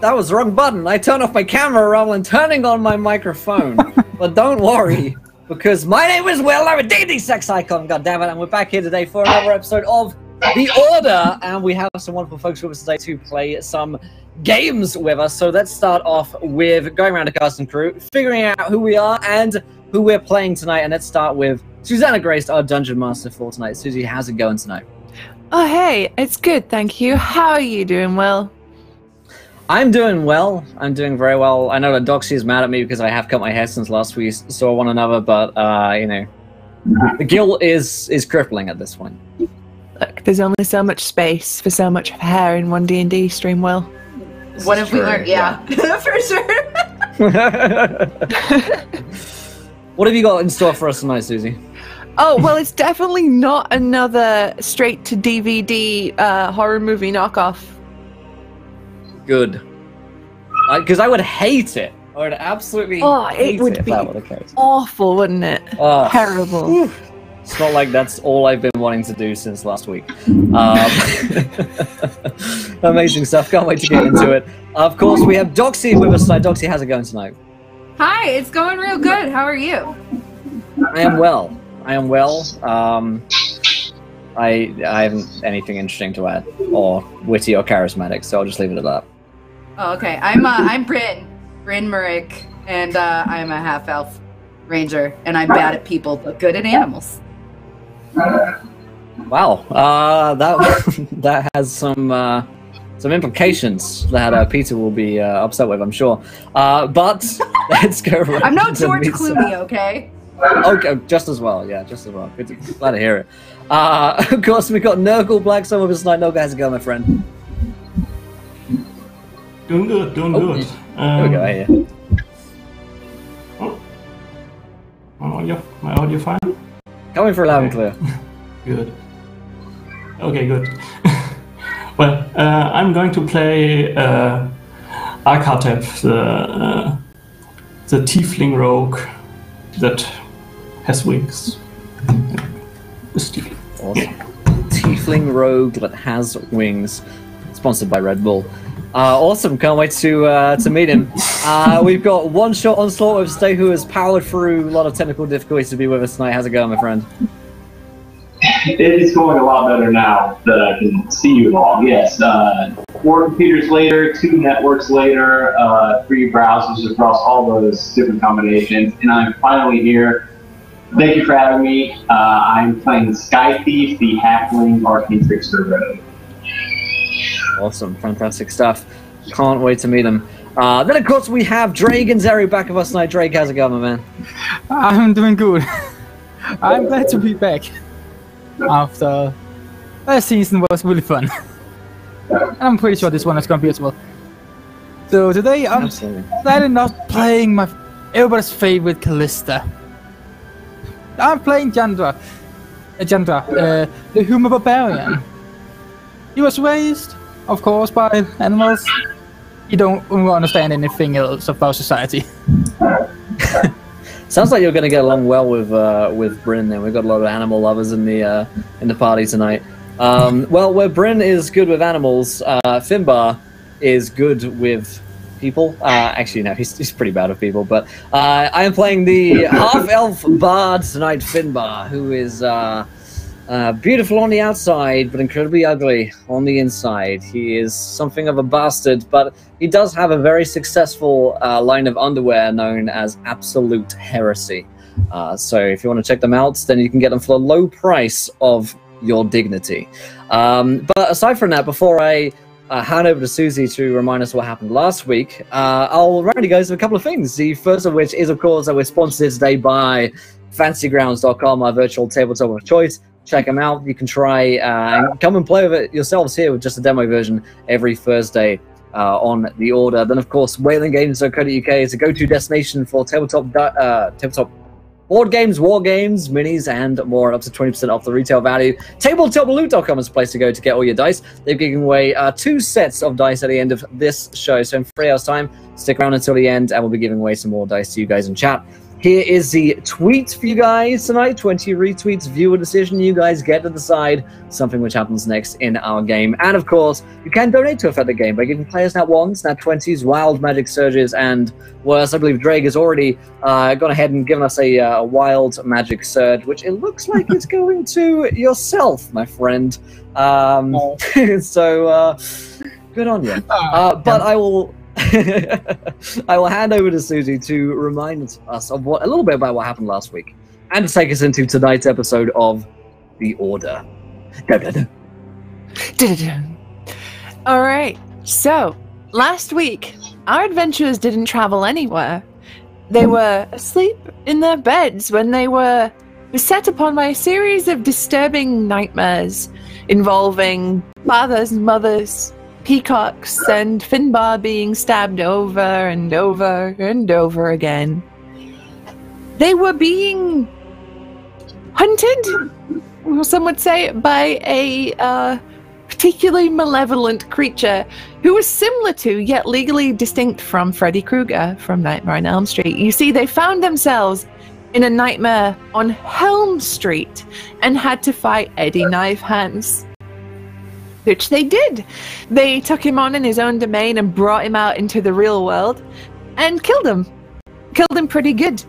that was the wrong button. I turned off my camera rather than turning on my microphone. But don't worry, because my name is Will. I'm a D&D sex icon, goddammit, and we're back here today for another episode of The Order, and we have some wonderful folks with us today to play some games with us. So let's start off with going around the cast and crew, figuring out who we are and who we're playing tonight. And let's start with Susanna Grace, our Dungeon Master for tonight. Susie, how's it going tonight? Oh, hey, it's good, thank you. How are you doing, Will? I'm doing well. I'm doing very well. I know that Doxy is mad at me because I have cut my hair since last we saw one another, but, you know, the guilt is crippling at this point. Look, there's only so much space for so much hair in one D&D stream, Will. What if we learned? Yeah. For sure. What have you got in store for us tonight, Susie? Oh, well, it's definitely not another straight-to-DVD horror movie knockoff. Good. Because I would hate it. I would absolutely hate it if that were the case. Awful, wouldn't it? Oh. Terrible. It's not like that's all I've been wanting to do since last week. Amazing stuff. Can't wait to get into it. Of course, we have Doxy with us tonight. Doxy, how's it going tonight? Hi, it's going real good. How are you? I am well. I am well. I haven't anything interesting to add, or witty or charismatic, so I'll just leave it at that. Oh, okay. I'm Bryn Murick, and I'm a half-elf ranger, and I'm bad at people but good at animals. Wow, that has some implications that Peter will be upset with, I'm sure. But let's go. I'm no George Clooney, okay? Okay, just as well. Yeah, just as well. Glad to hear it. Of course, we've got Nurgle Blackstone with us tonight. Nurgle, how's it going, my friend? Doing good, doing good. There we go, here. My audio fine? Coming for loud and clear. Good. Okay, good. Well, I'm going to play Arcatep, the tiefling rogue that has wings. Awesome. Tiefling rogue that has wings. Sponsored by Red Bull. Awesome, can't wait to meet him. We've got One Shot Onslaught with Stay, who has powered through a lot of technical difficulties to be with us tonight. How's it going, my friend? It is going a lot better now that I can see you all. Yes, 4 computers later, 2 networks later, 3 browsers across all those different combinations, and I'm finally here. Thank you for having me. I'm playing Sky Thief, the Halfling Arcane Trickster Rogue. Awesome, fantastic stuff. Can't wait to meet him. Then, of course, we have Drake and Zeri back with us tonight. Drake, how's it going, my man? I'm doing good. I'm glad to be back. After last season was really fun. And I'm pretty sure this one is going to be as well. So today I'm slightly not playing everybody's favorite Callista. I'm playing Jandra, the human barbarian. He was raised, of course, by animals. You don't understand anything else about society. Sounds like you're going to get along well with Bryn. Then we've got a lot of animal lovers in the party tonight. Well, where Bryn is good with animals, Finbar is good with people. Actually, no, he's pretty bad with people. But I am playing the half-elf bard tonight, Finbar, who is beautiful on the outside, but incredibly ugly on the inside. He is something of a bastard, but he does have a very successful line of underwear known as Absolute Heresy. So if you want to check them out, then you can get them for a low price of your dignity. But aside from that, before I hand over to Susie to remind us what happened last week, I'll remind you guys of a couple of things. The first of which is, of course, that we're sponsored today by fancygrounds.com, our virtual tabletop of choice. Check them out. You can try and come and play with it yourselves here with just a demo version every Thursday on The Order. Then, of course, whalinggames.co.uk is a go-to destination for tabletop board games, war games, minis, and more, up to 20% off the retail value. Tabletoploot.com is a place to go to get all your dice. They're giving away 2 sets of dice at the end of this show. So in 3 hours' time, stick around until the end, and we'll be giving away some more dice to you guys in chat. here is the tweet for you guys tonight. 20 retweets, viewer decision. You guys get to decide something which happens next in our game. And of course, you can donate to affect the game by giving players nat 1s, nat 20s, wild magic surges, and worse. I believe Drake has already gone ahead and given us a wild magic surge, which it looks like it's going to yourself, my friend. So good on you. But I will... I will hand over to Susie to remind us of a little bit about what happened last week, and to take us into tonight's episode of The Order. All right. So last week, our adventurers didn't travel anywhere. They were asleep in their beds when they were beset upon by a series of disturbing nightmares involving fathers, mothers, peacocks, and Finbar being stabbed over and over and over again. They were being hunted, some would say, by a particularly malevolent creature who was similar to, yet legally distinct from, Freddy Krueger from Nightmare on Elm Street. You see, they found themselves in a nightmare on Helm Street and had to fight Eddie Knife Hands. Which they did. They took him on in his own domain and brought him out into the real world and killed him. Killed him pretty good.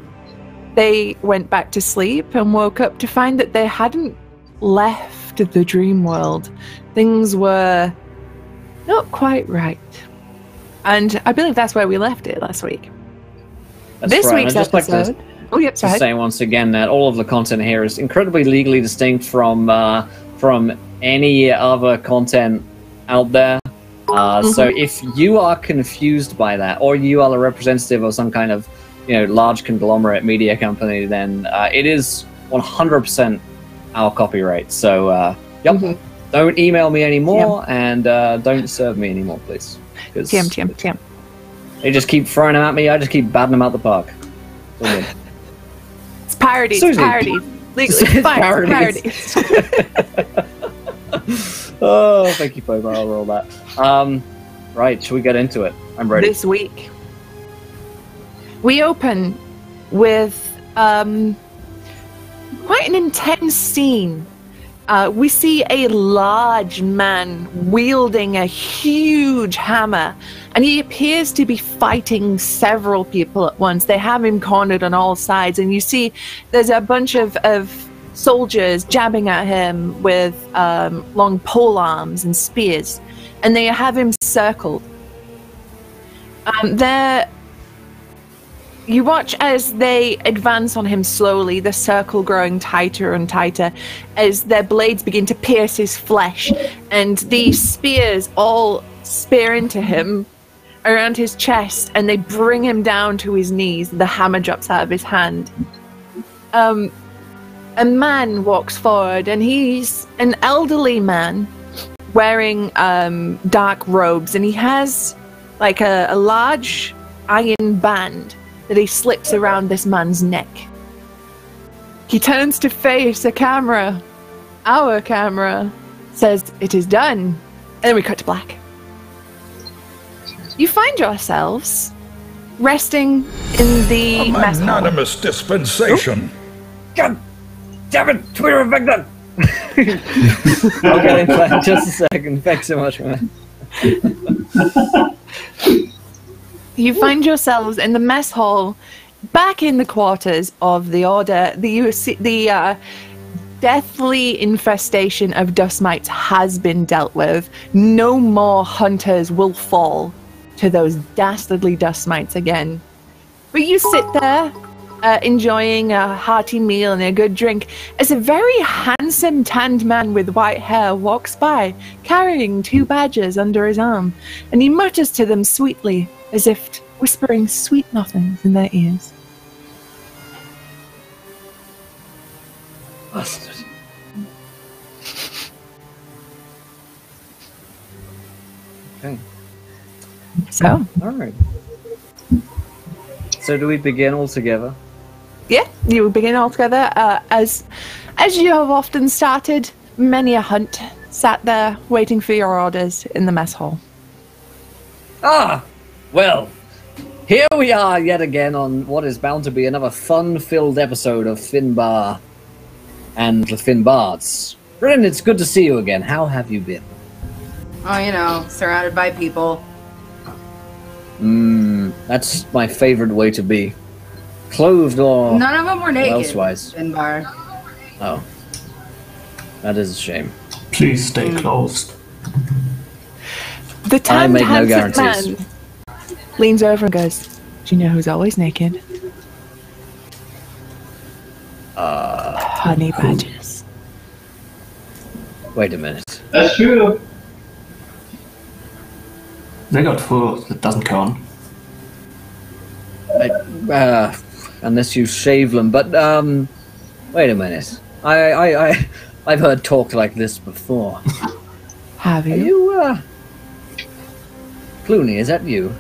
They went back to sleep and woke up to find that they hadn't left the dream world. Things were not quite right. And I believe that's where we left it last week. That's this right. week's I'd just episode... like Oh, yep, to say once again that all of the content here is incredibly legally distinct from any other content out there. So if you are confused by that, or you are a representative of some kind of, large conglomerate media company, then it is 100% our copyright. So, don't email me anymore, and don't serve me anymore, please. TM. They just keep throwing them at me. I just keep batting them out the park. It's all good. It's parodies. Susie. Parodies. Legally, it's parodies. Oh, thank you, Pope. I'll roll that. Right, should we get into it? I'm ready. This week, we open with quite an intense scene. We see a large man wielding a huge hammer, and he appears to be fighting several people at once. They have him cornered on all sides, and you see there's a bunch of soldiers jabbing at him with long pole arms and spears, and they have him circled. You watch as they advance on him slowly, the circle growing tighter and tighter as their blades begin to pierce his flesh, and these spears all spear into him around his chest, and they bring him down to his knees. The hammer drops out of his hand. A man walks forward, and he's an elderly man wearing dark robes, and he has like a large iron band that he slips around this man's neck. He turns to face a camera. Our camera says it is done. And then we cut to black. You find yourselves resting in the mess hall. Magnanimous dispensation. God damn it, Twitter infected! I'll get into that in just a second. Thanks so much, man. You find yourselves in the mess hall, back in the quarters of the Order. The deathly infestation of dust mites has been dealt with. No more hunters will fall to those dastardly dust mites again. But you sit there, enjoying a hearty meal and a good drink, as a very handsome tanned man with white hair walks by, carrying 2 badgers under his arm, and he mutters to them sweetly, as if whispering sweet nothings in their ears. Bastard. Okay. So, all right. So do we begin all together? yeah, you begin all together. As you have often started, many a hunt sat there waiting for your orders in the mess hall. Ah, well, Here we are yet again on what is bound to be another fun-filled episode of Finbar and the Finbards. Bryn, it's good to see you again. How have you been? Oh, you know, surrounded by people. That's my favorite way to be. Clothed or None of them were naked. elsewise. Finbar. Oh. That is a shame. Please stay closed. The tanned, make no handsome guarantees. man leans over and goes, "Do you know who's always naked? Honey badgers." Wait a minute. That's true. They got fur that doesn't count. Unless you shave them, but wait a minute. I've heard talk like this before. Have Are you? you Clooney, is that you?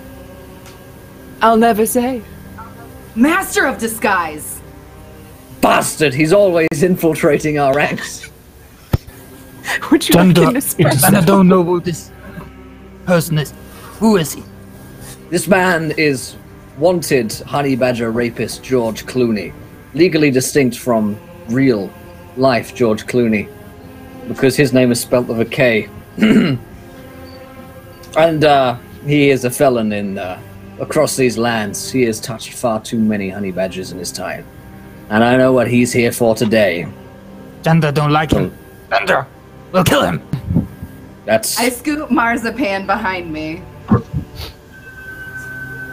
I'll never say. Master of disguise. Bastard, he's always infiltrating our ranks. Would you like Thunder, an espresso? and I don't know who this person is. Who is he? This man is wanted honey badger rapist George Clooney, legally distinct from real life George Clooney, because his name is spelt with a K. And he is a felon in across these lands. He has touched far too many honey badgers in his time, and I know what he's here for today. Thunder don't like him. Thunder, we'll kill him. That's I scoop marzipan behind me.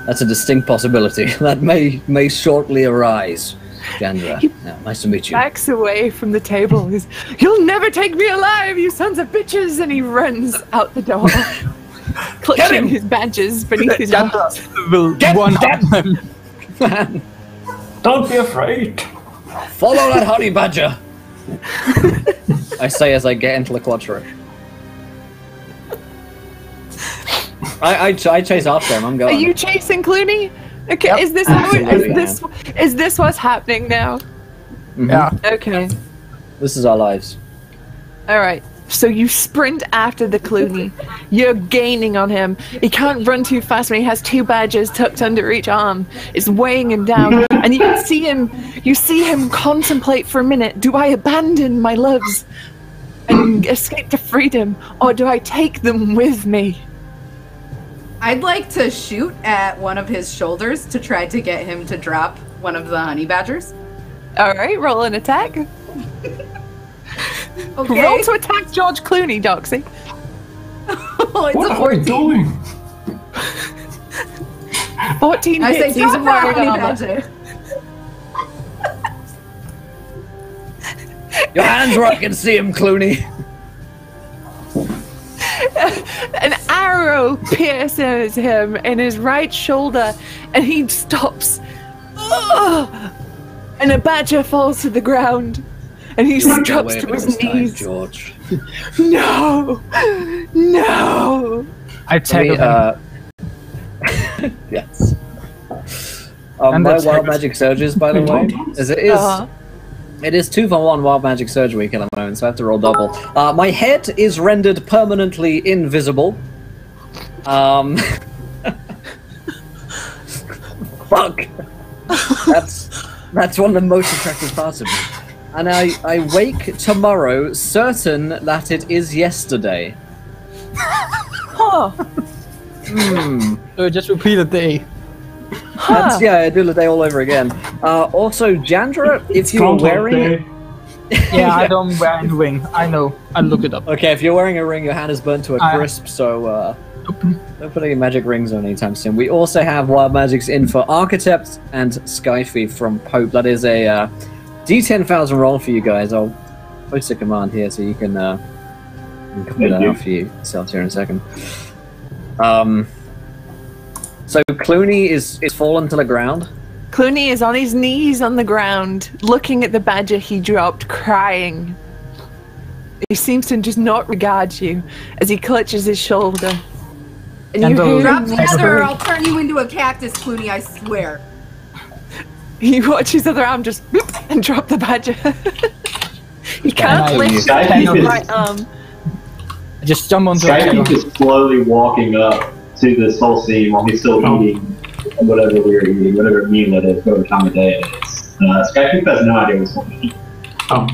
a distinct possibility that may shortly arise. Jandra, nice to meet you. Backs away from the table. He's, "You'll never take me alive, you sons of bitches!" And he runs out the door, clutching his badges beneath his arms. Will one him. Don't be afraid. Follow that honey badger! I say as I get into the quattro. I chase after him, I'm Are going. you chasing Clooney? Okay, Yep. is this Absolutely, is this what's happening now? Yeah. Okay. This is our lives. Alright. So you sprint after the Clooney. You're gaining on him. He can't run too fast when he has two badges tucked under each arm. It's weighing him down. And you see him contemplate for a minute. Do I abandon my loves and escape to freedom? Or do I take them with me? I'd like to shoot at one of his shoulders to try to get him to drop one of the honey badgers. Alright, roll an attack. Okay. Roll to attack George Clooney, Doxy. Oh, it's What a are we 14. doing? 14 I say, hits, he's drop that wearing honey armor. badger. Your hands where I can see him, Clooney. An arrow pierces him in his right shoulder and he stops. Ugh! And a badger falls to the ground and he drops to his knees. George. No! No! I tackled him. Yes. And My that's wild how- magic surges, by the way, as it is. Uh-huh. It is 2-for-1 wild magic surge week at the moment, so I have to roll double. My head is rendered permanently invisible. Fuck. That's one of the most attractive parts of me. And I wake tomorrow certain that it is yesterday. Huh. So just repeat the day. That's, yeah, I do the day all over again. Also, Jandra, if you're Groundhog wearing... Day. Yeah, I don't wear any ring. I know. I look it up. Okay, if you're wearing a ring, your hand is burnt to a crisp, so don't put any magic rings on anytime soon. We also have wild magics in for Architect and Skyfy from Pope. That is a D10,000 roll for you guys. I'll post a command here so you can copy that out for yourselves here in a second. So Clooney is fallen to the ground. Clooney is on his knees on the ground, looking at the badger he dropped, crying. He seems to just not regard you as he clutches his shoulder. And And you hear Drop him together or whispering. I'll turn you into a cactus, Clooney, I swear. He watches his other arm just boop, and drop the badger. He can't Nice. lift his Skyfy right arm. I just jump onto Skype the is slowly walking up to this whole scene while he's still eating whatever we're eating, whatever meal it is, whatever time of day it is. Skypeep has no idea what's going on.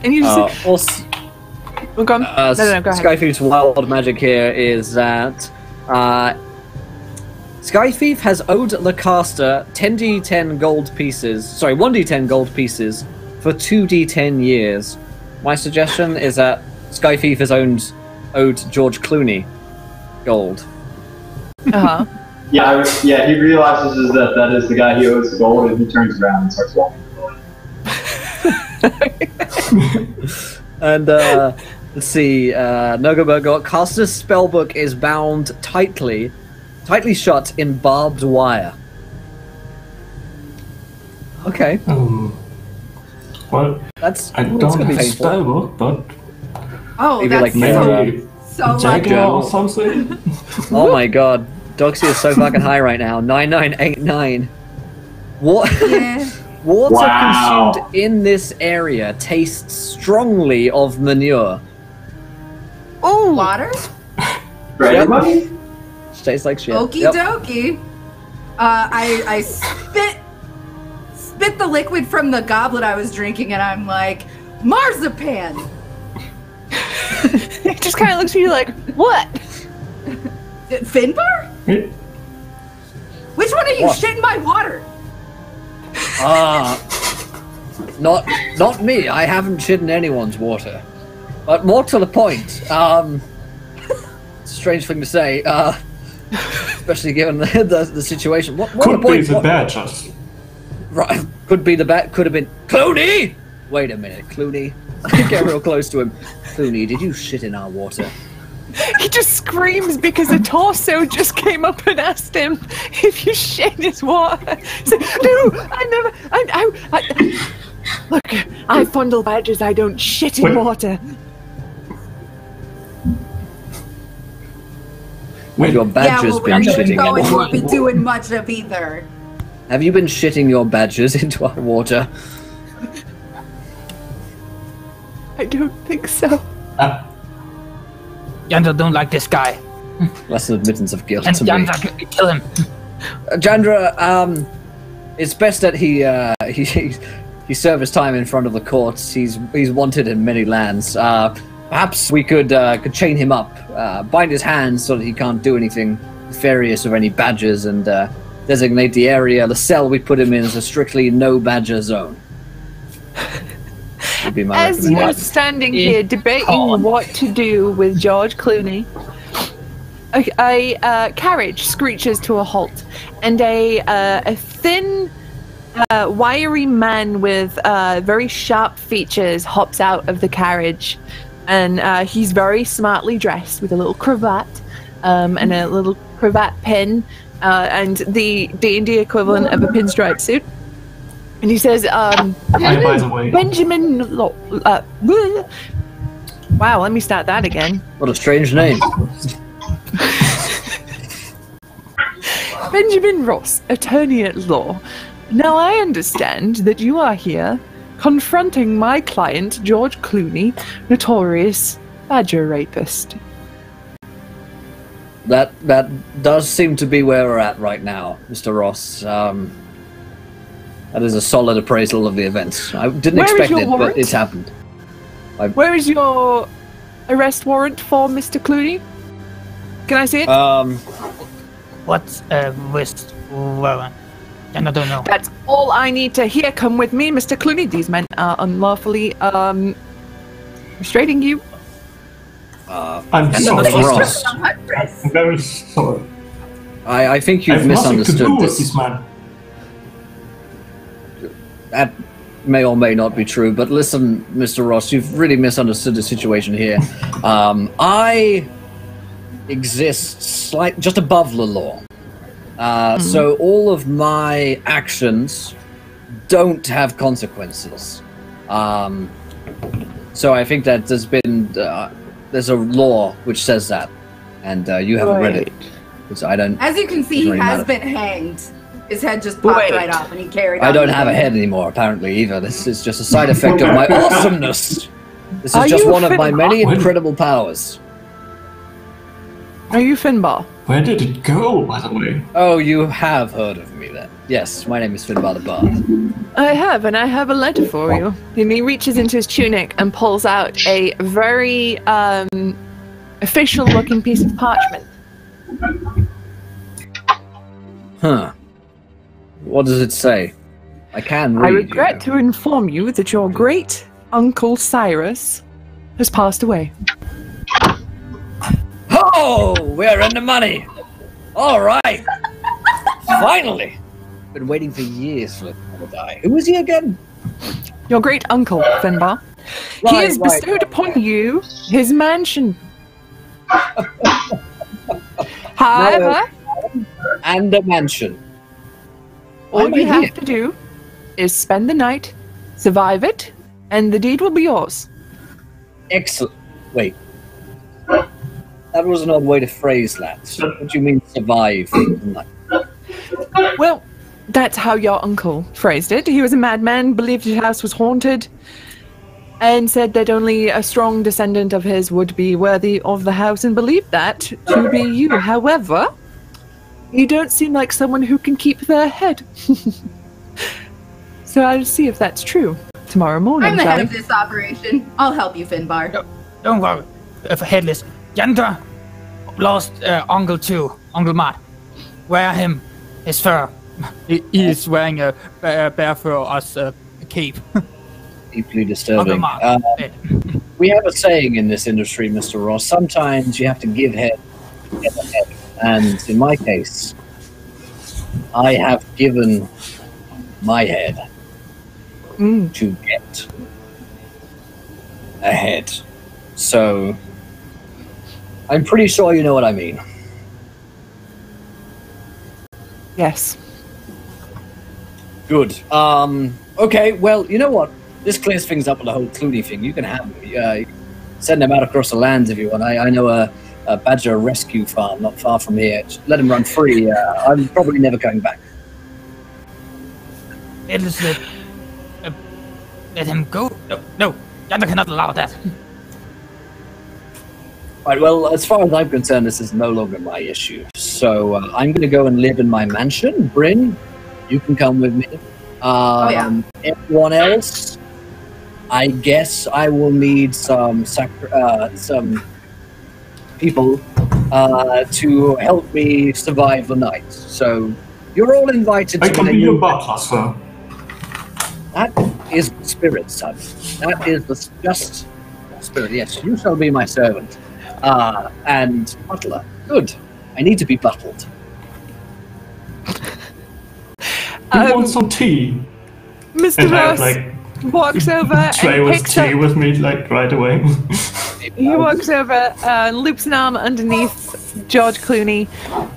And you just Also, oh, go on. No, go ahead. Skythief's wild magic here is that Skythief has owed the caster 10d10 gold pieces, sorry, 1d10 gold pieces for 2d10 years. My suggestion is that Skythief has owed George Clooney gold. Uh-huh. Yeah, he realizes that is the guy he owes the gold, and he turns around and starts walking away. And let's see, Nogobergot, caster's spellbook is bound tightly shut in barbed wire. Okay. Well, I don't have a spellbook, but Oh, Maybe that's like maybe so Jagger lucky. or something. Oh my god, Doxy is so fucking high right now. 9989. What? Yeah. Water Wow. consumed in this area tastes strongly of manure. Oh, Water? For everybody? Tastes like shit. Okie Yep. dokie. I spit the liquid from the goblet I was drinking, and I'm like, marzipan. he just kind of looks at you like, what? Finbar? Which one of you What? shit in my water? Not me. I haven't shit in anyone's water. But more to the point, it's a strange thing to say, especially given the situation. What Could the be point? the What- badgers. Right, could be the bat. Could have been Clooney. Wait a minute, Clooney. Get real close to him. Clooney, did you shit in our water? He just screams because a torso just came up and asked him if you shit in his water. He's like, no, I never. Look, I fondle badgers. I don't shit in Wait. water. Your badger's yeah, been well, shitting going in won't be doing much of either. Have you been shitting your badgers into our water? I don't think so. Yandra don't like this guy. That's an admittance of guilt And to me. Yandra, kill him. Jandra, it's best that he serve his time in front of the courts. He's wanted in many lands. Perhaps we could chain him up, bind his hands so that he can't do anything nefarious of any badgers, and designate the area, the cell we put him in, as a strictly no badger zone. Would be my As you're recommendation. standing here debating what to do with George Clooney, a carriage screeches to a halt, and a thin, wiry man with very sharp features hops out of the carriage, and he's very smartly dressed with a little cravat and a little cravat pin and the D&D equivalent of a pinstripe suit. And he says, by the way. Benjamin wow, let me start that again. What a strange name. Benjamin Ross, attorney at law. Now I understand that you are here confronting my client, George Clooney, notorious badger rapist. That does seem to be where we're at right now, Mr. Ross. That is a solid appraisal of the events. I didn't Where is expect your it, warrant? but it's happened. Where is your arrest warrant for Mr. Clooney? Can I see it? What's a wrist warrant? And I don't know. That's all I need to hear. Come with me, Mr. Clooney. These men are unlawfully restraining you. I'm sorry. Ross. I'm very sorry. I think I you've have nothing to misunderstood do with this. this man. That may or may not be true, but listen, Mr. Ross, you've really misunderstood the situation here. I exist just above the law. So all of my actions don't have consequences. So I think that there's a law which says that, and you haven't read it. So I don't. As you can see, he Doesn't really has matter. been hanged. His head just popped Wait. right off, and he carried on. I don't have a head anymore, apparently, either. This is just a side effect of my awesomeness. This is Are just you one of my Finbar? many incredible powers. Are you Finbar? Where did it go, by the way? Oh, you have heard of me then. Yes, my name is Finbar the Bard. I have, and I have a letter for you. And he reaches into his tunic and pulls out a very official-looking piece of parchment. Huh. What does it say? I can read. I regret to inform you that your great uncle Cyrus has passed away. Oh, we're in the money. All right. Finally. Been waiting for years for him to die. Who is he again? Your great uncle, Finbar. He has bestowed upon you his mansion. However, and a mansion. all you have to do is spend the night, survive it, and the deed will be yours. Excellent. Wait. That was an odd way to phrase that. What do you mean, survive the night? Well, that's how your uncle phrased it. He was a madman, believed his house was haunted, and said that only a strong descendant of his would be worthy of the house, and believed that to be you. However, you don't seem like someone who can keep their head. So I'll see if that's true tomorrow morning. I'm the head of this operation. I'll help you, Finbar. No, don't worry. If headless, Yanda lost Uncle too, Uncle Matt. Wear him his fur. He is wearing a bear fur as a cape. Deeply disturbing. Uncle Matt. We have a saying in this industry, Mr. Ross. Sometimes you have to give head to get ahead. And in my case, I have given my head to get ahead. So, I'm pretty sure you know what I mean. Yes. Good. Okay, well, you know what? This clears things up with the whole Clooney thing. You can have him. You can send him out across the lands if you want. I know a badger rescue farm not far from here. Just let him run free. I'm probably never going back. Let him go? No, Yanda cannot allow that. Right, well, as far as I'm concerned, this is no longer my issue. So I'm going to go and live in my mansion. Bryn, you can come with me. Everyone else, I guess I will need some people to help me survive the night. So you're all invited to... I can be your butler, sir. That is the spirit, son. That is the just spirit. Yes, you shall be my servant. And butler. Good. I need to be buttled. You want some tea? Mr. Ross walks over tray and with picks tea up... with me, like, right away. He walks over, loops an arm underneath George Clooney,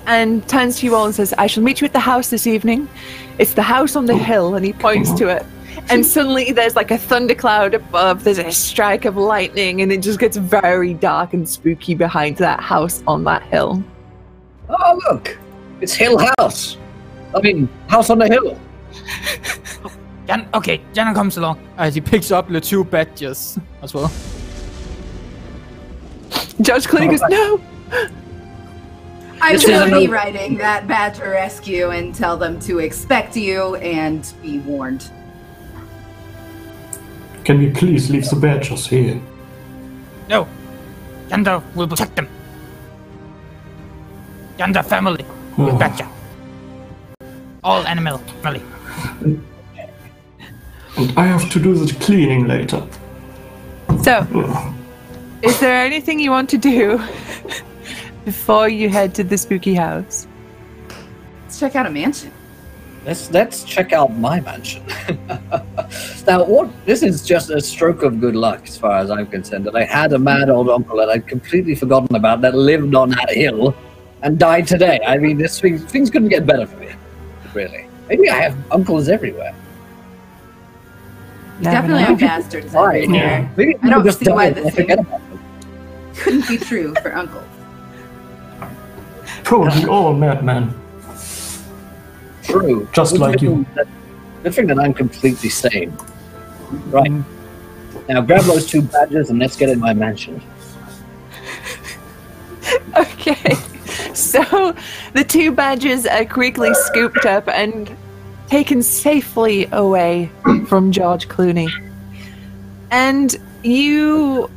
and turns to you all and says, I shall meet you at the house this evening. It's the house on the hill, and he points to it. And suddenly there's like a thundercloud above, there's a strike of lightning, and it just gets very dark and spooky behind that house on that hill. Oh, look! It's Hill House! I mean, House on the Hill! Okay, Jana comes along as he picks up the 2 badges as well. Judge Clooney goes, no! I will be writing that badger rescue and tell them to expect you and be warned. Can we please leave the badgers here? No, Yanda will protect them. Yanda family with badger. All animal family. And I have to do the cleaning later. So, is there anything you want to do before you head to the spooky house? Let's check out a mansion. Let's check out my mansion. Now, this is just a stroke of good luck as far as I'm concerned, that I had a mad old uncle that I'd completely forgotten about that lived on that hill and died today. I mean, things couldn't get better for me, really. Maybe I have uncles everywhere. You definitely have bastards everywhere. Maybe I don't just see why die and this forget about them. couldn't be true for uncles. Probably all madmen. True. Just like you. Good thing that I'm completely sane. Right. Now grab those 2 badges and let's get in my mansion. Okay. So the two badgers are quickly scooped up and taken safely away from George Clooney. And you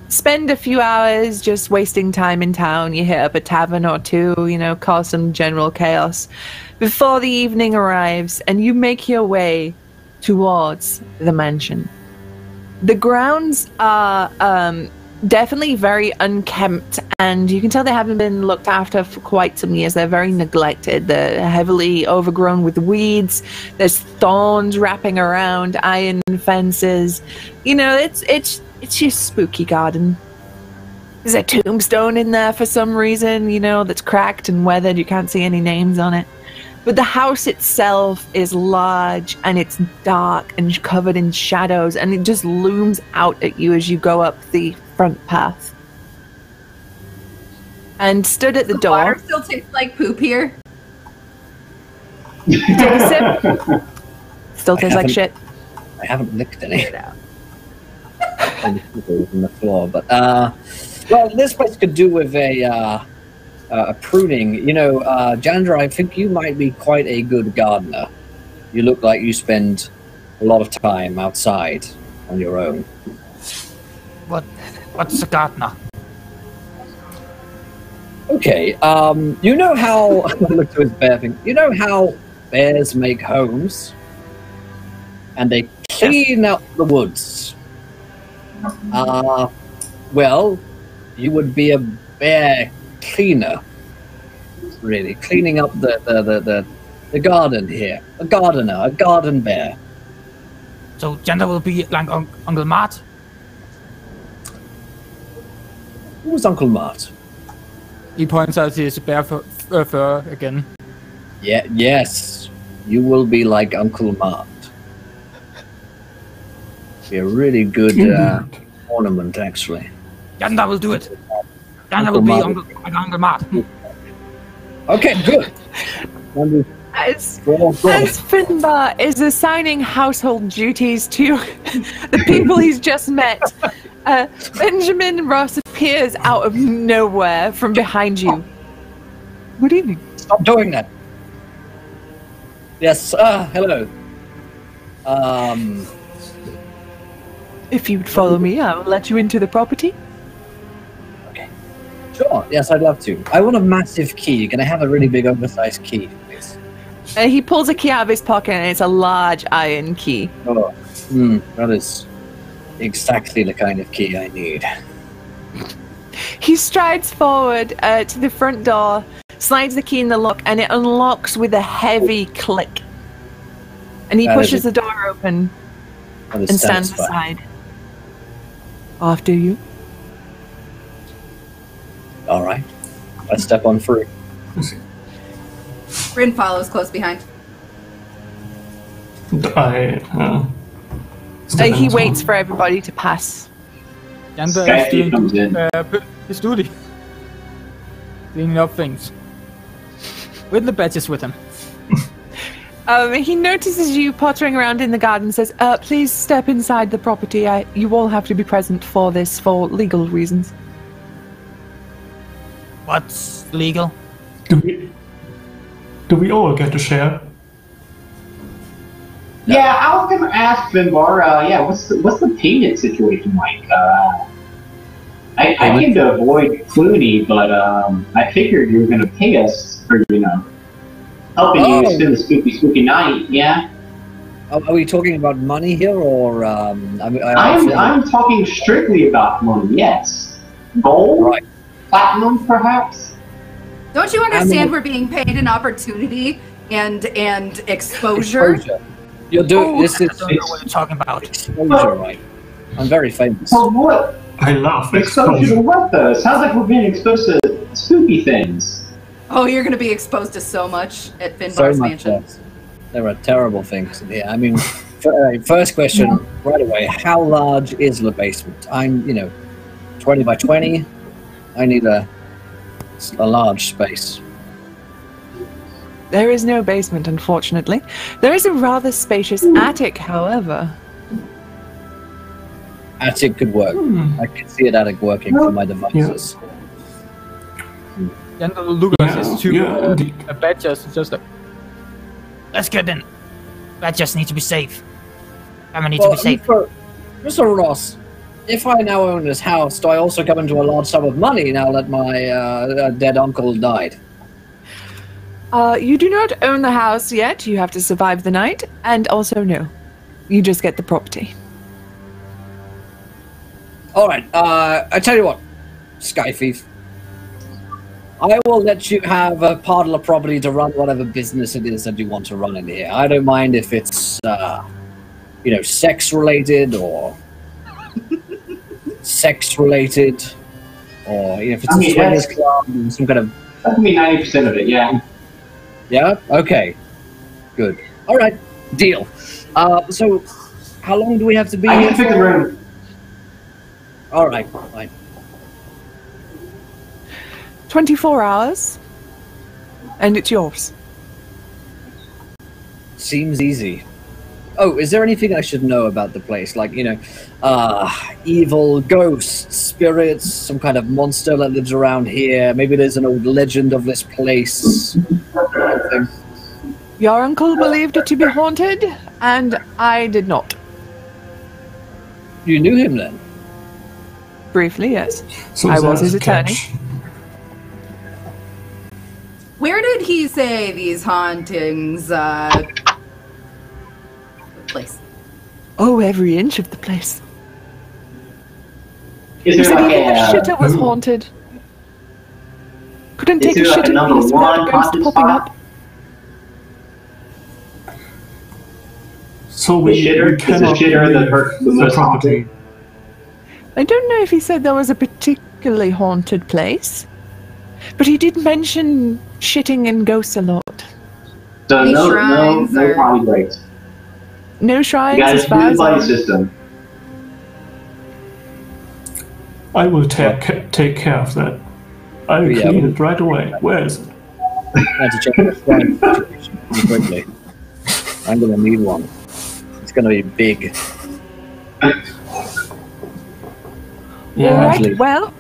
spend a few hours just wasting time in town. You hit up a tavern or two, cause some general chaos before the evening arrives, and you make your way towards the mansion. The grounds are definitely very unkempt, and you can tell they haven't been looked after for quite some years. They're very neglected. They're heavily overgrown with weeds. There's thorns wrapping around iron fences. It's your spooky garden. There's a tombstone in there for some reason, that's cracked and weathered. You can't see any names on it. But the house itself is large, and it's dark and covered in shadows, and it just looms out at you as you go up the front path. And stood at the door. Water still tastes like poop here. Take a sip. Still tastes like shit. I haven't licked any. Get out. On the floor, but well, this place could do with a pruning. Jandra, I think you might be quite a good gardener. You look like you spend a lot of time outside on your own. What's a gardener? Okay, you know how look to his bear thing. You know how bears make homes, and they clean out the woods. Well, you would be a bear cleaner, really, cleaning up the garden here. A gardener, a garden bear. So Janda will be like Uncle Mart? Who's Uncle Mart? He points out his bear fur again. Yeah, yes, you will be like Uncle Mart. Be a really good ornament, actually. Janda will do it. Janda will be Uncle Mart. Okay, good. As Finbar is assigning household duties to the people he's just met, Benjamin Ross appears out of nowhere from behind you. Good evening. Stop doing that. Yes, hello. If you'd follow me, I'll let you into the property. Okay. Sure, yes, I'd love to. I want a massive key. Can I have a really big, oversized key, please? He pulls a key out of his pocket, and it's a large iron key. Oh, that is exactly the kind of key I need. He strides forward to the front door, slides the key in the lock, and it unlocks with a heavy click. And he pushes the door open and stands aside. After you. All right. Let's step on through. Bryn follows close behind. He waits for everybody to pass. Janda is doing his duty. Cleaning up things. With the badges with him. He notices you pottering around in the garden and says, please step inside the property. You all have to be present for this for legal reasons. What's legal? Do we all get to share? Yeah, I was gonna ask Finbar. What's the payment situation like? I came to avoid Clooney, but I figured you were gonna pay us for helping you spend the spooky night. Yeah. Are we talking about money here, or I'm talking strictly about money. Yes, gold, right. Platinum, perhaps. Don't you understand we're being paid an opportunity and exposure? You're doing this. I don't know what you're talking about. Exposure, right? I'm very famous. For what? I love exposure. To what though? Sounds like we're being exposed to spooky things. Oh, you're going to be exposed to so much at Finbar's mansion. There are terrible things in here. I mean, first question right away: how large is the basement? I'm, 20 by 20. I need a large space. There is no basement, unfortunately. There is a rather spacious attic, however. Attic could work. I can see an attic working for my devices. And Lucas is too bad just like, That's good then. That just needs to be safe. Family needs to be safe. Mr. Ross, if I now own this house, do I also come into a large sum of money now that my dead uncle died? You do not own the house yet. You have to survive the night. And also, no. You just get the property. Alright, I tell you what, Sky Thief. I will let you have a part of the property to run whatever business it is that you want to run in here. I don't mind if it's, sex-related or sex-related, or if it's a swingers club and some kind of... That can be 90% of it, yeah. Yeah? Okay. Good. Alright, deal. So, how long do we have to be here? I here can pick the room. Alright, fine. 24 hours, and it's yours. Seems easy. Oh, is there anything I should know about the place? Like, evil ghosts, spirits, some kind of monster that lives around here. Maybe there's an old legend of this place. Your uncle believed it to be haunted, and I did not. You knew him then? Briefly, yes. So I was his attorney. Where did he say these hauntings took place? Oh, every inch of the place. Is He there said like even the shitter was haunted. Couldn't take a shit in peace without a ghost popping up. So we cannot the property. I don't know if he said there was a particularly haunted place, but he did mention shitting and ghosts a lot. So no party breaks. No shrines You as far guys as do the system. I will take care of that. I will clean it right away. Where is it? I have to check the shrine situation pretty quickly. I'm gonna need one. It's gonna be big. Yeah. Alright, well,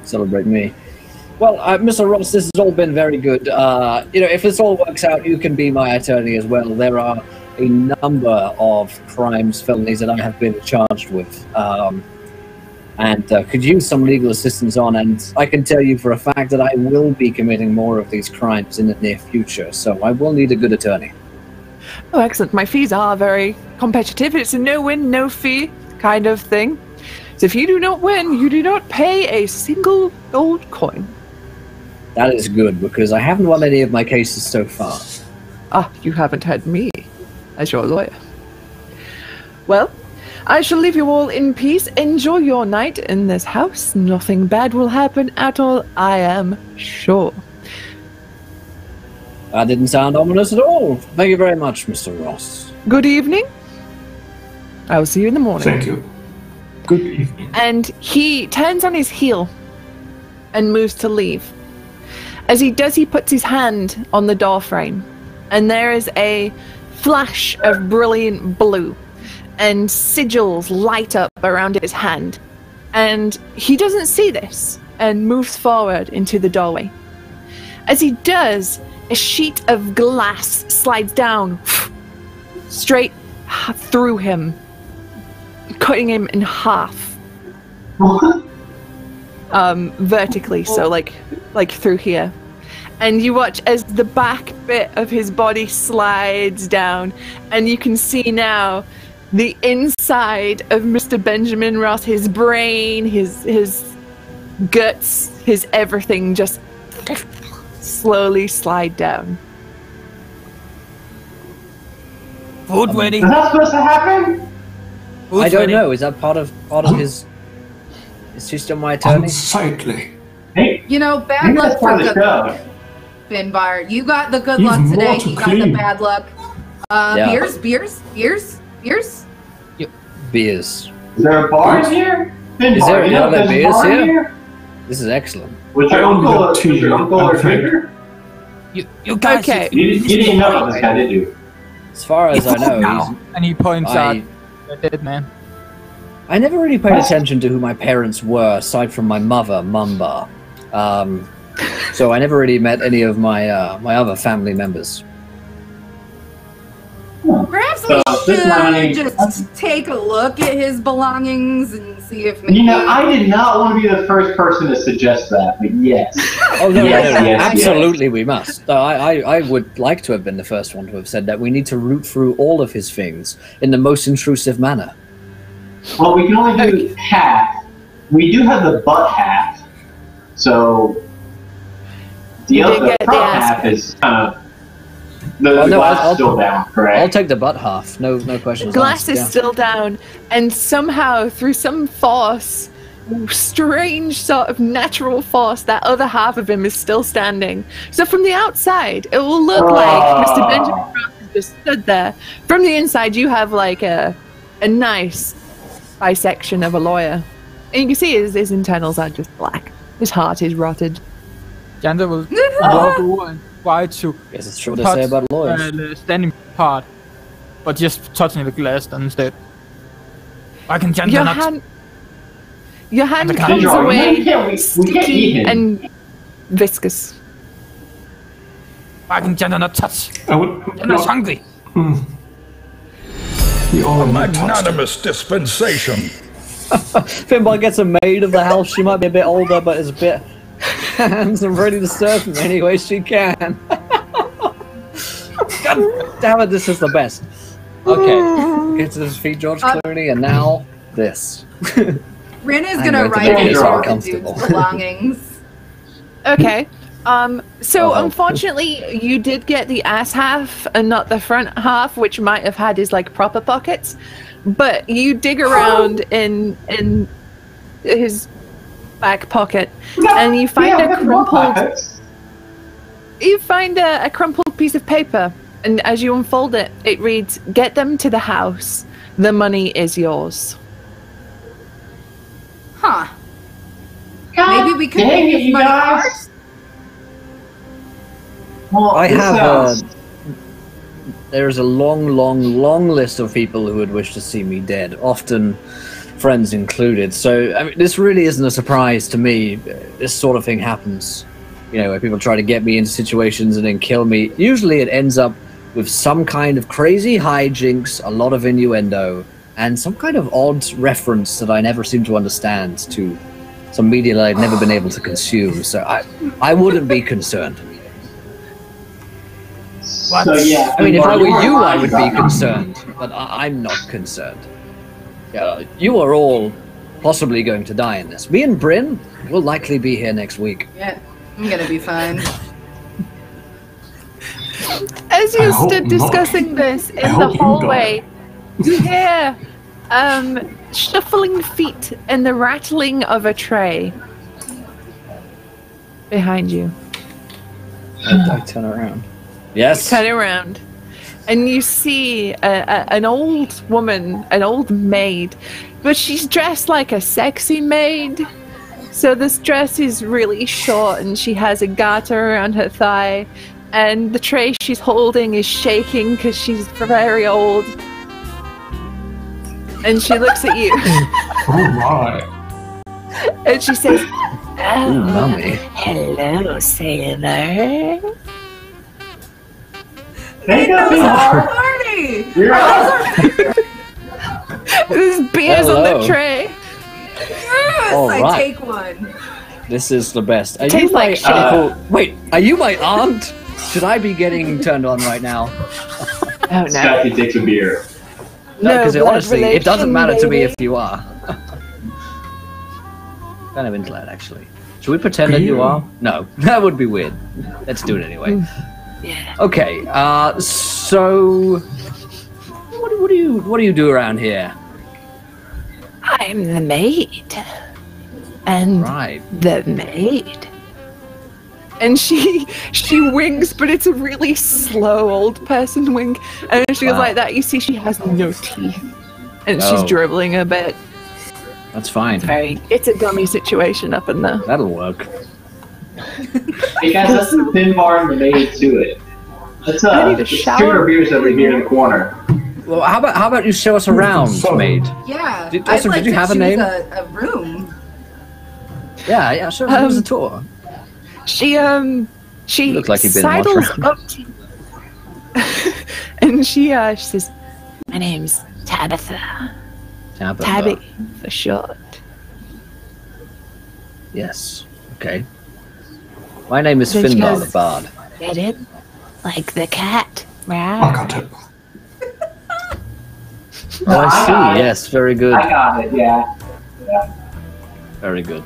Celebrate me. Well, Mr. Ross, this has all been very good. If this all works out, you can be my attorney as well. There are a number of felonies that I have been charged with, and could use some legal assistance on. And I can tell you for a fact that I will be committing more of these crimes in the near future. So I will need a good attorney. oh, excellent. My fees are very competitive. It's a no-win, no-fee kind of thing. So if you do not win, you do not pay a single gold coin. That is good, because I haven't won any of my cases so far. Ah, you haven't had me as your lawyer. Well, I shall leave you all in peace. Enjoy your night in this house. Nothing bad will happen at all, I am sure. That didn't sound ominous at all. Thank you very much, Mr. Ross. Good evening. I will see you in the morning. Thank you. Good evening. And he turns on his heel and moves to leave. As he does, he puts his hand on the door frame, and there is a flash of brilliant blue, and sigils light up around his hand. And he doesn't see this and moves forward into the doorway. As he does, a sheet of glass slides down straight through him, cutting him in half. Vertically, so like through here. And you watch as the back bit of his body slides down, and you can see now the inside of Mr. Benjamin Ross, his brain, his guts, his everything just slowly slide down. Food ready. Is that supposed to happen? I don't know. Is that part of his? Is he still my attorney? Unsightly. Hey, Bad luck for good show. luck. Finbar, you got the good You've luck more today. to He got the clean. bad luck. Yeah. Beers. Beers. Is there a bar in here? Is there there's a beers bar in here? This is excellent. Was your I only uncle, got two, was your uncle I'm a afraid. drinker? You guys. Okay. You didn't know about this guy, did you? As far as I know, and he points I- out the dead man. I never really paid attention to who my parents were, aside from my mother, Mumba. So I never really met any of my my other family members. Perhaps we should just take a look at his belongings and see if maybe... You know, I did not want to be the first person to suggest that, but yes. Oh, no, Yes, absolutely we must. I would like to have been the first one to have said that. We need to root through all of his things in the most intrusive manner. Well, we can only do half. We do have the butt half, so the front half is kind of... The glass is still down, correct? I'll take the butt half. No questions. The glass is still down, and somehow, through some force, strange sort of natural force, that other half of him is still standing. So from the outside, it will look like Mr. Benjamin Frost has just stood there. From the inside, you have like a nice bisection of a lawyer. And you can see his internals are just black. His heart is rotted. Janda will walk over and try to Guess it's true what they say about lawyers. the standing part, but just touching the glass instead. I can Janda not. Your hand comes away sticky and viscous. I can Janda not touch. Janda's hungry. A magnanimous dispensation. Finbar gets a maid of the house. She might be a bit older, but is a bit hands and ready to serve him any way she can. God damn it, this is the best. Okay, get to his feet, George Clooney, and now this. Rin is gonna write his belongings. Okay. So unfortunately, you did get the ass half and not the front half, which might have had his like proper pockets. But you dig around in his back pocket, and you find a crumpled. You find a crumpled piece of paper, and as you unfold it, it reads, "Get them to the house. The money is yours." Huh. Maybe we could make his money ours? Well, I have there's a long list of people who would wish to see me dead, often friends included. So, I mean, this really isn't a surprise to me. This sort of thing happens, you know, where people try to get me into situations and then kill me. Usually it ends up with some kind of crazy hijinks, a lot of innuendo, and some kind of odd reference that I never seem to understand to some media that I've never been able to consume. So I wouldn't be concerned. What? So, yeah, I mean, if I were you, I would be concerned, but I'm not concerned. Yeah, you are all possibly going to die in this. Me and Bryn will likely be here next week. Yeah, I'm gonna be fine. As you stood discussing this in the hallway, you hear shuffling feet and the rattling of a tray behind you. I turn around. Yes. Turn around, and you see an old woman, an old maid, but she's dressed like a sexy maid. So this dress is really short, and she has a garter around her thigh, and the tray she's holding is shaking because she's very old. And she looks at you. Oh my. And she says, Mummy. hello, sailor. Hey, Party! There's beers on the tray. Yes, All I right. take one. This is the best. Are you Tastes my like shit. uncle? Wait, are you my aunt? Should I be getting turned on right now? Oh no. Scotty takes a beer. No, because blood honestly, it doesn't relation, matter to me baby. if you are. Kind of into that, actually. Should we pretend that you are? No, that would be weird. Let's do it anyway. Yeah. Okay. So, what do you do around here? I'm the maid. And Right. the maid. And she winks, but it's a really slow old person wink. And she goes Wow. like that. You see she has no teeth. And Oh. she's dribbling a bit. That's fine. It's a dummy situation up in there. That'll work. Hey guys, let's put Finbar and the maid to it. Let's I need a let's shower. drink our beers over here in the corner. Well, how about you show us around, So- maid? Yeah. Did- I'd also, like did you to have a choose name? A room. Yeah, show us a tour. She Looks like you've been sidles watching. up to and she says, "My name's Tabitha. Tabby for short." Yes. Okay. My name is Then she Finbar goes, the Bard. "Get it? Like the cat, I right?" got it. Oh, I I see. got it. Yes, very good. I got it. Yeah. Very good.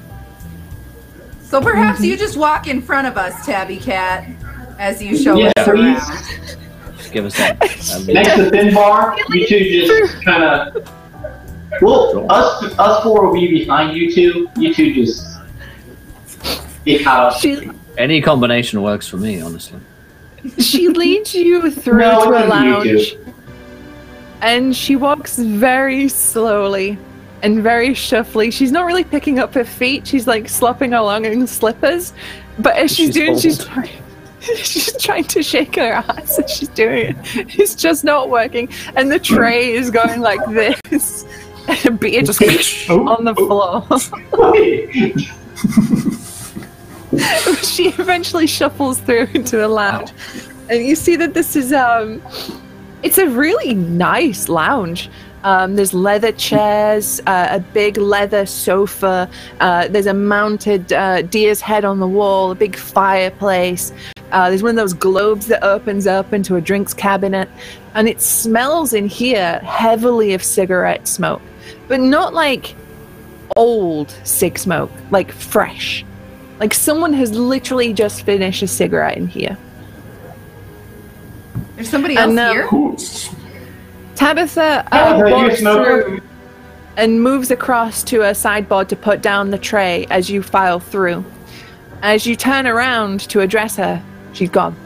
So perhaps you just walk in front of us, Tabby Cat, as you show Yeah, us please. around. Just give us that. Next to Finbar, you two just kind of. Well, us four will be behind you two. You two just get caught up. Any combination works for me, honestly. She leads you through No, to a it doesn't need lounge, and she walks very slowly and very shuffly. She's not really picking up her feet. She's like slopping along in slippers, but as she's doing, she's trying to shake her ass as she's doing it. It's just not working, and the tray is going like this, and a beer just on the floor. She eventually shuffles through into a lounge, and you see that this is it's a really nice lounge. There's leather chairs, a big leather sofa, there's a mounted deer's head on the wall, a big fireplace, there's one of those globes that opens up into a drinks cabinet, and it smells in here heavily of cigarette smoke, but not like old cig smoke, like fresh. Like someone has literally just finished a cigarette in here. There's somebody else here? Tabitha walks through and moves across to a sideboard to put down the tray as you file through. As you turn around to address her, she's gone.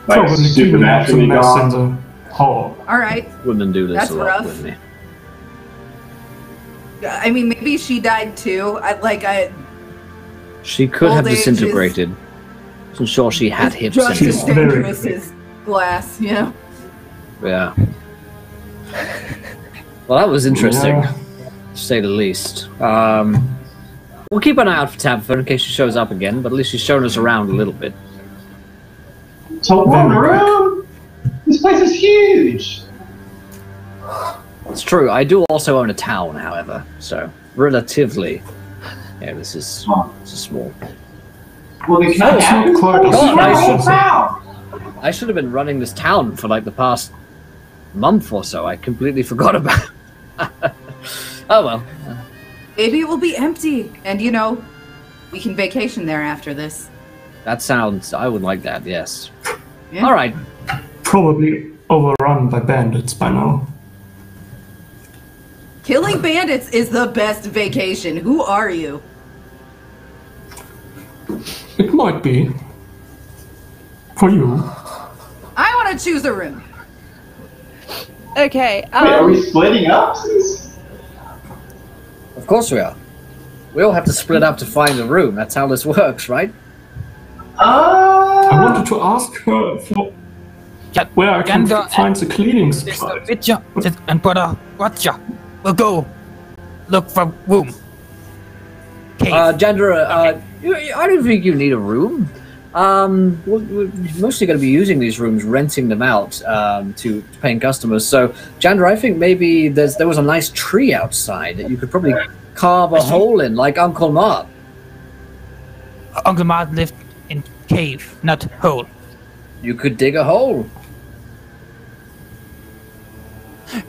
Probably supernaturally mess in gone. the hall. All right. Women do this That's a lot rough. with me. I mean, maybe she died too. She could Old have age is- disintegrated. I'm sure she had hips just and as dangerous as glass, you know? Yeah. Well, that was interesting, Yeah. to say the least. We'll keep an eye out for Tabitha in case she shows up again, but at least she's shown us around a little bit. So one room. This place is huge. It's true. I do also own a town, however, so relatively, yeah, this is small. Well, they That's not quite a God, small I should have been running this town for like the past month or so. I completely forgot about. Oh well. Maybe it will be empty, and you know, we can vacation there after this. That sounds. I would like that. Yes. Yeah. All right. Probably overrun by bandits by now. Killing bandits is the best vacation. Who are you? It might be. For you. I want to choose a room. Okay. Wait, are we splitting up? Of course we are. We all have to split up to find a room. That's how this works, right? I wanted to ask her for where I can find the cleaning supplies. Witcher and brother Watcher will go look for room. Jandra, I don't think you need a room. We're mostly going to be using these rooms, renting them out to paying customers. So, Jandra, I think maybe there was a nice tree outside that you could probably carve a hole in, like Uncle Mart. Uncle Mart lived in cave, not hole. You could dig a hole.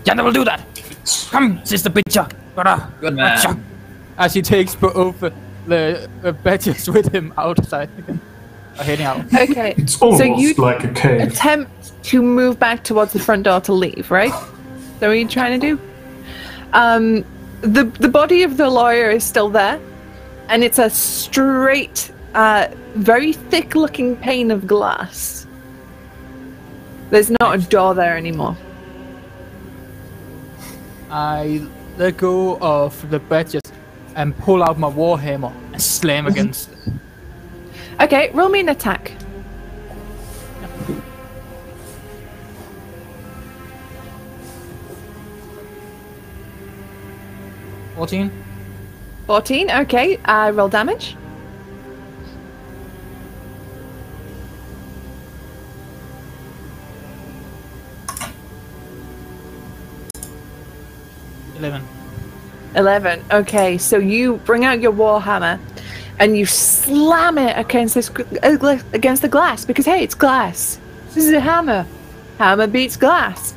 Jandra will do that. Come, sister Witcher, brother Good man. Watcher. As he takes both the badges with him outside again. Heading out. Okay. It's almost so you like a cave. attempt to move back towards the front door to leave, right? Is that what you're trying to do? The body of the lawyer is still there, and it's a straight, very thick-looking pane of glass. There's not a door there anymore. I let go of the badges and pull out my warhammer and slam against it. Okay, roll me an attack. $14. 14. Okay. Roll damage. $11. 11. Okay, so you bring out your warhammer and you slam it against against the glass because hey, it's glass. This is a hammer. Hammer beats glass.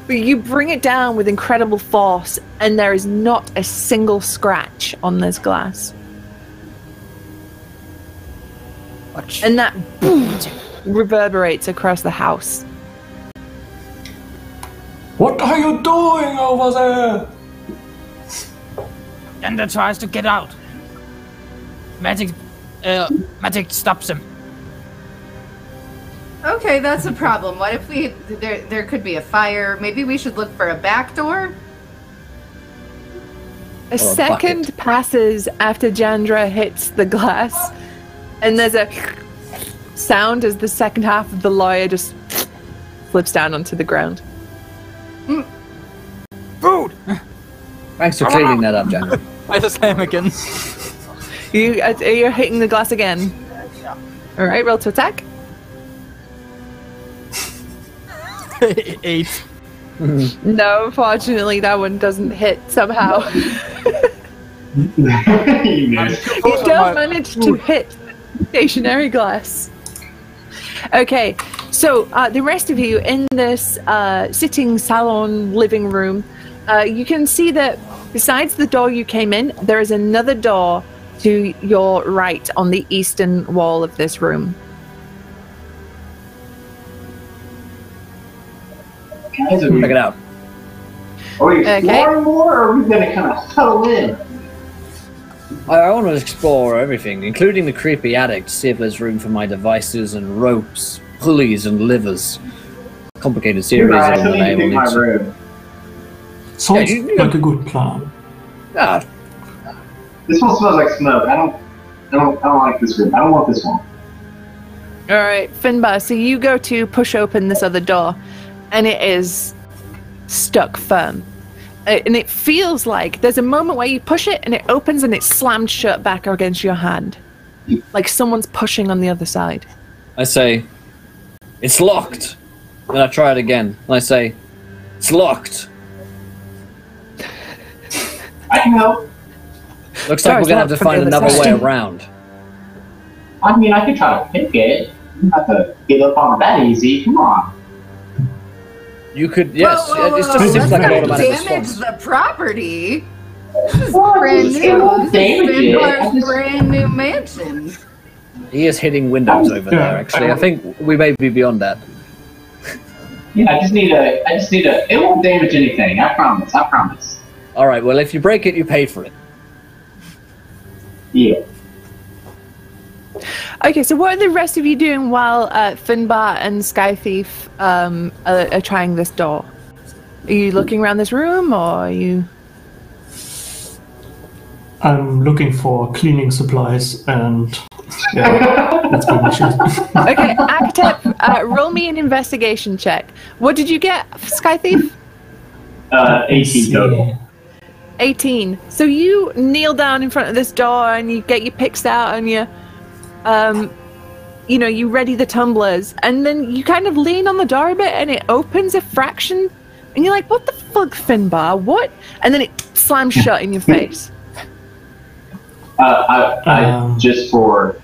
But you bring it down with incredible force, and there is not a single scratch on this glass. Watch. And that boom, reverberates across the house. What are you doing over there? Ender tries to get out. Magic stops him. Okay, that's a problem. What if there could be a fire? Maybe we should look for a back door? A second passes after Jandra hits the glass, and there's a sound as the second half of the lawyer just flips down onto the ground. Food! Thanks for cleaning that up, Jandra. I just him again. You're hitting the glass again. Alright, roll to attack. 8. No, unfortunately, that one doesn't hit somehow. You missed. You don't manage to hit stationary glass. Okay, so the rest of you in this sitting salon living room, you can see that besides the door you came in, there is another door to your right on the eastern wall of this room. Check it out. Are we exploring more, or are we going to kind of huddle in? I want to explore everything, including the creepy attic, to see if there's room for my devices and ropes, pulleys and livers. Complicated series Right, of them I will need to. room. Sounds like a good plan. Ah, This one smells like smoke. I don't like this room. I don't want this one. Alright, Finbar, so you go to push open this other door, and it is stuck firm. And it feels like there's a moment where you push it and it opens and it's slammed shut back against your hand. Like someone's pushing on the other side. I say, it's locked. Then I try it again. And I say, it's locked. I can help. Looks like we're going to have to find another way around. I mean, I could try to pick it. You don't have to give up on it that easy. Come on. You could, yes. Whoa, it just seems like an automatic damage response. the property. This is Well, brand it new. won't This is damage it. I Finbar's just- brand new mansion. He is hitting windows over Yeah, there, actually. I think we may be beyond that. Yeah, I just need a. It won't damage anything. I promise. I promise. All right, well, if you break it, you pay for it. Yeah. Okay, so what are the rest of you doing while Finbar and Skythief are trying this door? Are you looking around this room, or are you... I'm looking for cleaning supplies and yeah, that's pretty much it. Okay, Actep, roll me an investigation check. What did you get, Skythief? 18 total. 18. So you kneel down in front of this door and you get your picks out and you ready the tumblers, and then you kind of lean on the door a bit and it opens a fraction and you're like, what the fuck, Finbar? What? And then it slams shut in your face. I just for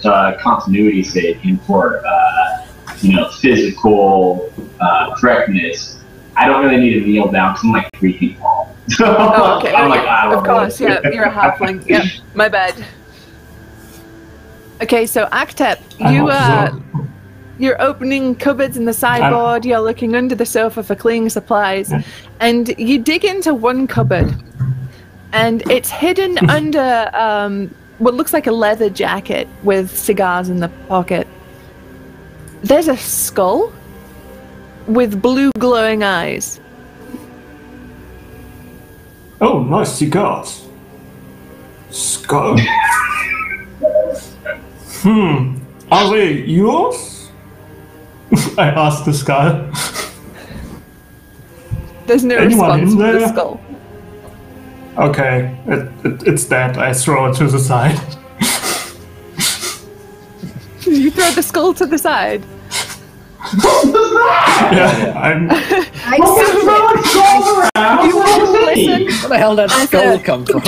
continuity's sake and for physical correctness, I don't really need to kneel down because I'm like 3 feet tall. So Oh, okay. I'm like, Okay. I don't Of course, know. yeah, you're a halfling. Yep, my bad. Okay, so Actep, you're opening cupboards in the sideboard, you're looking under the sofa for cleaning supplies, and you dig into one cupboard, and it's hidden under what looks like a leather jacket with cigars in the pocket. There's a skull with blue glowing eyes. Oh, nice cigars. Skull. Are they yours? I asked the skull. There's no Anyone response in from the there? skull. Okay, it's that. I throw it to the side. You throw the skull to the side. Yeah, I'm. I Listen, Where the hell did that skull come from?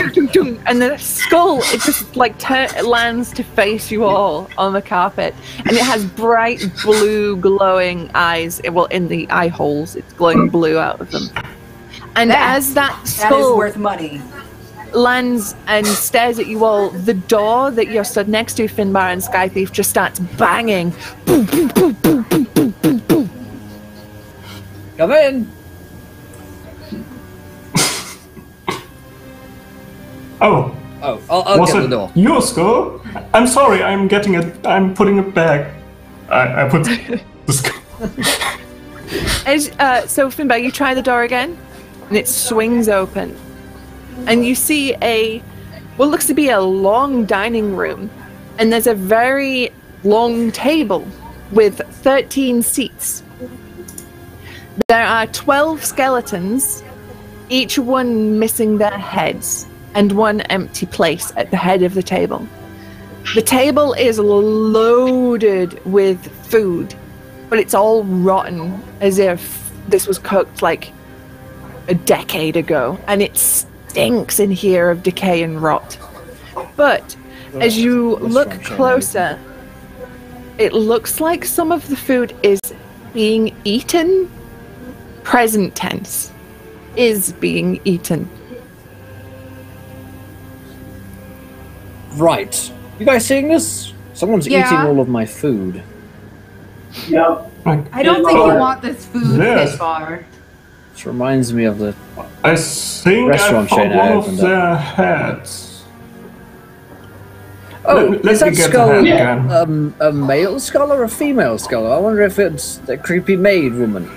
and the skull, it just like lands to face you all on the carpet, and it has bright blue glowing eyes. Well, in the eye holes, it's glowing blue out of them. And as that that is skull worth money. lands and stares at you all, the door that you're stood next to, Finbar and Skythief, just starts banging. Boom, boom, boom, boom, boom, boom, boom, boom. Come in. Oh, I'll was get the it door. your skull? I'm sorry. I'm getting it. I'm putting it back. I put the skull. So Finbar, you try the door again, and it swings open, and you see what looks to be a long dining room, and there's a very long table with 13 seats. There are 12 skeletons, each one missing their heads, and one empty place at the head of the table. The table is loaded with food, but it's all rotten, as if this was cooked like a decade ago, and it stinks in here of decay and rot. But as you look closer, it looks like some of the food is being eaten. Present tense. Is being eaten. Right. You guys seeing this? Someone's Yeah. eating all of my food. Yep. I don't think you want this food Yes. this far. Which reminds me of the... I think I Restaurant found chain I one of opened their heads. Oh, Let is me that get skull the head again. a male skull or a female skull? I wonder if it's the creepy maid woman.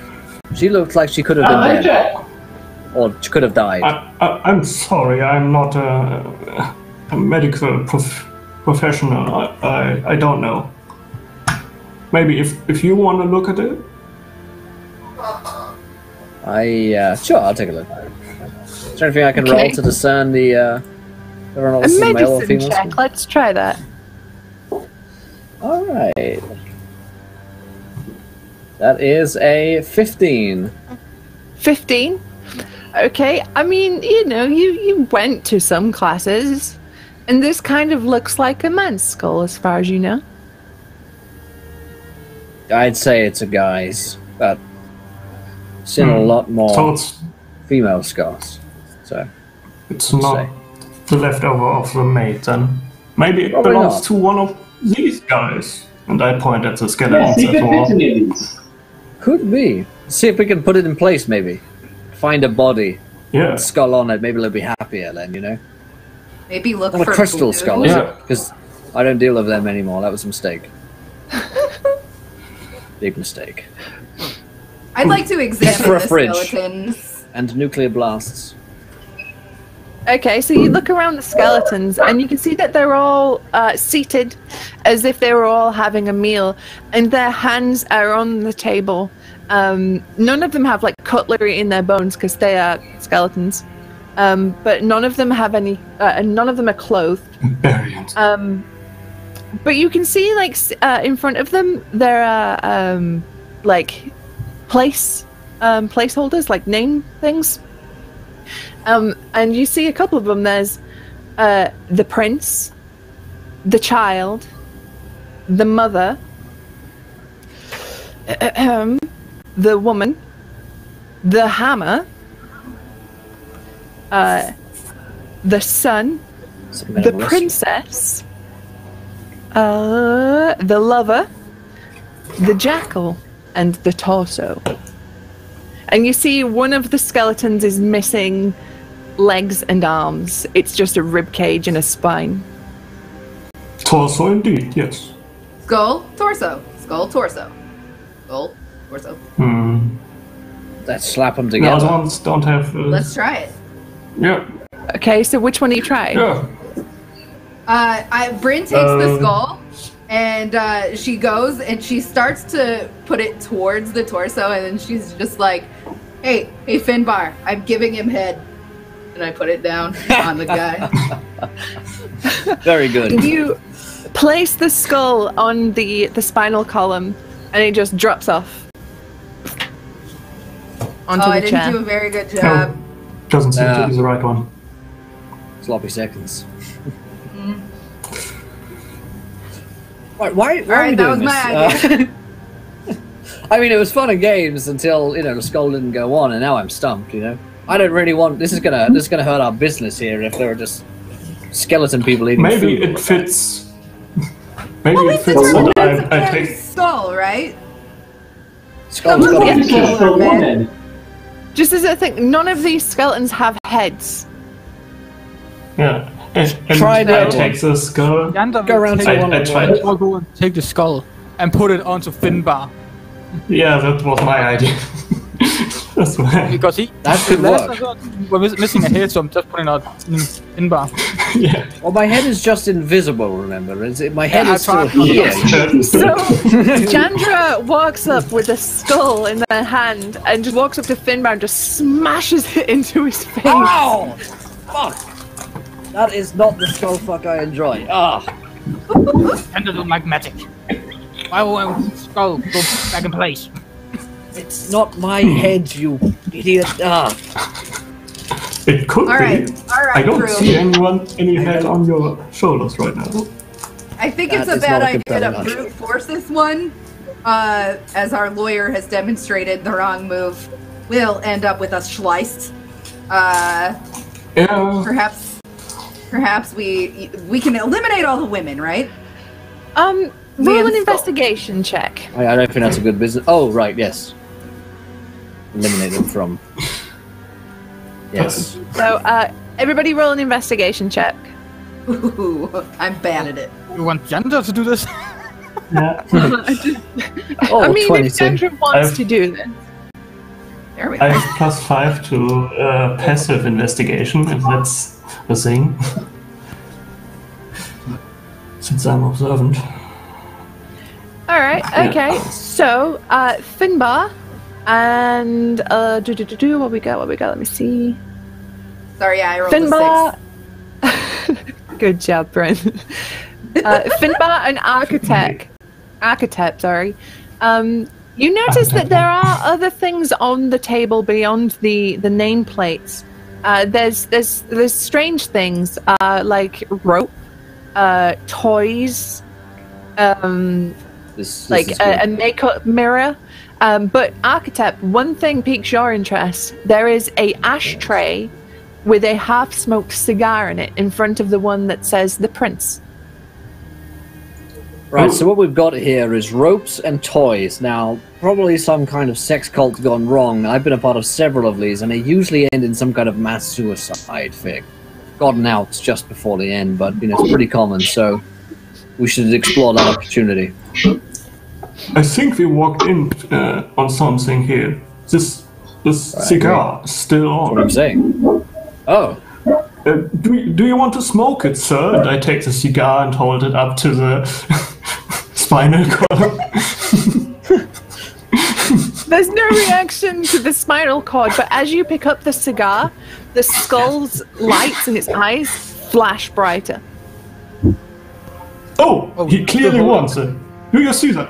She looked like she could have been dead. Or she could have died. I'm sorry. I'm not a medical professional. I don't know. Maybe if you want to look at it. Sure, I'll take a look. Is there anything I can roll to discern the, whether or not A this is a male or medicine female check. skull? Let's try that. Alright. That is a 15. 15? Okay, I mean, you went to some classes, and this kind of looks like a man's skull as far as you know. I'd say it's a guy's, but I've seen a lot more So it's female skulls. So, not the leftover of the maid then. Maybe it Probably belongs not. to one of these guys. And I point at the Yeah, skeletons see if as it well. fits any of these. could be. See if we can put it in place, maybe. Find a body, Yeah. skull on it. Maybe they'll be happier then, you know? Maybe look Not a for crystal blue. skull, is Yeah. it? Because I don't deal with them anymore. That was a mistake. Big mistake. I'd like to for examine a the fridge. skeletons. And nuclear blasts. Okay, so you look around the skeletons, and you can see that they're all seated as if they were all having a meal, and their hands are on the table. None of them have like cutlery in their bones because they are skeletons, but none of them have any. And none of them are clothed. Barians. But you can see, like, in front of them, there are like placeholders, like name things. And you see a couple of them. There's the prince, the child, the mother, the woman, the hammer, the son, the princess, the lover, the jackal, and the torso. And you see one of the skeletons is missing legs and arms. It's just a rib cage and a spine. Torso indeed, yes. Skull, torso. Skull, torso. Skull, torso. Hmm. Let's slap them The together. other ones don't have... Let's try it. Yeah. Okay, so which one are you trying? Yeah. Bryn takes the skull, and she goes and she starts to put it towards the torso, and then she's just like, hey, Finbar, I'm giving him head. and I put it down on the guy. Very good. You place the skull on the spinal column, and it just drops off onto I the didn't chair. do a very good job. Doesn't seem to be the right one. Sloppy seconds. Why are we Alright, that doing was this? my idea. I mean, it was fun and games until the skull didn't go on, and now I'm stumped. I don't really want. This is gonna hurt our business here if there are just skeleton people eating Maybe food. it fits. Maybe Well, it we fits determined that that's a I fairy take. skull, right? Skull's Someone gotta gets be killed. killed. woman. Just as a thing, none of these skeletons have heads. Yeah. And Try I that take the skull. Yander Go around will to take, one I on tried. one. will go and take the skull and put it onto Finbar. Yeah, that was my idea. That's why. Because he That could work. We're missing a head, so I'm just putting out Finbar. Yeah. Well, my head is just invisible. Remember, my head Yeah, is I still tried. here. So Chandra walks up with a skull in their hand and just walks up to Finbar and just smashes it into his face. Ow! Fuck! That is not the skull fuck I enjoy. Ah! Yander don't like magic. Why will skull go back in place? It's not my head, you idiot. Ah! It could Alright, be. alright, I don't crew. see any head on your shoulders right now. I think That it's a is bad not a idea to compelling brute force this one. As our lawyer has demonstrated, the wrong move will end up with us schleist. Yeah. Perhaps we can eliminate all the women, right? Roll Man an skull. investigation check. I don't think that's a good business. Oh, right, yes. Eliminate them from. Yes. So, everybody roll an investigation check. Ooh, I'm bad at it. You want Yander to do this? Yeah. Oh, I mean, 22. if Chandra wants I've- to do this. There we I go. have +5 to passive investigation, if that's the thing. Since I'm observant. Alright, okay. So, Finbar and what we got? Let me see. Sorry, I rolled Finbar. a 6. Good job, Brent. Finbar and Architect, sorry. You notice that there are other things on the table beyond the nameplates. There's strange things like rope, toys, This like is a good. makeup mirror. But Architect, one thing piques your interest. There is a ashtray with a half-smoked cigar in it in front of the one that says The Prince. Right, so what we've got here is ropes and toys. Now, probably some kind of sex cult gone wrong. I've been a part of several of these, and they usually end in some kind of mass suicide thing. Gotten out just before the end, but it's pretty common, so we should explore that opportunity. I think we walked in on something here. This cigar is still That's what I'm on. saying. Oh, Do you want to smoke it, sir? And I take the cigar and hold it up to the spinal column. There's no reaction to the spinal cord, but as you pick up the cigar, the skull's lights in its eyes flash brighter. Oh, he clearly wants it. Do you see that?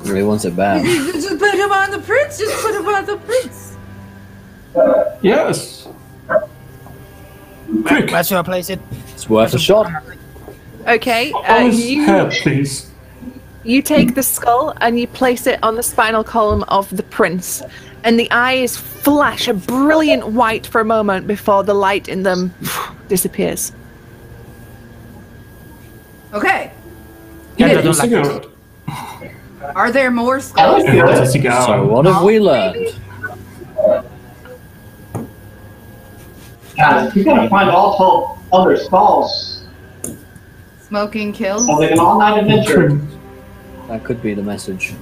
really wants it bad. Just put him on the prince. Just put him on the prince. Yes. Quick, Where shall I place it? It's worth a shot. Okay, on his head, please. you take the skull and you place it on the spinal column of the prince, and the eyes flash a brilliant white for a moment before the light in them disappears. Okay. Yander The don't like magic. cigarette. Are there more skulls? He holds a cigar. So what have we learned? Guys, we gotta find all 12 other skulls. Smoking kills. Sounds like an all-night adventure. That could be the message.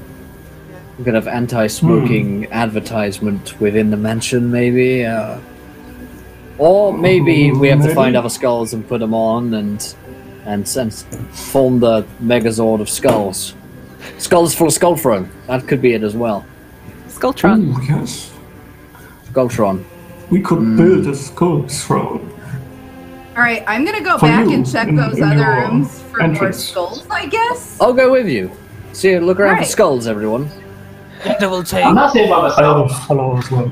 We could have anti-smoking advertisement within the mansion, maybe. Or maybe we have to find Maybe. other skulls and put them on and form the Megazord of skulls. Skulls full of Skulltron. That could be it as well. Skulltron. Ooh, yes. Skulltron. we could build a skull throne. All right, I'm gonna go For back you, and check in those your other rooms for more entrance. skulls, I guess. I'll go with you. See, look around for Right. skulls, everyone. Yanda will take I'm not saying by myself. Hello as well.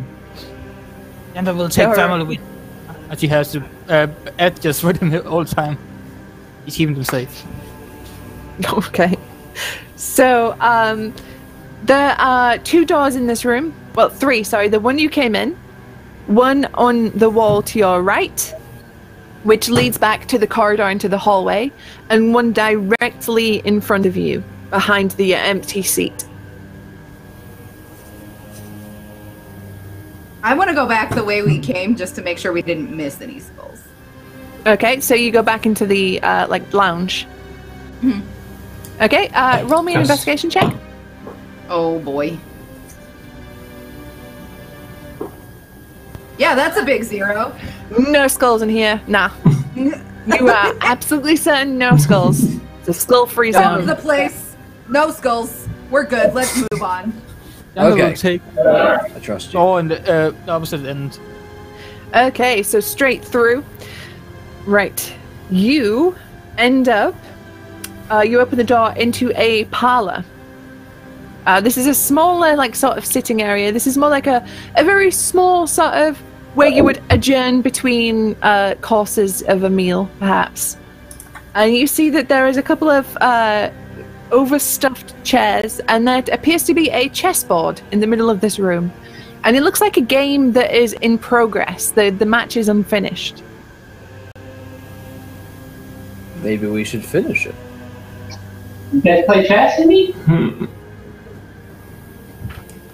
Yanda will take Alright. family with. And she has to adjust with him the whole time. He's keeping them safe. Okay. So, there are 2 doors in this room. Well, 3, sorry. The one you came in, one on the wall to your right, which leads back to the corridor into the hallway, and one directly in front of you, behind the empty seat. I want to go back the way we came just to make sure we didn't miss any skulls. Okay, so you go back into the, lounge. Mhm. Okay, roll me an Yes. investigation check. Oh boy. Yeah, that's a big 0. No skulls in here. Nah. You are absolutely certain no skulls. It's a skull-free All over zone. the place. No skulls. We're good. Let's move on. Yanda Okay. will take I trust you. door in the opposite end. Okay, so straight through. Right. You end up, you open the door into a parlor. This is a smaller, sort of sitting area. This is more like a very small sort of where you would adjourn between courses of a meal, perhaps. And you see that there is a couple of overstuffed chairs, and there appears to be a chessboard in the middle of this room. And it looks like a game that is in progress. The match is unfinished. Maybe we should finish it. You guys play chess with me?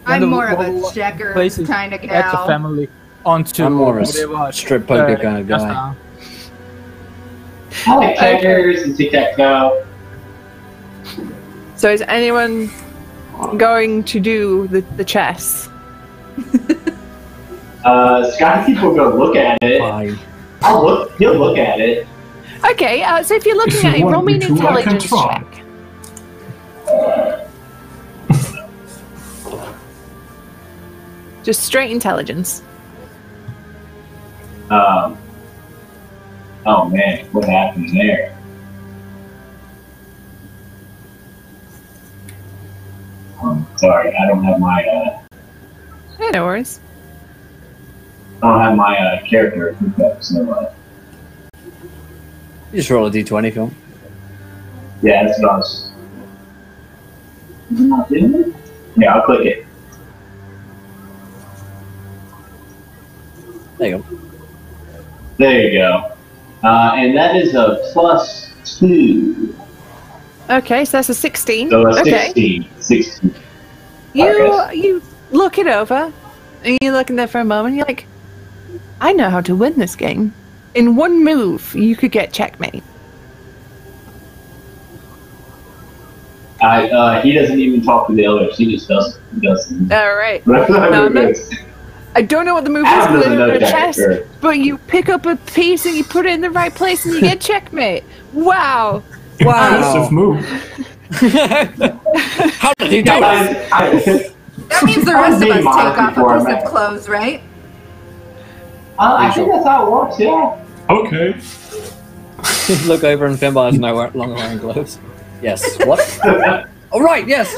I'm Yanda more of will a checker places kind of Add the gal. family onto I'm more of a whatever, strip poker kind of guy. Asta. I like checkers and tic-tac-toe. So is anyone going to do the chess? Scotty people go look at it. Fine. He'll look at it. Okay, so if you're looking If you at it, want roll me me an to, I can intelligence try. check. Just straight intelligence. Oh man, what happened there? Sorry, I don't have my Yeah, no worries. character hooked up, so You just roll a d20 if you want. yeah, that's what I was. Didn't it? Yeah, I'll click it. There you go. There you go. And that is a +2. Okay, so that's a 16. So a Okay. 16. 16. You look it over, and you're looking there for a moment, and you're like, I know how to win this game. In one move, you could get checkmate. He doesn't even talk to the others. He just does it. All right. No, I don't know what the move is Adam for doesn't know the that, chess, sure. but you pick up a piece and you put it in the right place and you get checkmate. Wow. Impressive move. How did he do it? That means the rest of us take off a piece of clothes, right? I think that's how it works, yeah. Okay. Look over and Finbar's no longer wearing gloves. Yes. What? Oh, right, yes.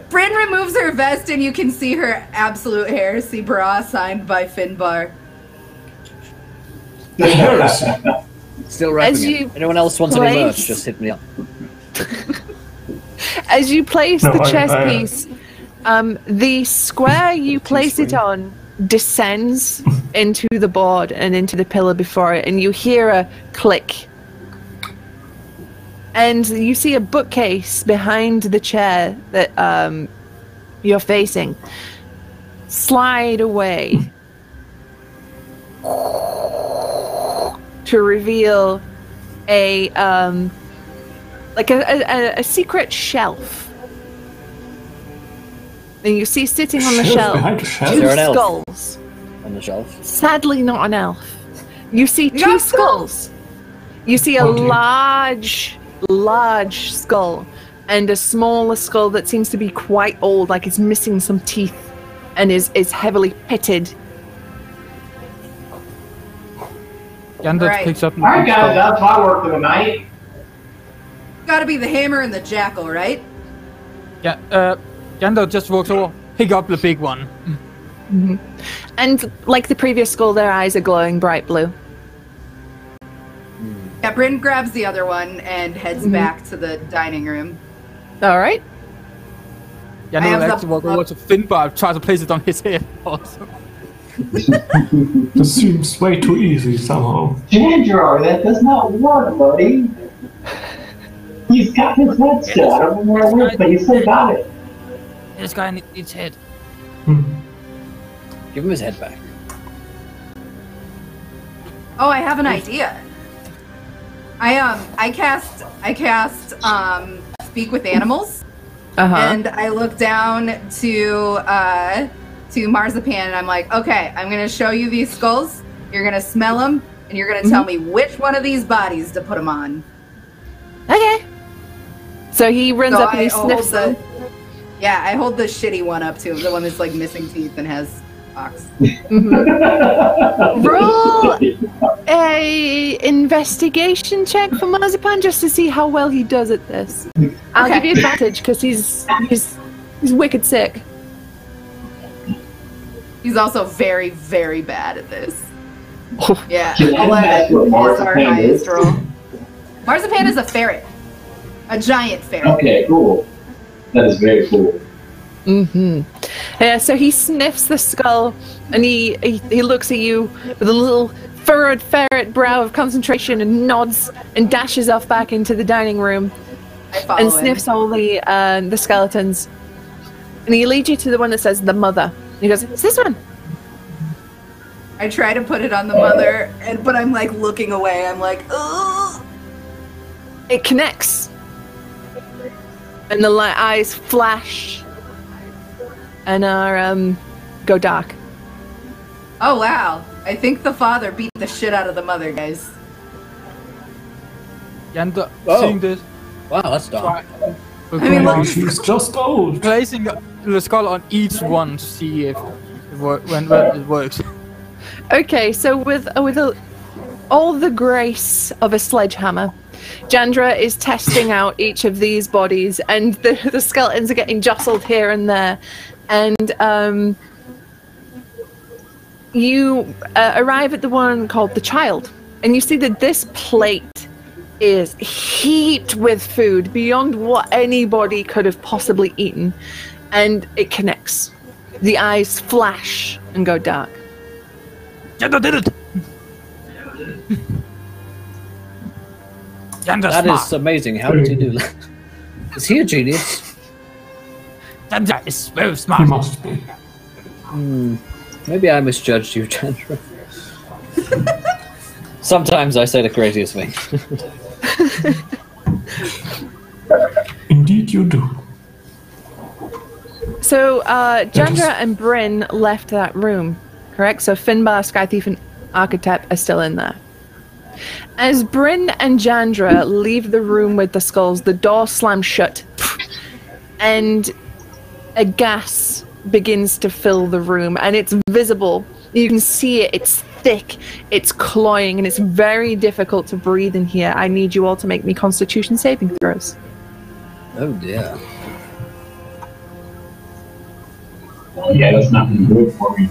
Bryn removes her vest and you can see her absolute heresy bra signed by Finbar. The heresy. Still wrapping As it. you Anyone else wants any merch, place- just hit me up. As you place No, the I- chess I- piece, the square you place it on descends into the board and into the pillar before it, and you hear a click. And you see a bookcase behind the chair that you're facing slide away to reveal a secret shelf. And you see sitting on the Shelf shelf behind the shelf? Is there two an elf? skulls. On the shelf. Sadly, not an elf. You see two got skulls. You see a Oh, dear. large skull and a smaller skull that seems to be quite old, like it's missing some teeth and is heavily pitted. Gandalf Right. picks up. All right, guys, that's my work for the night. Gotta be the hammer and the jackal, right? Yeah, Gandalf just walks over, pick up the big one. And like the previous skull, their eyes are glowing bright blue. Yeah, Bryn grabs the other one and heads back to the dining room. All right. Gandalf have actually the- walks over to Finbar, tries to place it on his head also. This seems way too easy somehow. Jandro, that does not work, buddy. He's got his head still. I don't know where it went, but he still got it. This guy needs his head. Give him his head back. Oh, I have an idea. I cast speak with animals, and I look down to Marzipan, and I'm like, okay, I'm gonna show you these skulls. You're gonna smell them, and you're gonna tell me which one of these bodies to put them on. Okay. So he runs So up and he sniffs them. Yeah, I hold the shitty one up to him, the one that's like missing teeth and has box. Roll a investigation check for Marzipan just to see how well he does at this. I'll Okay. give you advantage because he's wicked sick. He's also very, very bad at this. Yeah, Can I ask 11 what is our Marzipan highest is? roll. Marzipan is a ferret. A giant ferret. Okay, cool. That is very cool. Yeah, so he sniffs the skull and he looks at you with a little furrowed ferret brow of concentration and nods and dashes off back into the dining room I follow and him. sniffs all the skeletons. And he leads you to the one that says the mother. He goes, it's this one. I try to put it on the mother, but I'm like looking away. I'm like, ugh. It connects. And the eyes flash and are go dark. Oh wow. I think the father beat the shit out of the mother, guys. Gandalf, Oh. seeing this, Wow, that's dark. mean, look- She's just old. placing the skull on each one to see if when it works. Okay, so with all the grace of a sledgehammer, Jandra is testing out each of these bodies, and the skeletons are getting jostled here and there. And you arrive at the one called the child, and you see that this plate is heaped with food beyond what anybody could have possibly eaten, and it connects. The eyes flash and go dark. Gandalf did it! Gandalf's That smart. is amazing. How did he do that? Is he a genius? Gandalf is very He smart. must be. Maybe I misjudged you, Chandra. Sometimes I say the craziest thing. Indeed, you do. So, Jandra and Bryn left that room, correct? So Finbar, Skythief, and Architect are still in there. As Bryn and Jandra leave the room with the skulls, the door slams shut, and a gas begins to fill the room, and it's visible. You can see it. It's thick, it's cloying, and it's very difficult to breathe in here. I need you all to make me Constitution saving throws. Oh dear. Yeah, that's not good for me.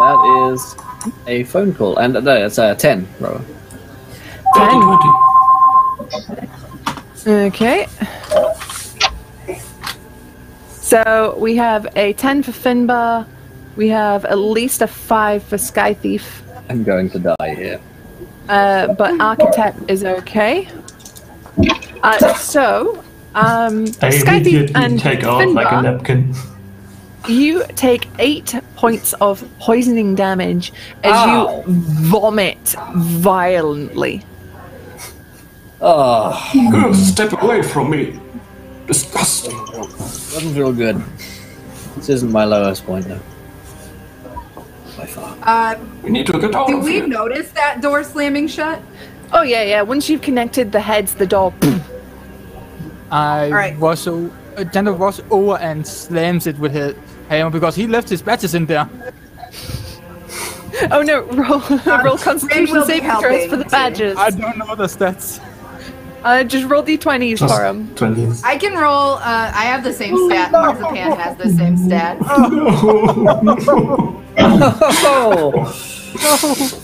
That is a phone call. And no, it's a 10, bro. 10. 20. Okay. So we have a 10 for Finbar. We have at least a 5 for Skythief. I'm going to die here. But Architect is okay. So, I Skythief immediately and take out like a Finbar, napkin. you take 8 points of poisoning damage as Ow. you vomit violently. Oh, Step away from me. Disgusting. doesn't feel good. This isn't my lowest point, though. By far. We need to get out Do of we here. notice that door slamming shut? Oh yeah. Once you've connected the heads, the door. I Alright. was so Gandalf was over and slams it with his hammer because he left his badges in there. Oh no! Roll Constitution will be saving throws helping for the too. badges. I don't know the stats. Just roll d20s for him. 20s. I can roll. I have the same stat. Marzipan has the same stat. Oh,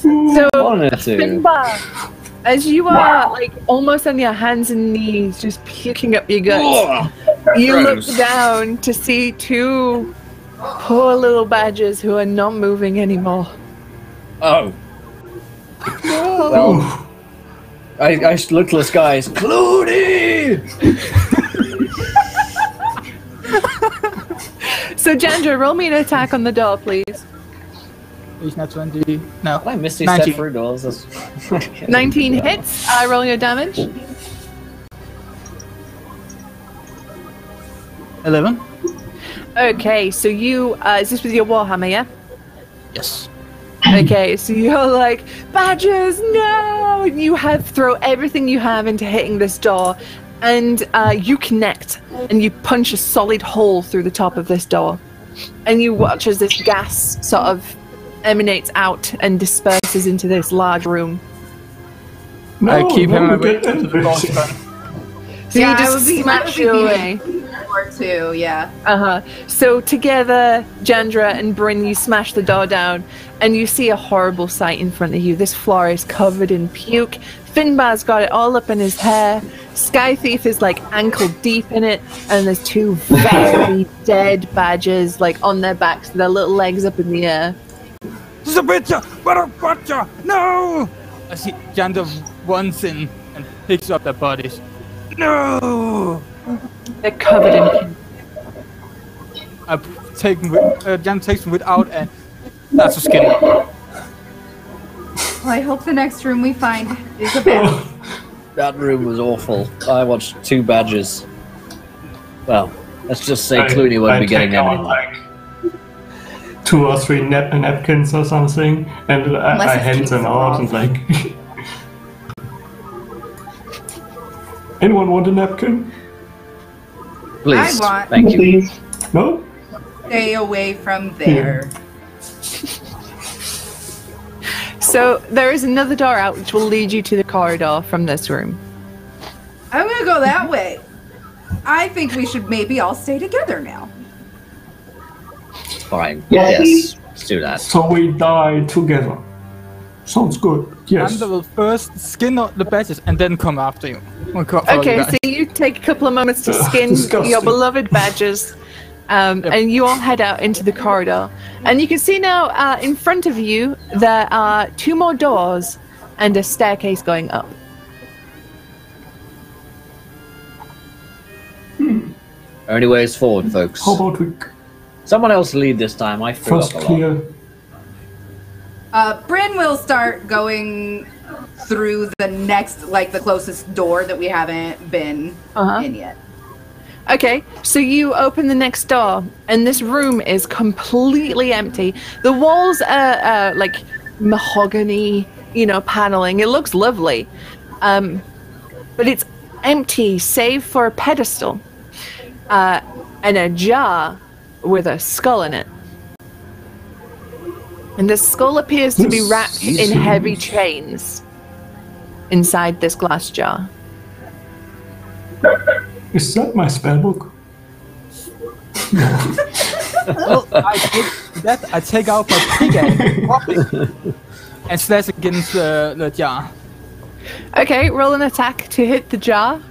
So, honestly. Finbar, as you are like almost on your hands and knees, just puking up your guts, you look down to see two poor little badgers who are not moving anymore. Oh. Well, I look to the skies. Clooney! So, Jandra, roll me an attack on the door, please. He's not 20. No. I missed these 19. step through doors. 19 hits. Roll your damage. 11. Okay, so you is this with your warhammer, yeah? Yes. Okay, so you're like, badgers, no! And you throw everything you have into hitting this door, and you connect, and you punch a solid hole through the top of this door. And you watch as this gas sort of emanates out and disperses into this large room. I keep him away get to the boss gun. So you just smash you away. Or two, yeah. So together, Jandra and Bryn, you smash the door down, and you see a horrible sight in front of you. This floor is covered in puke. Finbar's got it all up in his hair. Sky Thief is like ankle deep in it, and there's two very dead badgers like on their backs, their little legs up in the air. Zabitcha! Butcher! No! I see Janda runs in and picks up their bodies. No! They're covered in I've taken Jan takes them without, and that's a skin. Well, I hope the next room we find is a bed. That room was awful. I watched two badgers. Well, let's just say Clooney won't be getting take out, any. like 2 or 3 napkins or something, and I it hand keeps them out off. and like. Anyone want a napkin? Please, I want- thank you. Please. No? Stay away from there. So there is another door out which will lead you to the corridor from this room. I'm gonna go that way. I think we should maybe all stay together now. Fine. Yes, Yes, let's do that. So we die together. Sounds good. Yes. Janda will first skin out the badges and then come after you. Okay, so you take a couple of moments to skin Disgusting. your beloved badgers, and you all head out into the corridor. And you can see now in front of you there are 2 more doors and a staircase going up. Only way is forward, folks. How about we Someone else lead this time. I threw first up a lot. clear? Bryn will start going through the next, like the closest door that we haven't been in yet. Okay, so you open the next door, and this room is completely empty. The walls are like mahogany, paneling. It looks lovely, but it's empty save for a pedestal and a jar with a skull in it. And the skull appears to be wrapped in heavy chains inside this glass jar. Is that my spellbook? Well, I take out my pickaxe and slash against the jar. Okay, roll an attack to hit the jar.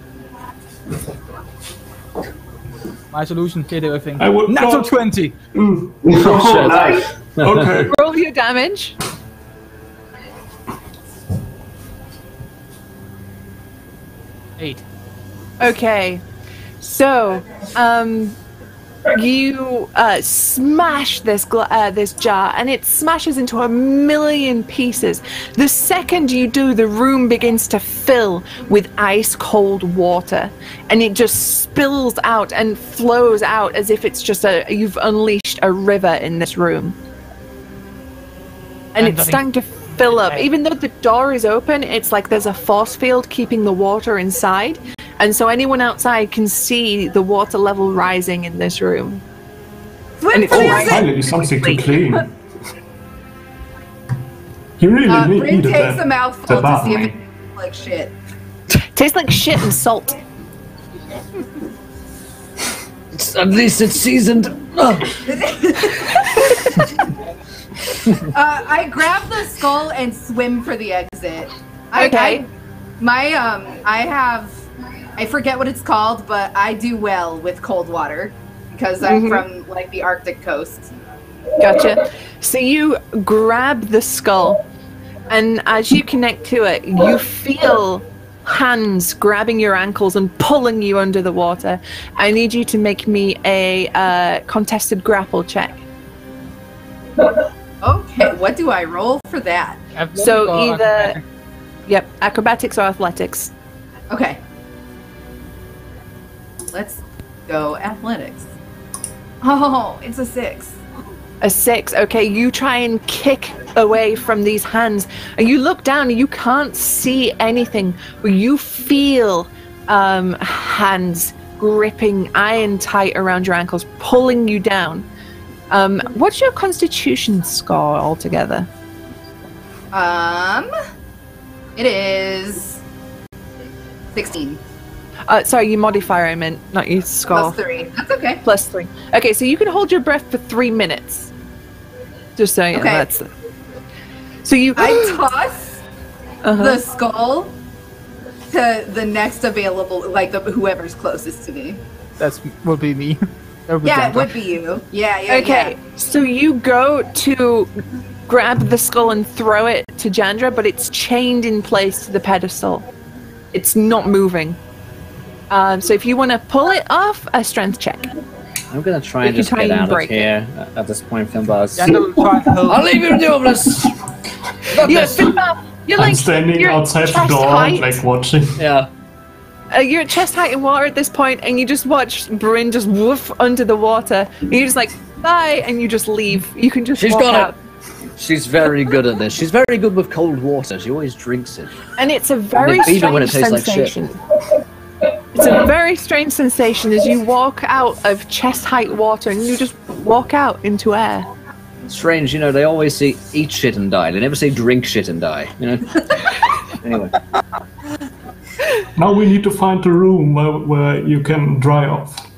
My solution hit everything. I would Natural not. 20. Oh, nice. Okay. Roll your damage. Eight. Okay, so you smash this this jar, and it smashes into a million pieces. The second you do, the room begins to fill with ice cold water, and it just spills out and flows out as if it's just you've unleashed a river in this room, and it's starting to fill up. Even though the door is open, it's like there's a force field keeping the water inside. And so anyone outside can see the water level rising in this room. Swim And it's for the all exit! Finally, something to clean. He really Bryn needed takes a that. mouthful to that see if me. it tastes like shit. Tastes like shit and salt. At least it's seasoned. I grab the skull and swim for the exit. Okay. I forget what it's called, but I do well with cold water because I'm from like the Arctic coast. Gotcha. So you grab the skull, and as you connect to it, you feel hands grabbing your ankles and pulling you under the water. I need you to make me a contested grapple check. Okay, what do I roll for that? So either, yep, acrobatics or athletics. Okay. Let's go athletics. Oh, it's a 6. A 6. Okay, you try and kick away from these hands, and you look down and you can't see anything, but you feel hands gripping iron tight around your ankles, pulling you down. What's your constitution score altogether? It is 16. Sorry, your modifier I meant, not your score. +3. That's okay. +3. Okay, so you can hold your breath for 3 minutes. Just so you know, that's... So you... I toss the skull to the next available, like whoever's closest to me. Will be me. Yeah, it would be you. Yeah. Okay, so you go to grab the skull and throw it to Jandra, but it's chained in place to the pedestal. It's not moving. So if you want to pull it off, a strength check. I'm gonna try and just get out of here at this point, Finbar's. I'll leave you to do this. You're I'm like standing outside the door, like watching. Yeah. You're at chest height in water at this point, and you just watch Bryn just woof under the water. And you're just like, bye, and you just leave. You can just walk out. She's very good at this. She's very good with cold water. She always drinks it. And it's a very strange sensation. It's a very strange sensation as you walk out of chest height water and you just walk out into air. Strange, you know, they always say eat shit and die. They never say drink shit and die, you know? Anyway. Now we need to find a room where you can dry off.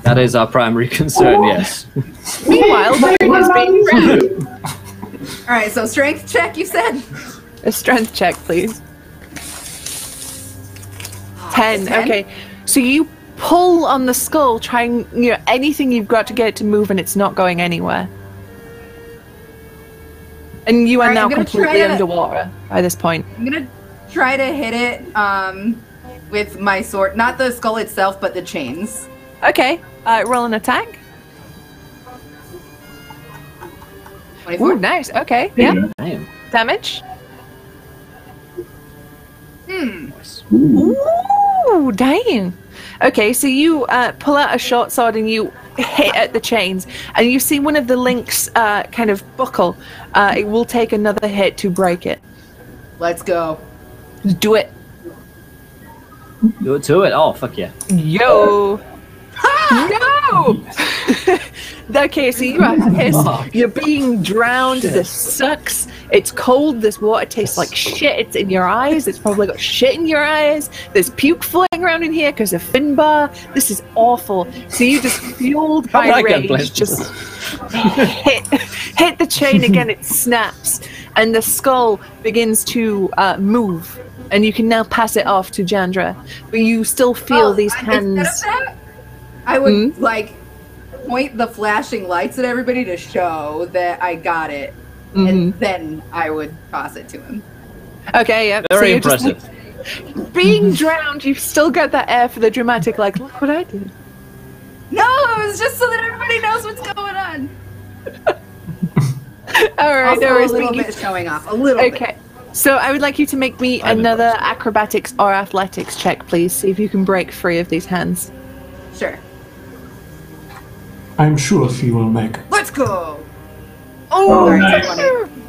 That is our primary concern, yes. Meanwhile, Bryn is being drowned. Alright, so strength check, you said? A strength check, please. 10. Okay. So you pull on the skull, trying, anything you've got to get it to move, and it's not going anywhere. And you are now completely underwater by this point. I'm gonna try to hit it with my sword. Not the skull itself, but the chains. Okay. Roll an attack. 24. Ooh, nice. Okay. Yeah. Damn. Damage. Ooh, dang. Okay, so you pull out a short sword and you hit at the chains, and you see one of the links kind of buckle. It will take another hit to break it. Let's go. Do it. Do it to it. Oh, fuck yeah. Yo. No! Okay, so you are pissed. You're being drowned. This sucks. It's cold. This water tastes like shit. It's in your eyes. It's probably got shit in your eyes. There's puke floating around in here because of Finbar. This is awful. So you just fueled by rage, just hit the chain again. It snaps, and the skull begins to move. And you can now pass it off to Jandra, but you still feel these hands. Instead of that, I would point the flashing lights at everybody to show that I got it, and then I would toss it to him. Okay, yeah. Very impressive. Just, being drowned, you've still got that air for the dramatic, like, look what I did. No, it was just so that everybody knows what's going on. All right, also, a little bit showing off. A little bit. Okay. So I would like you to make me another acrobatics or athletics check, please. See if you can break free of these hands. Sure. I'm sure she will make it. Let's go. Oh, nice.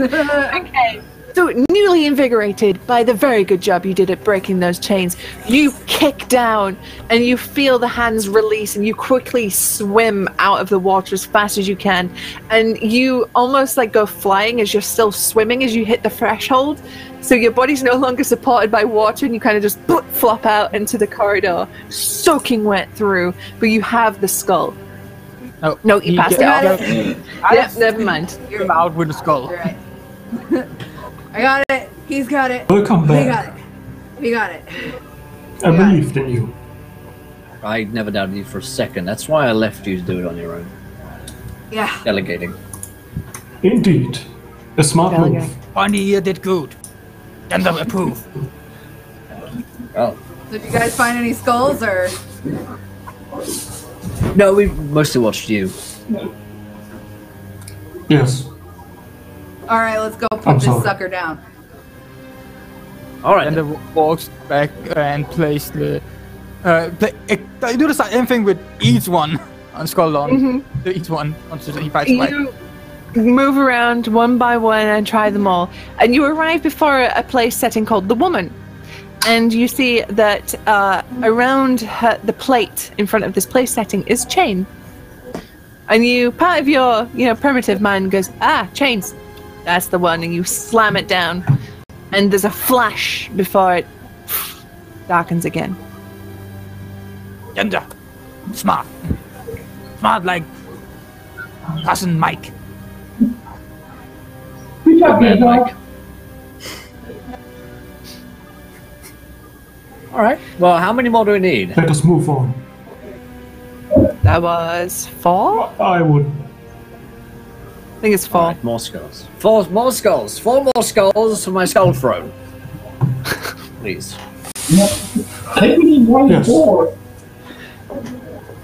Okay. So, newly invigorated by the very good job you did at breaking those chains, you kick down and you feel the hands release and you quickly swim out of the water as fast as you can. And you almost like go flying as you're still swimming as you hit the threshold. So your body's no longer supported by water and you kind of just flop out into the corridor, soaking wet through, but you have the skull. Oh, No, you passed it off. Yep, never mind. You're out with the skull. You're right. I got it. He's got it. Welcome He back. got it. He got it. I believed in you. I never doubted you for a second. That's why I left you to do it on your own. Yeah. Delegating. Indeed. A smart move. Bunny, you did good. Gender approve. Oh. Did you guys find any skulls or? No, we mostly watched you. Yes. All right, let's go I'm put this sorry. sucker down. Alright. And then walks back and plays the. Do the same thing with each one on skull on. Each one until he fights back. You move around one by one and try them all. And you arrive before a place setting called The Woman. And you see that around the plate in front of this place setting is chain. And part of your, primitive mind goes, chains. That's the one. And you slam it down. And there's a flash before it darkens again. Gender. Smart. Smart like cousin Mike. Good job, Man, Mike. Mike. Alright. Well, how many more do we need? Let us move on. That was 4? I would. I think it's 4. Alright, more skulls. 4 more skulls. 4 more skulls for my skull throne. Please. I think we need more than Yes. 4.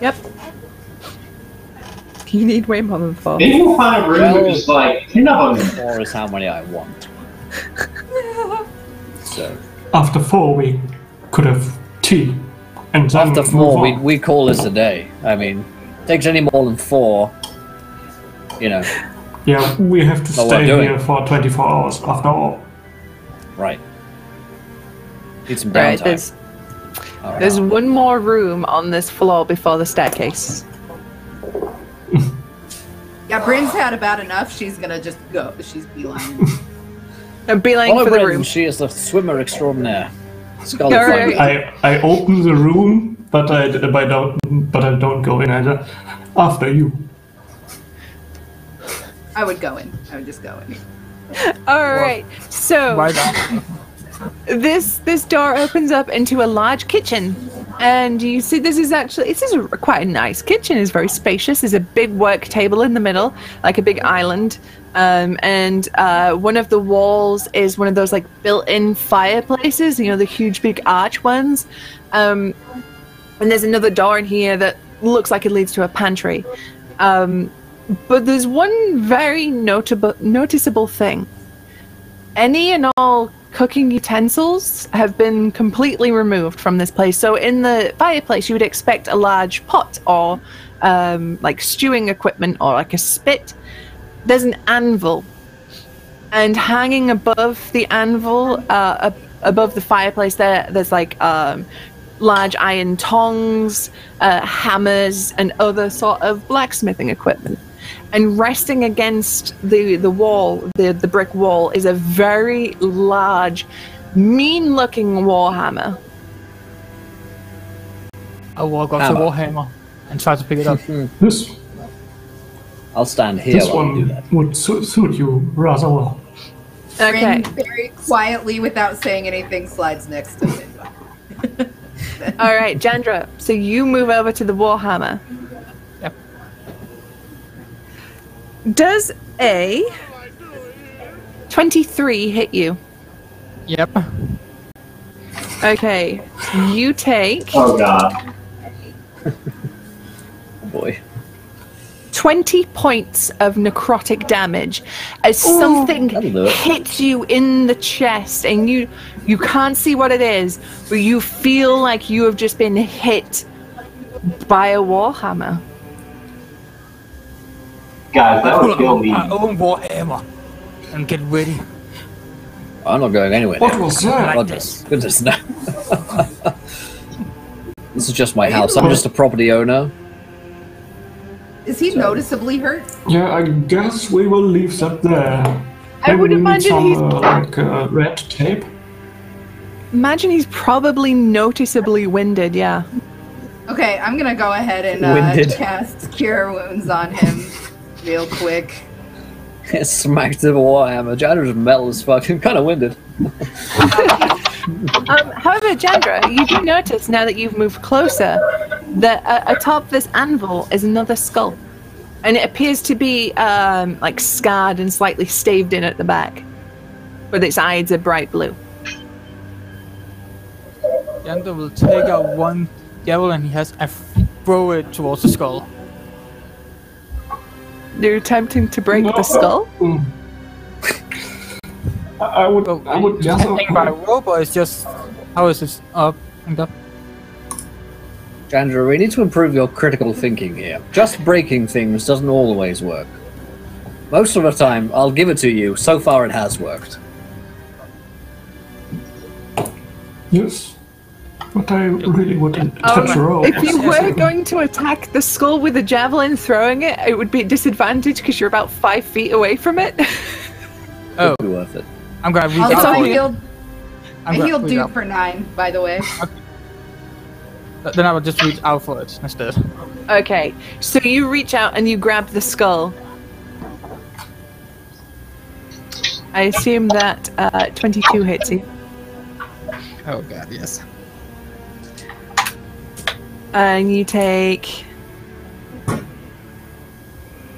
Yep. You need way more than 4. Maybe we'll find a room with just like 10 of them. 4 is how many I want. So After 4, we could have tea. And then after move 4, on. we call this a day. I mean, takes any more than 4, Yeah, we have to Not stay worth doing. here for 24 hours after all. right. Need some Right, downtime. there's one more room on this floor before the staircase. Yeah, Bryn's had about enough. She's gonna just go. She's beeline. And beeline Follow for the Bryn, room. she is the swimmer extraordinaire. Skull All finder. right. I open the room, but I don't go in either. After you. I would go in. I would just go in. All right. So Right on. this door opens up into a large kitchen, and you see this is quite a nice kitchen. It's very spacious. There's a big work table in the middle, like a big island. And one of the walls is one of those like built-in fireplaces, the huge big arch ones. And there's another door in here that looks like it leads to a pantry. But there's one very noticeable thing. Any and all cooking utensils have been completely removed from this place. So in the fireplace, you would expect a large pot or like stewing equipment or like a spit. There's an anvil, and hanging above the anvil, above the fireplace, there's like large iron tongs, hammers, and other sort of blacksmithing equipment. And resting against the wall, the brick wall, is a very large, mean-looking warhammer. I walk up to Hammer. Warhammer and try to pick it up. This I'll stand here this while you do one that. would suit you rather well. Okay. Bryn very quietly, without saying anything, slides next to him. All right, Jandra. So you move over to the warhammer. Yep. Does a 23 hit you? Yep. Okay. You take Oh god. Oh boy. 20 points of necrotic damage as something that'll do it. hits you in the chest, and you can't see what it is, but you feel like you have just been hit by a warhammer. Guys, that Pull would out kill me. my own Warhammer and get ready. I'm not going anywhere. What near. was that? Goodness, no. This is just my house. I'm just a property owner. Is he noticeably hurt? Yeah, I guess we will leave that there. I would imagine he's he's- like red tape. Imagine he's probably noticeably winded, yeah. Okay, I'm gonna go ahead and Winded. cast Cure Wounds on him real quick. Smacked him a warhammer. Jandra's metal as fuck. I'm kind of winded. However, Jandra, you do notice now that you've moved closer that atop this anvil is another skull. And it appears to be like scarred and slightly staved in at the back. But its eyes are bright blue. Yanda will take out one javelin he has and throw it towards the skull. You're attempting to break the skull? I would just. Think about a rope, or it's just how is this up and up? Jandra, we need to improve your critical thinking here. Just breaking things doesn't always work. Most of the time, I'll give it to you. So far, it has worked. Yes. But I really wouldn't touch a rope. If you were going to attack the skull with a javelin throwing it, it would be a disadvantage because you're about 5 feet away from it. Oh, It'd be worth it. I'm gonna reach Also, out I for it. healed, I gonna healed reach Dude out. for 9, by the way. Then I will just reach out for it instead. Okay, so you reach out and you grab the skull. I assume that 22 hits you. Oh god, yes. And you take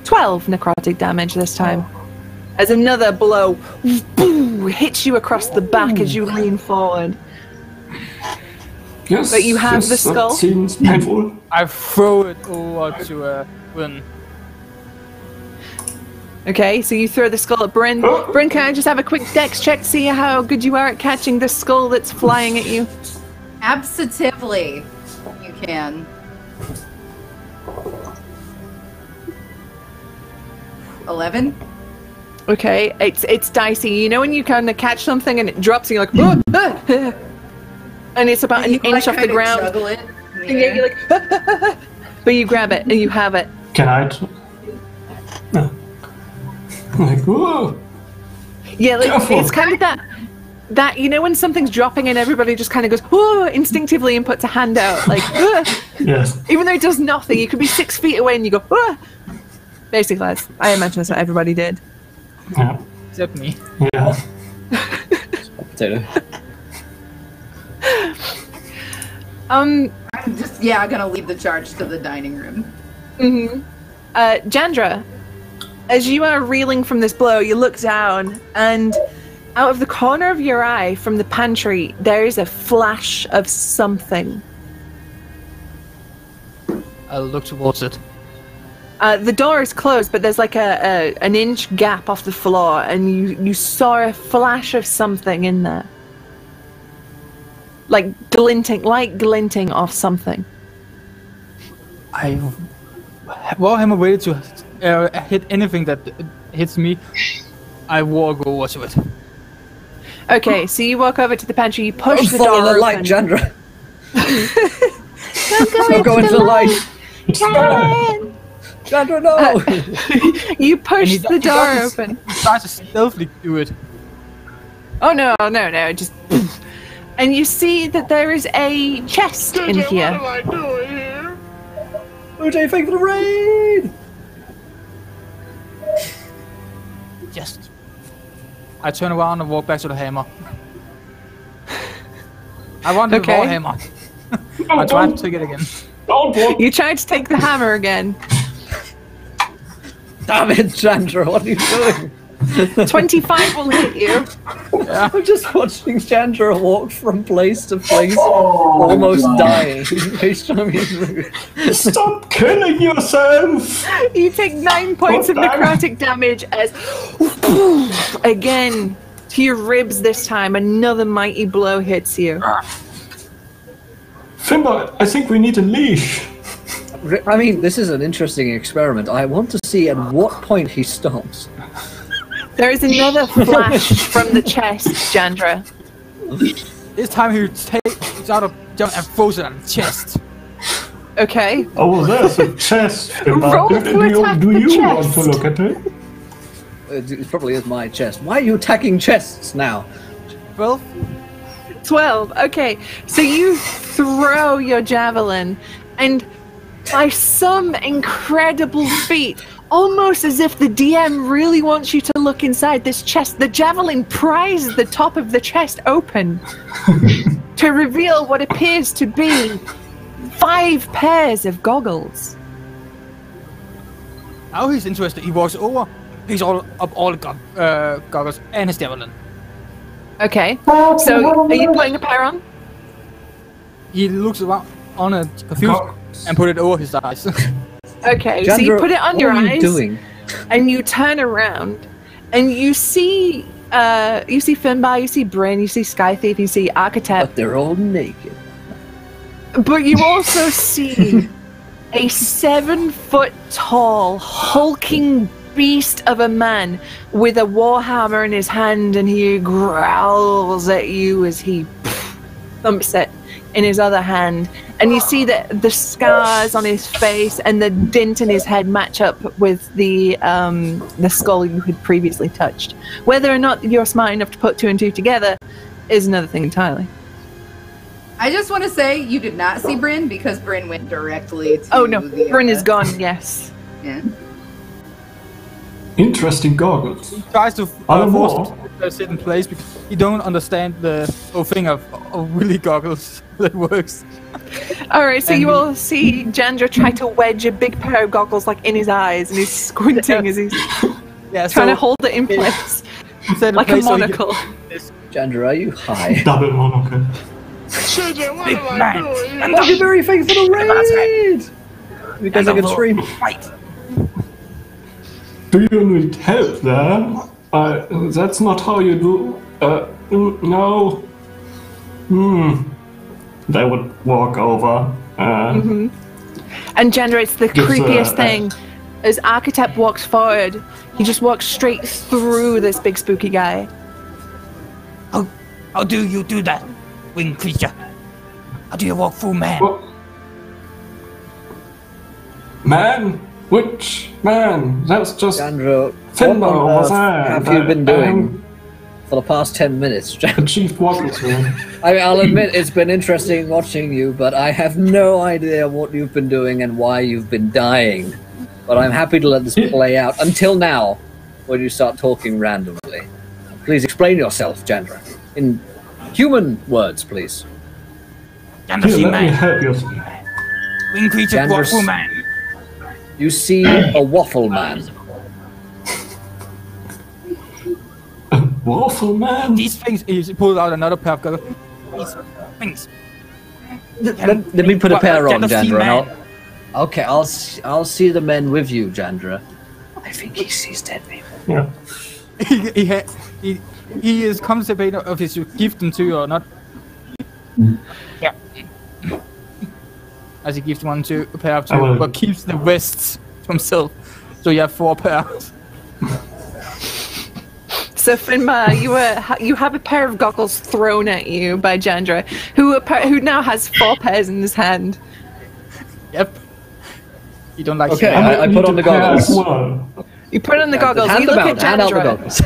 12 necrotic damage this time. As another blow boom, hits you across the back as you lean forward. Yes. But you have yes, the skull? That seems painful. I throw it over to Bryn. Okay, so you throw the skull at Bryn. Bryn, can I just have a quick dex check to see how good you are at catching the skull that's flying at you? Absolutely. You can. 11? Okay, it's dicey. You know when you kind of catch something and it drops and you're like, "Oh, ah, ah," and it's about an inch off the ground. Juggle it. And you're like, "Ah, ah, ah," but you grab it and you have it. Can I? No. Like, whoa. Yeah, like, Careful. it's kind of that you know when something's dropping and everybody just kind of goes, "Whoa," instinctively and puts a hand out, like, "Ah," Yes. even though it does nothing. You could be 6 feet away and you go, "Ah." Basically, I imagine that's what everybody did. Yeah. Except me. Yeah. Potato. I'm just, gonna lead the charge to the dining room. Jandra, as you are reeling from this blow, you look down, and out of the corner of your eye from the pantry, there is a flash of something. I'll look towards it. The door is closed, but there's like an inch gap off the floor, and you saw a flash of something in there. Like glinting off something. I Warhammer ready to hit anything that hits me. I walk over to it. Okay, so you walk over to the pantry, you push Don't the follow door the light, open. Jandra. Don't go into the light. Jandra, no. You push he the door open. He tries to stealthily do it. Oh no, just and you see that there is a chest in here. OJ, thank for the raid. Just. I turn around and walk back to the hammer. I want the Okay. warhammer. I try to take it again. Don't walk. You tried to take the hammer again. Damn it, Jandra, what are you doing? 25 will hit you. I'm just watching Jandra walk from place to place, almost dying. He's trying to be rude. Stop killing yourself. You take 9 points of Oh, damn. necrotic damage as again to your ribs this time. Another mighty blow hits you. Fimba, I think we need a leash. I mean, this is an interesting experiment. I want to see at what point he stops. There is another flash from the chest, Jandra. This time he takes out a jump and throws it on the chest. Okay. Oh, there's a chest. Roll to attack Do the you want chest. to look at it? It probably is my chest. Why are you attacking chests now? 12. 12. Okay. So you throw your javelin, and by some incredible feat, almost as if the DM really wants you to look inside this chest, the javelin pries the top of the chest open to reveal what appears to be 5 pairs of goggles. Now he's interested. He walks over, picks all goggles and his javelin. Okay. So are you putting a pair on? He looks around on a confused and put it over his eyes. Okay. So Jandra, you put it on your what are eyes. you doing? And you turn around, and you see Finbar, you see Bryn, you see Skythief, you see Architect, But they're all naked. but you also see a 7-foot-tall, hulking beast of a man with a warhammer in his hand, and he growls at you as he thumps it in his other hand. And you see that the scars on his face and the dint in his head match up with the skull you had previously touched. Whether or not you're smart enough to put 2 and 2 together is another thing entirely. I just want to say you did not see Bryn because Bryn went directly to Oh no, the, Bryn is gone, yes. Yeah. Interesting goggles. He tries to force him to sit in place because he don't understand the whole thing of really goggles that works. Alright, so you all see Jandra try to wedge a big pair of goggles like in his eyes, and he's squinting as he's trying to hold it in place. Like a monocle. Jandra, are you high? Double monocle. Big man. Why you very fake for the raid? Because I can scream. Right. Do you need help there? That's not how you do. No. They would walk over. And Jandra, it's the creepiest thing. As Architect walks forward, he just walks straight through this big spooky guy. How do you do that, winged creature? How do you walk through man? What? Man? Which man? That's just Jandra, Finbar what on was earth that? have you been doing for the past 10 minutes, The Jandra? chief walkthrough. I'll admit it's been interesting watching you, but I have no idea what you've been doing and why you've been dying. But I'm happy to let this play out until now, when you start talking randomly. Please explain yourself, Jandra. In human words, please. Jandra, Here, see let me man. help you. Winged creature Jandra, walk through man. You see a waffle man. Waffle man? These things, he pulls out another pair of goggles. These things. Let me put a pair on, Jandra, see Jandra. man. Okay, I'll see the men with you, Jandra. I think he sees dead people. Yeah. He is constipated if he should give them to you or not. Yeah. As he gives one to a pair of I will. two, but keeps the rest to himself. So you have 4 pairs. So Finbar, you have a pair of goggles thrown at you by Jandra, who now has 4 pairs in his hand. Yep. You don't like Okay, that. I put on the goggles. Well, You put on the goggles, Hand you them look out. at Hand out the Jandra. goggles.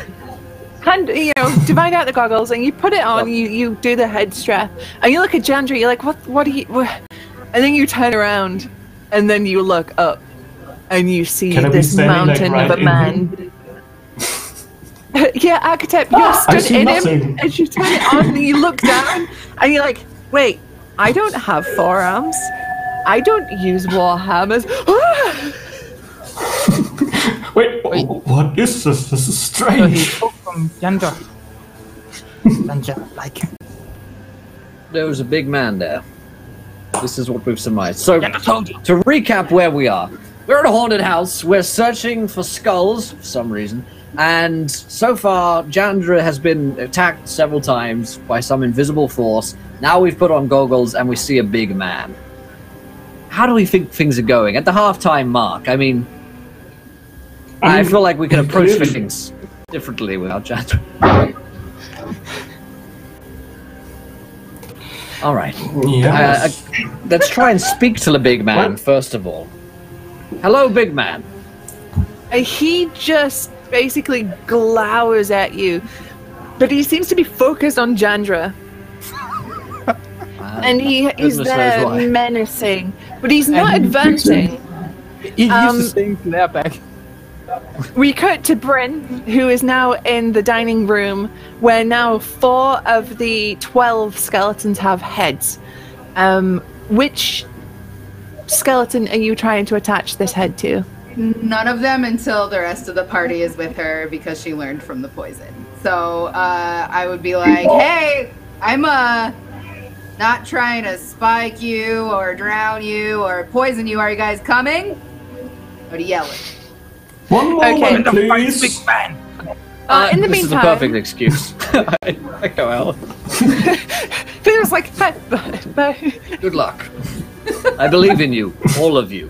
Divide out the goggles, and you put it on. You do the head strap, and you look at Jandra. You're like, what are you? What? And then you turn around, and then you look up, and you see Can I be this standing, like, mountain right of a in man. Yeah, Architect, you're I stood see in nothing. him, and you turn it on, and you look down, and you're like, wait, I don't have forearms. I don't use warhammers. wait, what is this? This is So he strange. took from Jandra. Jandra, like. There was a big man there. This is what we've surmised. So, Jandra told you. to recap where we are, we're at a haunted house. We're searching for skulls for some reason. And so far, Jandra has been attacked several times by some invisible force. Now we've put on goggles and we see a big man. How do we think things are going? At the halftime mark, I mean, I feel like we can approach clearly- things differently without Chandra. All right. Yes. Let's try and speak to the big man first of all. Hello, big man. He just basically glowers at you, but he seems to be focused on Chandra. And he's there menacing, but he's not advancing. He used the same glare back. We cut to Bryn, who is now in the dining room, where now 4 of the 12 skeletons have heads. Which skeleton are you trying to attach this head to? None of them until the rest of the party is with her because she learned from the poison. So I would be like, hey, I'm not trying to spike you or drown you or poison you. Are you guys coming? Or yelling? One moment, please. Big man. In the this meantime, is a perfect excuse. I go out. Peter's like, Good luck. I believe in you, all of you,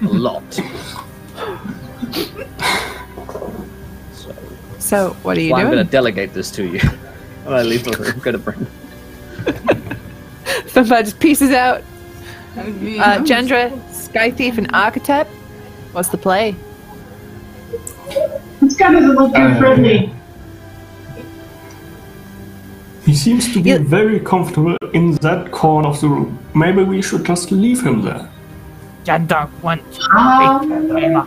a lot. So, what are you I'm doing? going to delegate this to you. When I leave the room, go to Bryn. Finbar just pieces out. Chandra, Sky Thief, and Architect. What's the play? This guy doesn't look too friendly. He seems to be very comfortable in that corner of the room. Maybe we should just leave him there. Chandra wants hammer.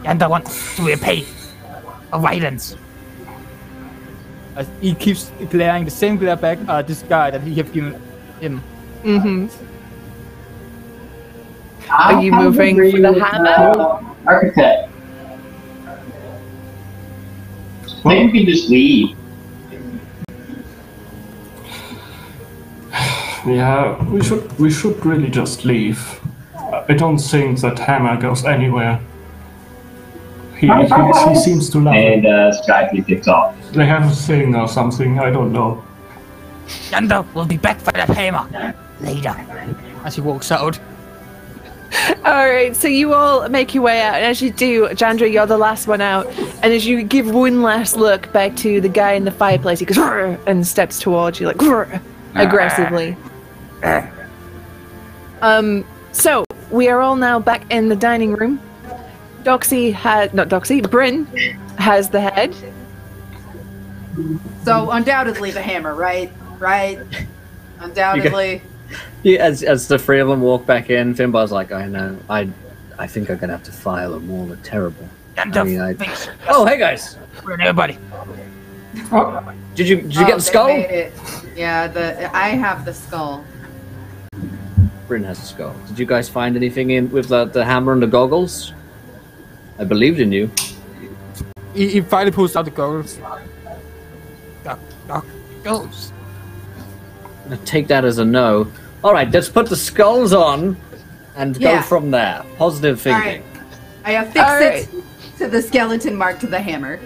Chandra wants to repay for violence. He keeps glaring the same glare back at this guy that he have given him. Mm-hmm. Are you moving for the hammer? Architect. Maybe we can just leave. Yeah, we should really just leave. I don't think that hammer goes anywhere. He seems to love it. And Sky kicks off. They have a thing or something, I don't know. Chandra will be back for that hammer later. As he walks out. Alright, so you all make your way out, and as you do, Chandra, you're the last one out, and as you give one last look back to the guy in the fireplace, he goes, "Rrr," and steps towards you, like, "Rrr," aggressively. So, we are all now back in the dining room. Bryn has the head. So undoubtedly the hammer, right? Right? Undoubtedly. Yeah, as the 3 of them walk back in, Finbar's like, I know, I think I'm gonna have to file a more terrible. Oh, hey guys! We're nobody. Did you get the skull? Yeah, I have the skull. Bryn has the skull. Did you guys find anything in with the hammer and the goggles? I believed in you. He finally pulls out the goggles. Goes. I'm gonna take that as a no. Alright, let's put the skulls on and go from there. Positive thinking. I affix it to the skeleton marked to the hammer.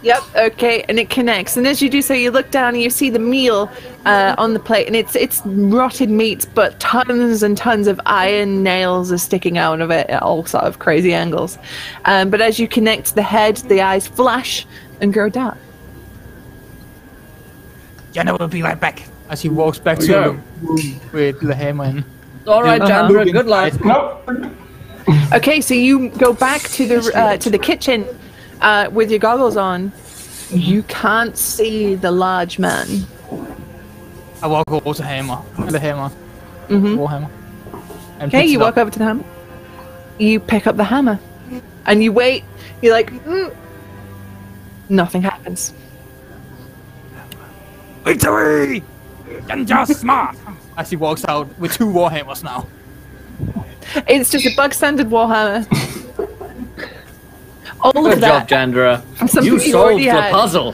Yep, okay, and it connects. And as you do so, you look down and you see the meal on the plate, and it's rotted meat, but tons and tons of iron nails are sticking out of it at all sort of crazy angles. But as you connect the head, the eyes flash and go dark. Chandra will be right back. As he walks back to the room with the hammer in. Alright, Chandra, good luck. Okay, so you go back to the kitchen with your goggles on. You can't see the large man. I walk over to the hammer. Mm-hmm. Warhammer. Okay, you walk over to the hammer. You pick up the hammer. And you wait. You're like, Nothing happens. Victory! Chandra smart! As he walks out with 2 warhammers now. It's just a bug standard warhammer. All Good of that. job, Chandra. Something You solved already the had. puzzle.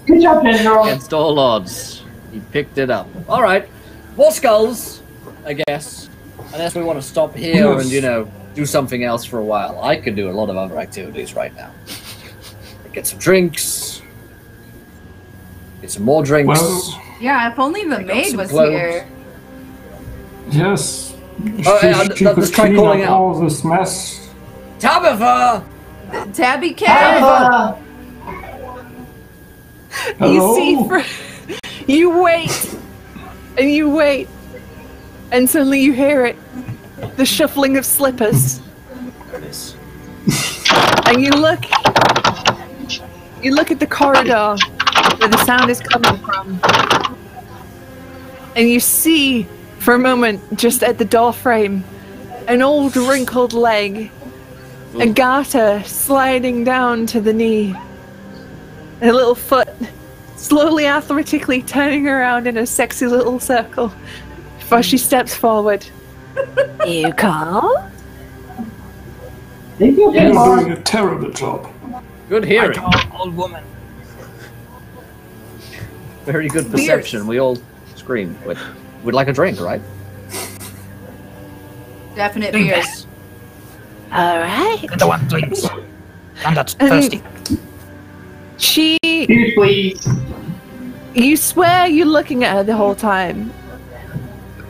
Good job, Chandra. Against all odds. He picked it up. Alright. More skulls, I guess. Unless we want to stop here and, do something else for a while. I could do a lot of other activities right now. Get some drinks. Get some more drinks. Well, Yeah, if only the maid some was clothes. here. yes. Oh, yeah, She let's could try clean calling up out. all this mess. Tabitha! Tabby Cat. You see, you wait, and you wait, and suddenly you hear it, the shuffling of slippers. And you look at the corridor where the sound is coming from, and you see, for a moment, just at the doorframe, an old wrinkled leg, a garter sliding down to the knee, and a little foot slowly arthritically turning around in a sexy little circle before she steps forward. You call? You're doing a terrible job. Good hearing. Old woman. Very good perception. We all scream. We'd like a drink, right? Definite beers. All right. And the one drinks. I'm not thirsty. Beers, please. You swear you're looking at her the whole time,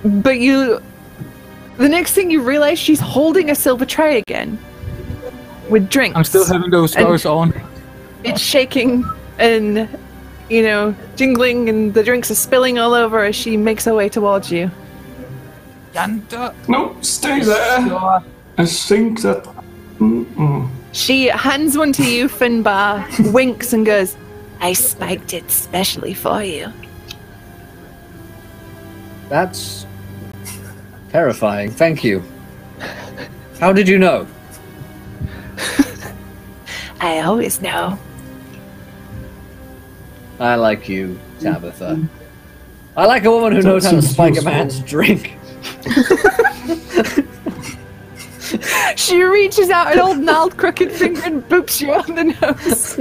but the next thing you realize, she's holding a silver tray again with drinks. I'm still having those stars on. It's shaking and, jingling, and the drinks are spilling all over as she makes her way towards you. No, stay there. I think that... She hands one to you, Finbar, winks and goes, I spiked it specially for you. That's terrifying. Thank you. How did you know? I always know. I like you, Tabitha. I like a woman who knows how to spike a man's drink. She reaches out an old gnarled crooked finger and boops you on the nose.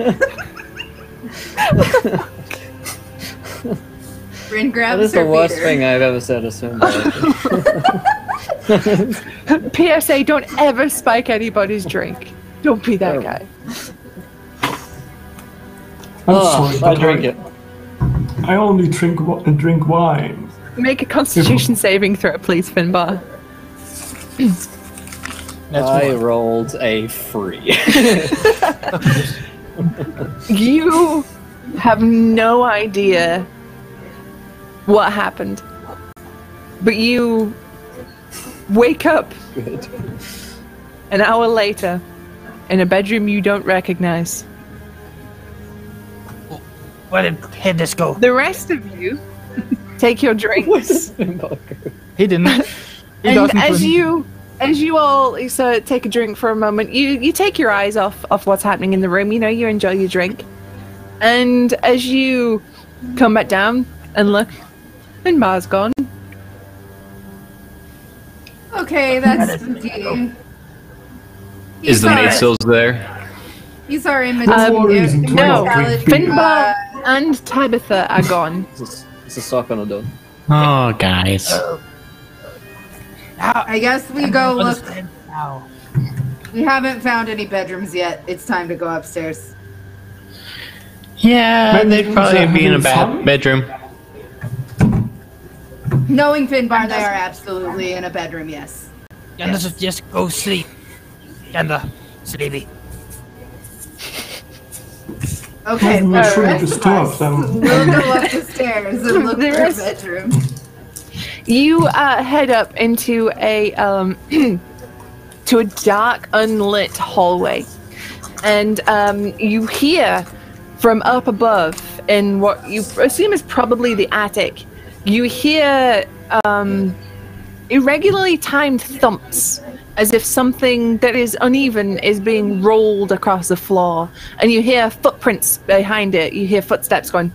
Bryn grabs That is her the worst beer. thing I've ever said to somebody. PSA, don't ever spike anybody's drink. Don't be that guy. I'm sorry, I drink it. I only drink wine. Make a constitution saving throw, please, Finbar. I rolled a 3. You have no idea what happened, but you wake up Good. an hour later in a bedroom you don't recognize. Where did this go? The rest of you take your drinks, He didn't. He and doesn't as you all take a drink for a moment, you take your eyes off what's happening in the room. You enjoy your drink, and as you come back down and look, Finbar's gone. Okay, that's spooky. Is the maid still there? He's our No, immortality. Finbar and Tabitha are gone. It's a sock on a door. Oh, guys. I guess we go look. Understand now. We haven't found any bedrooms yet. It's time to go upstairs. Yeah, they'd probably be in a bedroom. Knowing Finbar, they are absolutely in a bedroom, yes. Yanda, just go sleep. Yanda, sleepy. Okay, Make sure alright. you disturb them. We'll go up the stairs and look for a bedroom. You head up into a to a dark, unlit hallway, and you hear from up above in what you assume is probably the attic. You hear irregularly timed thumps, as if something that is uneven is being rolled across the floor, and you hear footprints behind it. You hear footsteps going,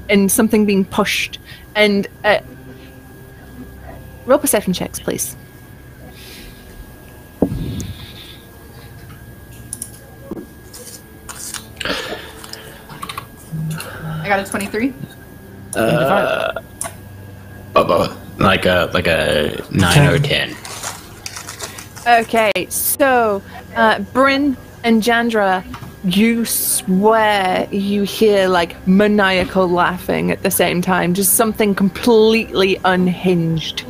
and something being pushed, and roll perception checks, please. I got a 23. Like a 9 or 10. Okay, so Bryn and Jandra, you swear you hear like maniacal laughing at the same time, just something completely unhinged.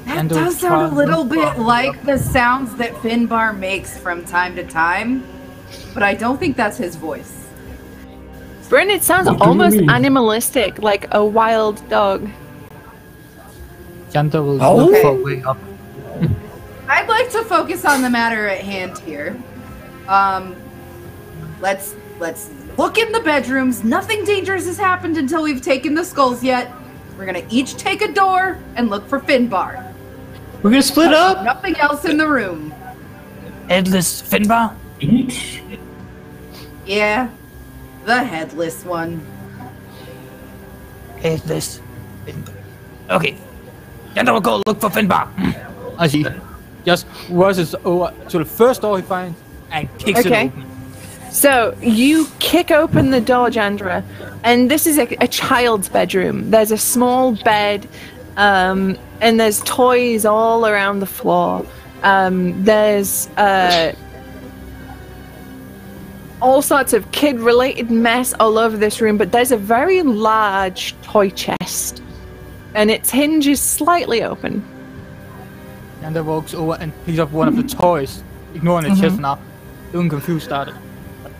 That's Yandel does sound a little bit like the sounds that Finbar makes from time to time, but I don't think that's his voice. Bryn, it sounds What do you almost mean? animalistic, like a wild dog. Yandel will Oh. look for a way up. I'd like to focus on the matter at hand here. Let's look in the bedrooms. Nothing dangerous has happened until we've taken the skulls yet. We're gonna each take a door and look for Finbar. We're gonna split up. Nothing else in the room. Headless Finbar? Each? Yeah, the headless one. Headless Finbar. Okay. Yandel will go look for Finbar. As he just rushes over to the first door he finds and kicks it Okay. open. So you kick open the door, Jandra, and this is a child's bedroom. There's a small bed, and there's toys all around the floor. There's all sorts of kid-related mess all over this room, but there's a very large toy chest, and its hinge is slightly open. Yandel walks over and picks up one of the toys, ignoring the chest now. Doing confused started.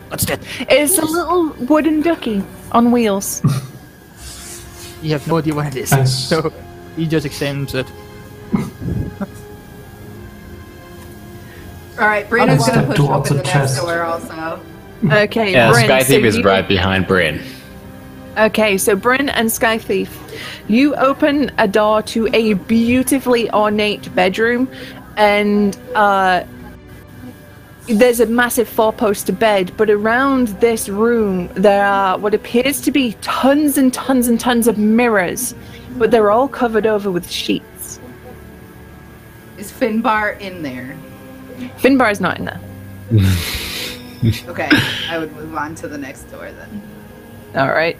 What's that? It's a little wooden ducky on wheels. He has no idea what it is, Nice. so he just examines it. All right, Brandon's Let's gonna step push towards open the the next chest. door also. Okay, Yeah, Bryn, Sky Thief is you- right behind Bryn. Okay, so Bryn and Sky Thief, you open a door to a beautifully ornate bedroom, and there's a massive four-poster bed, but around this room there are what appears to be tons and tons and tons of mirrors, but they're all covered over with sheets. Is Finbar in there? Finbar is not in there. Okay, I would move on to the next door then. All right.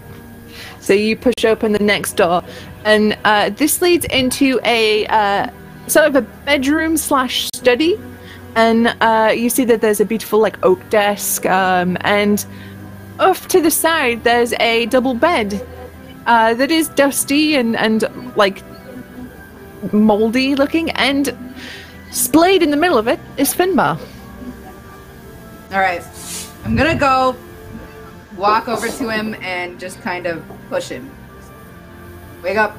So you push open the next door, and this leads into a sort of a bedroom / study, and you see that there's a beautiful like oak desk, and off to the side there's a double bed that is dusty and like moldy looking, and splayed in the middle of it is Finbar. All right, I'm gonna go walk over to him and just kind of push him. Wake up.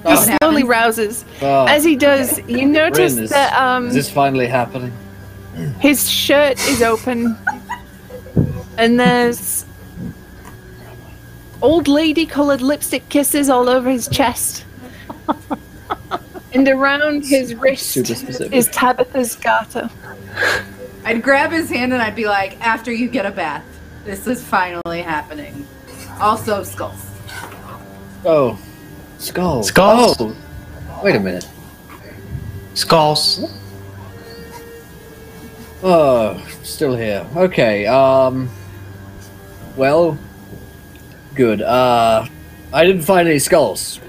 He What slowly happens? rouses. Oh, As he does, you notice Bryn, that is this finally happening? his shirt is open, and there's old lady colored lipstick kisses all over his chest. And around his wrist Super specific. is Tabitha's garter. I'd grab his hand and I'd be like, after you get a bath, this is finally happening. Also, skulls. Oh, skulls. Skulls? Oh, wait a minute. Skulls. Oh, still here. Okay. Well, good. I didn't find any skulls.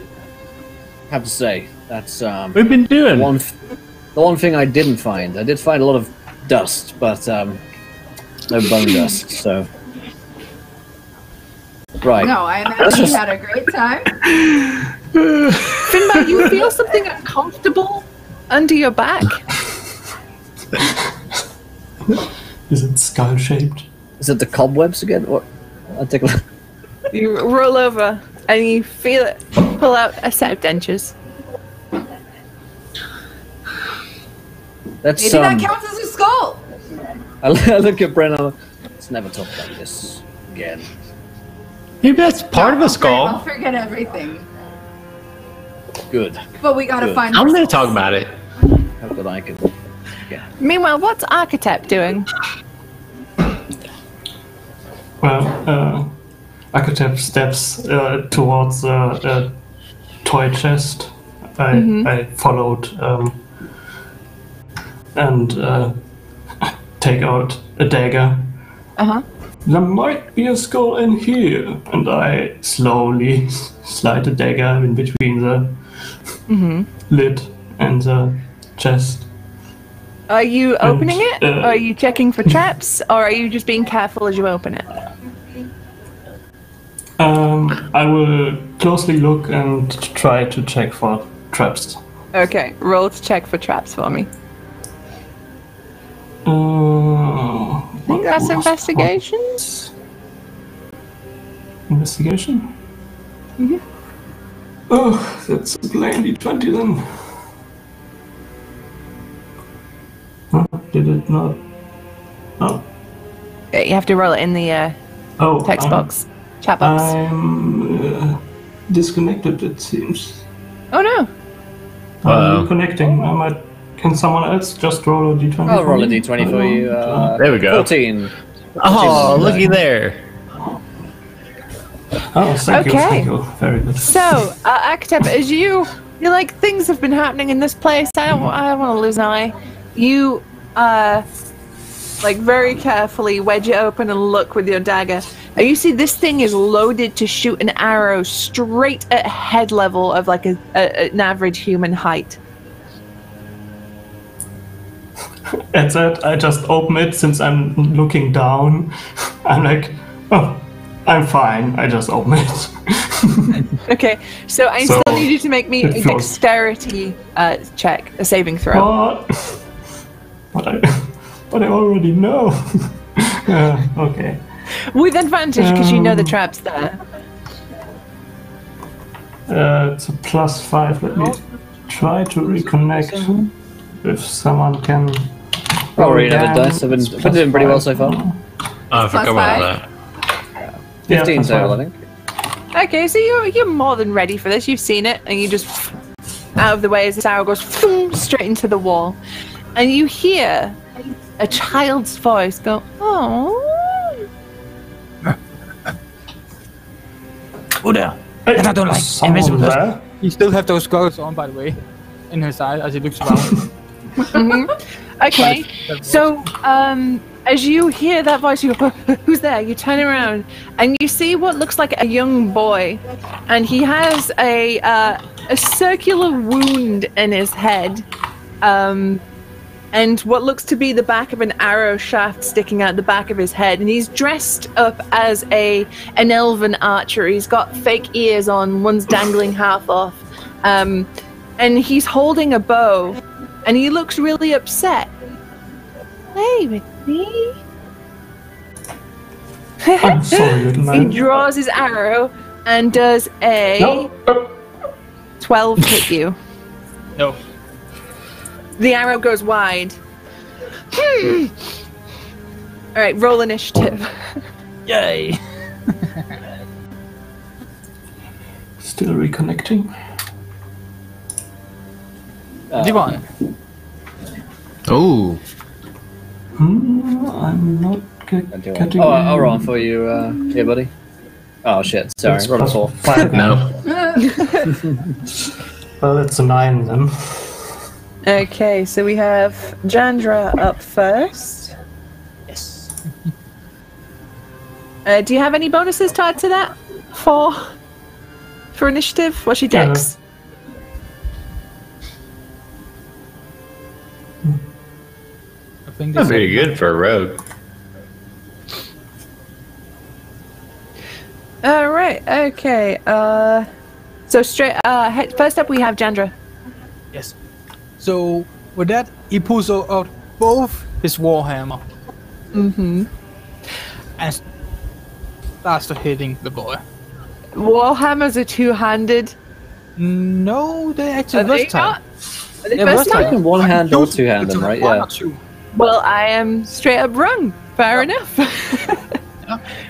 Have to say that's We've been doing. the one thing I didn't find. I did find a lot of dust, but no bone dust. So. Right. No, I imagine you had a great time. Finbar, you feel something uncomfortable under your back. Is it skull shaped? Is it the cobwebs again? What? I'll take a look. You roll over and you feel it pull out a set of dentures. That's Maybe that counts as a skull. I look at Brennan. Let's never talk about this again. Maybe that's part of a I'll skull. forget everything. Good. But we gotta Good. find I'm more gonna skulls. talk about it. Hope that I can. Meanwhile, what's Architect doing? Well, Architect steps towards a toy chest. I followed and take out a dagger. Uh-huh. There might be a skull in here, and I slowly slide the dagger in between the lid and the chest. Are you opening it? uh, Are you checking for traps? Or are you just being careful as you open it? I will closely look and try to check for traps. Okay, roll to check for traps for me. I think that's investigation. Investigation? Mm-hmm. Oh, that's a plain D20 then. Huh? Did it not? Oh. Okay, you have to roll it in the text box. Chat box. I'm disconnected, it seems. Oh no! I'm reconnecting. Can someone else just roll a D20? I'll roll a D20 for you. There we go. 14. Oh, looky there. Oh, thank you. Very good. So, Aktep, as you're like, things have been happening in this place. I don't want to lose an eye. You, like, very carefully wedge it open and look with your dagger. And you see this thing is loaded to shoot an arrow straight at head level of, like, an average human height. At that, I just open it since I'm looking down. I'm like, oh, I'm fine. I just open it. Okay, so I still need you to make me a dexterity check, a saving throw. But I already know. Okay. With advantage, because you know the trap's there. It's a +5. Let me try to reconnect. If someone can. I'll read a bit dice. I've been doing pretty well so far. I forgot about that. 15 total, I think. Okay, so you're more than ready for this. You've seen it, and you just out of the way as this arrow goes straight into the wall, and you hear a child's voice go, "Oh." Oh there. And I don't like invisible dust. You still have those goggles on, by the way, in his eye as he looks around. Okay, so as you hear that voice, you go, "Who's there?" You turn around and you see what looks like a young boy, and he has a circular wound in his head, and what looks to be the back of an arrow shaft sticking out the back of his head, and he's dressed up as an elven archer. He's got fake ears on, one's dangling half off, and he's holding a bow, and he looks really upset. Play with me. I'm sorry, little man. He draws his arrow and does a 12 hit you. No. The arrow goes wide. Alright, roll initiative. Yay! Still reconnecting. D1. Oh. I'm not getting. Oh, I'll roll for you, here, buddy. Oh shit! Sorry, roll a 4. 5. No. Well, it's a 9 then. Okay, so we have Jandra up first. Yes. Do you have any bonuses tied to that for initiative? What's your dex? I think That's pretty good for a rogue. All right. Okay. So straight. First up, we have Jandra. Yes. So with that, he pulls out both his warhammer. Mm-hmm. And starts to hitting the boy. Warhammers are two-handed. No, they actually Are they versatile. not? Are they Yeah, versatile? You can one hand or two hand them, right? Yeah. Well, I am straight up wrong. Fair enough.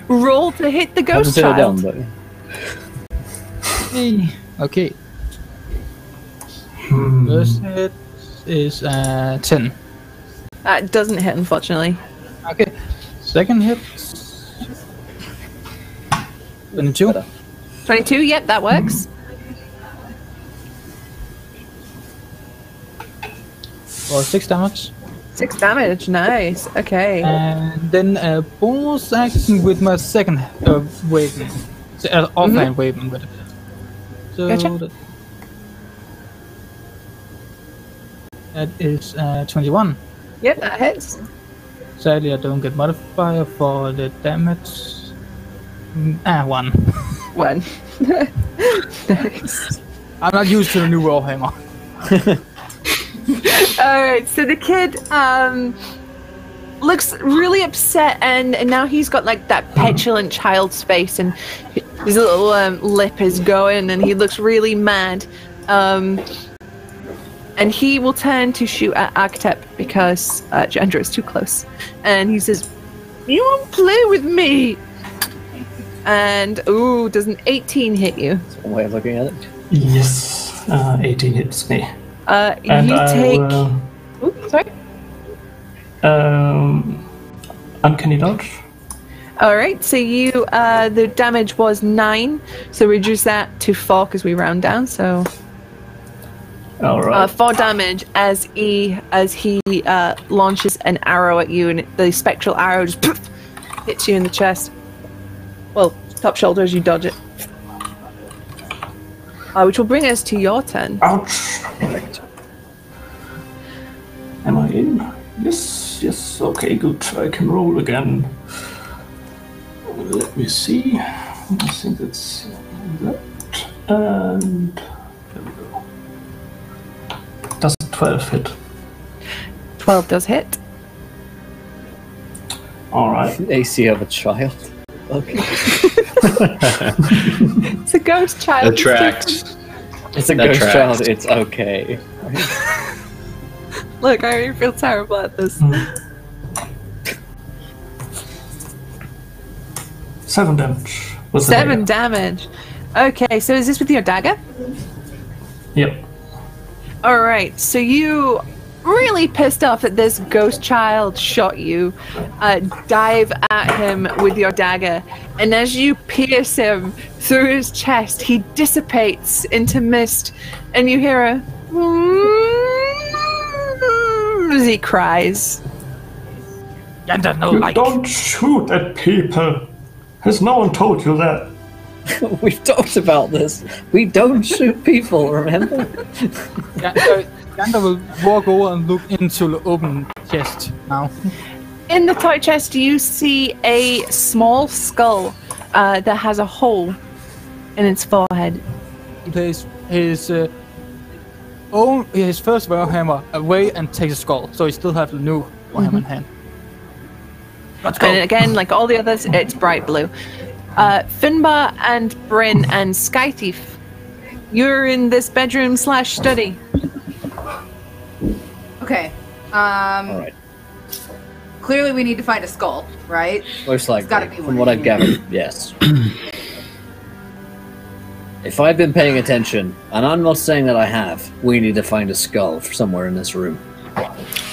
Roll to hit the ghost Haven't child. done, but... Okay. First hit is 10. That doesn't hit, unfortunately. Okay. Second hit. 22. 22. Yep, that works. For 6 damage. 6 damage. Nice. Okay. And then a bonus action with my second weapon. Offhand weapon with it. So Gotcha. that is 21. Yep, that hits. Sadly, I don't get modifier for the damage. 1. One. Nice. I'm not used to the new Warhammer. Alright, so the kid looks really upset, and now he's got like that petulant child's face, and his little lip is going, and he looks really mad. And he will turn to shoot at Arctep because Jandra is too close. And he says, "You won't play with me!" And, ooh, does an 18 hit you? That's one way of looking at it. Yes, 18 hits me. And you take... Ooh, sorry? Uncanny dodge. Alright, so you, the damage was 9, so reduce that to 4 because we round down, so... Alright. 4 damage as he launches an arrow at you, and the spectral arrow just poof, hits you in the chest. Well, top shoulder as you dodge it. Which will bring us to your turn. Ouch! Perfect. Am I in? Yes, okay, good. I can roll again. Let me see. I think that's that. And there we go. Does 12 hit? 12 does hit. Alright. AC of a child. Okay. It's a ghost child. That tracks. It's a That ghost tracks. child. It's okay. Look, I already feel terrible at this. 7 damage. What's the 7 dagger? damage. Okay, so is this with your dagger? Yep. Alright, so you really pissed off that this ghost child shot you, dive at him with your dagger, and as you pierce him through his chest, he dissipates into mist, and you hear a as he cries. Yanda no You like. don't shoot at people. Has no one told you that? We've talked about this. We don't shoot people, remember? Yeah, so Yanda will walk over and look into the open chest now. In the toy chest, you see a small skull that has a hole in its forehead. He plays his first Warhammer away and takes a skull, so he still has the new Warhammer in hand. Let's go. And again, like all the others, it's bright blue. Finbar and Bryn and Skythief, you're in this bedroom / study. Okay. Alright. Clearly we need to find a skull, right? Most likely, gotta be from one what I've in here. gathered, yes. If I've been paying attention, and I'm not saying that I have, we need to find a skull somewhere in this room.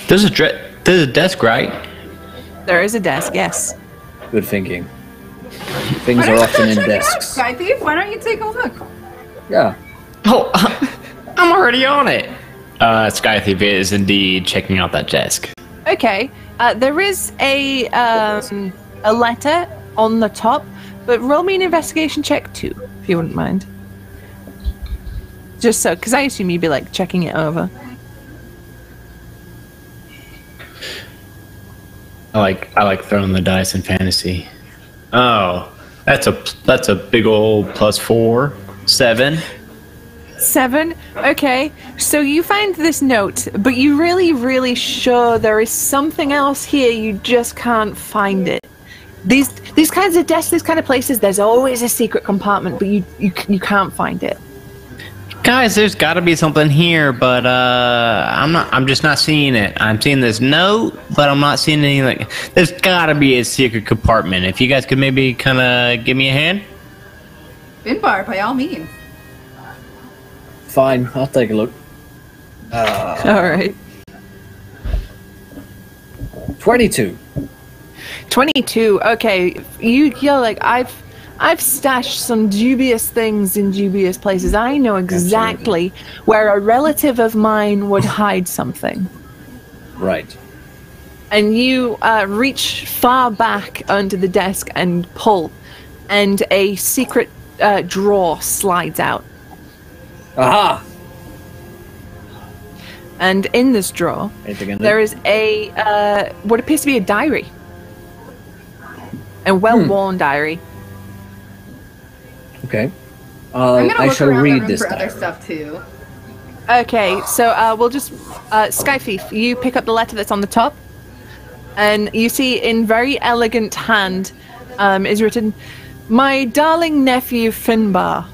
There's a desk, right? There is a desk, yes. Good thinking. Things are often in desks. Sky Thief, why don't you take a look? Yeah. Oh, I'm already on it. Sky Thief is indeed checking out that desk. Okay, there is a letter on the top, but roll me an investigation check too, if you wouldn't mind. Just so, because I assume you'd be like checking it over. I like throwing the dice in fantasy. Oh, that's a big old +4, 7. 7? Okay, so you find this note, but you're really sure there is something else here, you just can't find it. These kinds of desks, these kind of places, there's always a secret compartment, but you can't find it. Guys, there's got to be something here, but I'm just not seeing it. I'm seeing this note, but I'm not seeing anything. There's got to be a secret compartment. If you guys could maybe kind of give me a hand. Finbar, by all means. Fine, I'll take a look. Alright. 22. 22, okay. You're like, I've stashed some dubious things in dubious places. I know exactly where a relative of mine would hide something. Right. And you reach far back under the desk and pull, and a secret drawer slides out. Aha! And in this drawer, Anything in there is a what appears to be a diary. A well-worn diary. Okay. I'm gonna I look shall around the read room this for other diary. stuff too. Okay, so we'll just Skythief, you pick up the letter that's on the top, and you see in very elegant hand is written, "My darling nephew Finbar.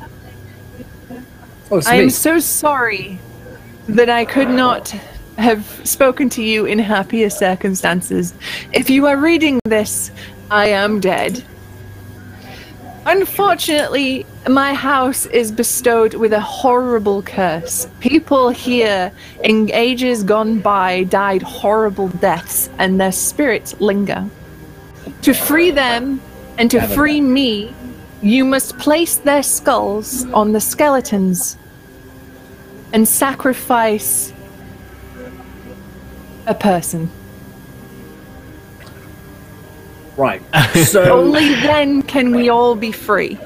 Oh, it's I am me. so sorry that I could not have spoken to you in happier circumstances. If you are reading this, I am dead. Unfortunately, my house is bestowed with a horrible curse. People here in ages gone by died horrible deaths, and their spirits linger. To free them and to free me, you must place their skulls on the skeletons and sacrifice a person. Right. So Only then can we all be free."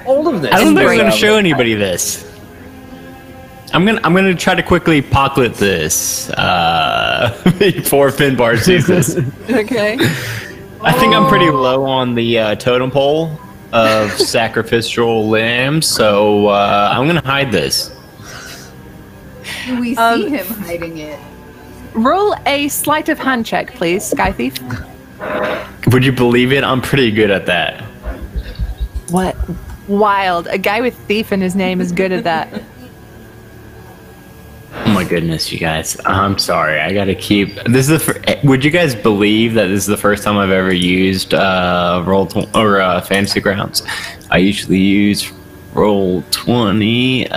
all of this. I don't think I'm Great. gonna show anybody this. I'm gonna try to quickly pocklet this before Finbar sees this. Okay. I think I'm pretty low on the totem pole of sacrificial lambs, so I'm gonna hide this. Do we see him hiding it? Roll a sleight of hand check, please, Skythief. Would you believe it? I'm pretty good at that. What? Wild. A guy with thief in his name is good at that. Oh my goodness, you guys! I'm sorry. I gotta keep. This is the. Would you guys believe that this is the first time I've ever used Fantasy Grounds? I usually use Roll20.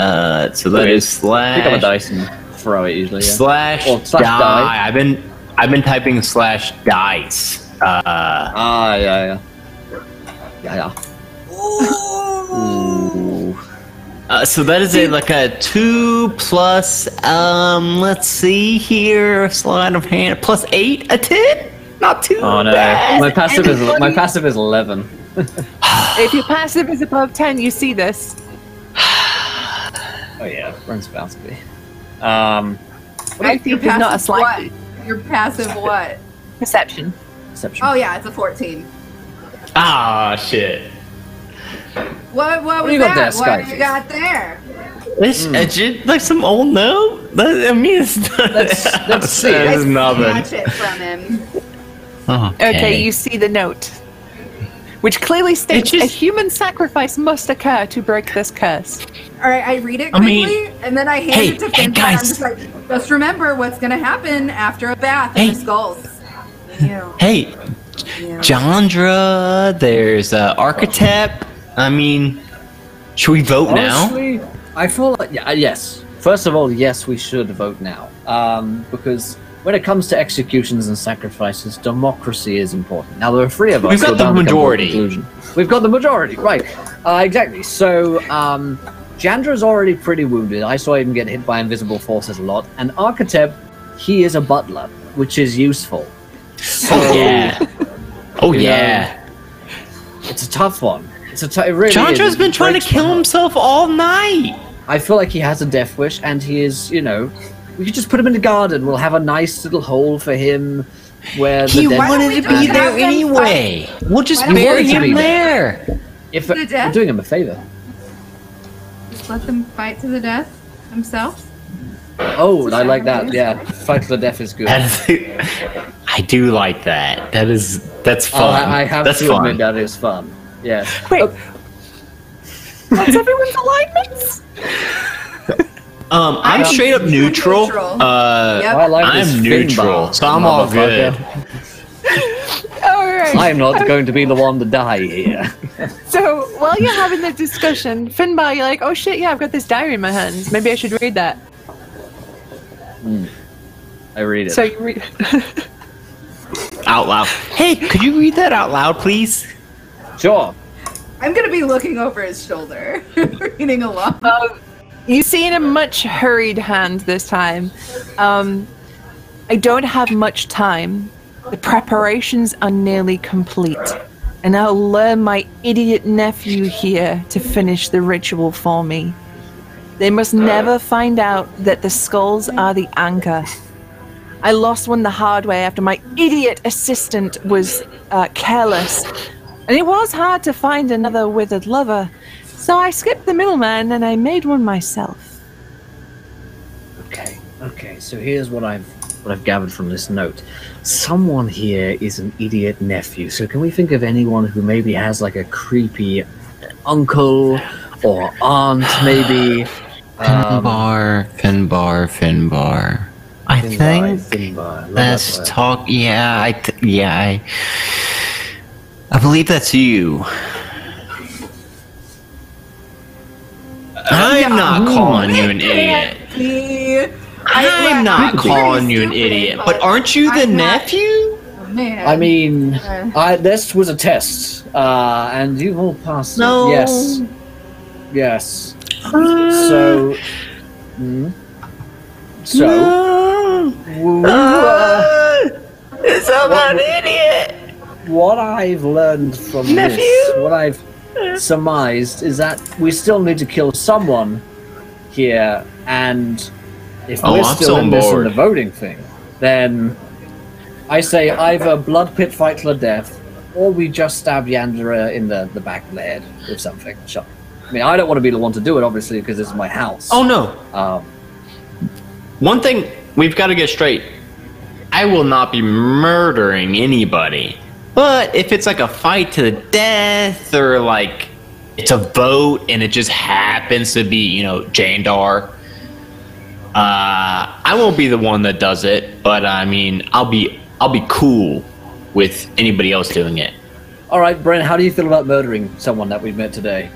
So that is slash. Pick up a dice and throw it usually. Yeah. Slash, Or slash die. I've been typing slash dice. Yeah. Ooh. So that is like a 2 plus. Let's see here. Sleight of hand plus 8, a 10. Not too Oh no, bad. my passive is 11. If your passive is above 10, you see this. Oh yeah, runs about to be. Skythief is not a sleight. What? Your passive what? Perception. Perception. Oh yeah, it's a 14. Ah, shit. What was do you got that? there, What do Skythief? you got there? It's just like some old note. I mean, it's not. Let's see. It's nothing. Snatch it from him. Okay, you see the note, which clearly states a human sacrifice must occur to break this curse. All right, I read it I mean, quickly, and then I hand hey, it to hey, Finbar. guys. I'm just like, just remember what's gonna happen after a bath in Hey. the skulls. Ew. Hey, Jandra, there's Architect. I mean, should we vote now? Honestly, I feel like yes. First of all, yes, we should vote now. Because when it comes to executions and sacrifices, democracy is important. Now there are 3 of us. We've got so the down to come to a majority. conclusion. We've got the majority, right? Exactly. So Jandra's already pretty wounded. I saw him get hit by invisible forces a lot. And Architect, he is a butler, which is useful. So, Oh yeah. Oh You yeah. it's a tough one. It really Chandra's is. been It trying to breaks my kill heart. himself all night. I feel like he has a death wish, and he is, we could just put him in the garden. We'll have a nice little hole for him where the He death wanted to be just there have them anyway. We'll just Why don't we bury just him be there. If To the we're death? doing him a favor. Just let them fight to the death themselves. Oh, I like that. Yeah, fight to the death is good. I do like that. That's Oh, fun. I have That's to fun. admit that is fun. Yes. Wait. What's everyone's alignments? I'm straight up neutral. Neutral. Uh, Yep. I like this I'm Finbar, neutral, so I'm all good. motherfucker. Alright. I'm not going to be the one to die here. So, while you're having the discussion, Finbar, you're like, oh shit, yeah, I've got this diary in my hands. Maybe I should read that. I read it. So you read. Out loud. Hey, could you read that out loud, please? Sure. I'm gonna be looking over his shoulder, reading along. You see in a much hurried hand this time. I don't have much time. The preparations are nearly complete. And I'll lure my idiot nephew here to finish the ritual for me. They must never find out that the skulls are the anchor. I lost one the hard way after my idiot assistant was careless. And it was hard to find another withered lover. So I skipped the middleman and I made one myself. Okay. So here's what I've gathered from this note. Someone here is an idiot nephew. So can we think of anyone who maybe has like a creepy uncle or aunt, maybe? Finbar. I think Finbar. let's talk. Yeah, I believe that's you. I'm not calling you an idiot. I'm not calling you an idiot. But aren't you the nephew? Oh, man. I mean, this was a test, and you all passed. No. Yes. So. It's about an idiot. What I've learned from this, what I've surmised, is that we still need to kill someone here, and if we're still in this in the voting thing, then I say either blood pit fight to the death, or we just stab Yandra in the back of the head with something. Sure. I mean, I don't want to be the one to do it, obviously, because this is my house. Oh no. One thing we've got to get straight. I will not be murdering anybody. But if it's like a fight to the death, or like it's a vote and it just happens to be, Jandar, I won't be the one that does it. But I mean, I'll be cool with anybody else doing it. All right, Brent, how do you feel about murdering someone that we met today?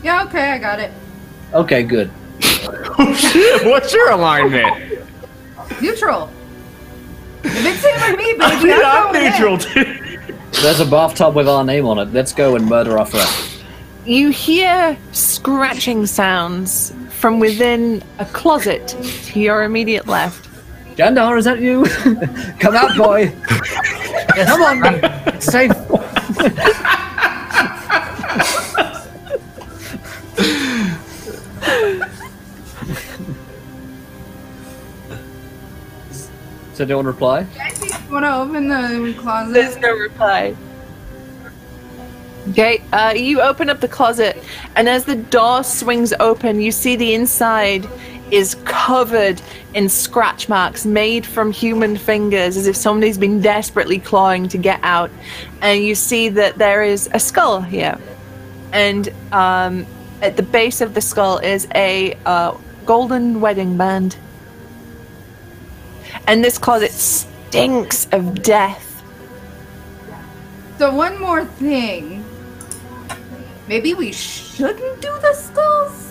Yeah, okay, I got it. Okay, good. Oh shit! What's your alignment? Neutral. If it's him or me, baby, I'm neutral too. There's a bathtub with our name on it. Let's go and murder our friend. You hear scratching sounds from within a closet to your immediate left. Jandar, is that you? Come out, boy. Come on, it's safe. So do you want to reply? I want to open the closet. There's no reply. Okay, you open up the closet, and as the door swings open, you see the inside is covered in scratch marks made from human fingers, as if somebody's been desperately clawing to get out. And you see that there is a skull here. And at the base of the skull is a golden wedding band. And this closet stinks of death. So one more thing. Maybe we shouldn't do the skulls?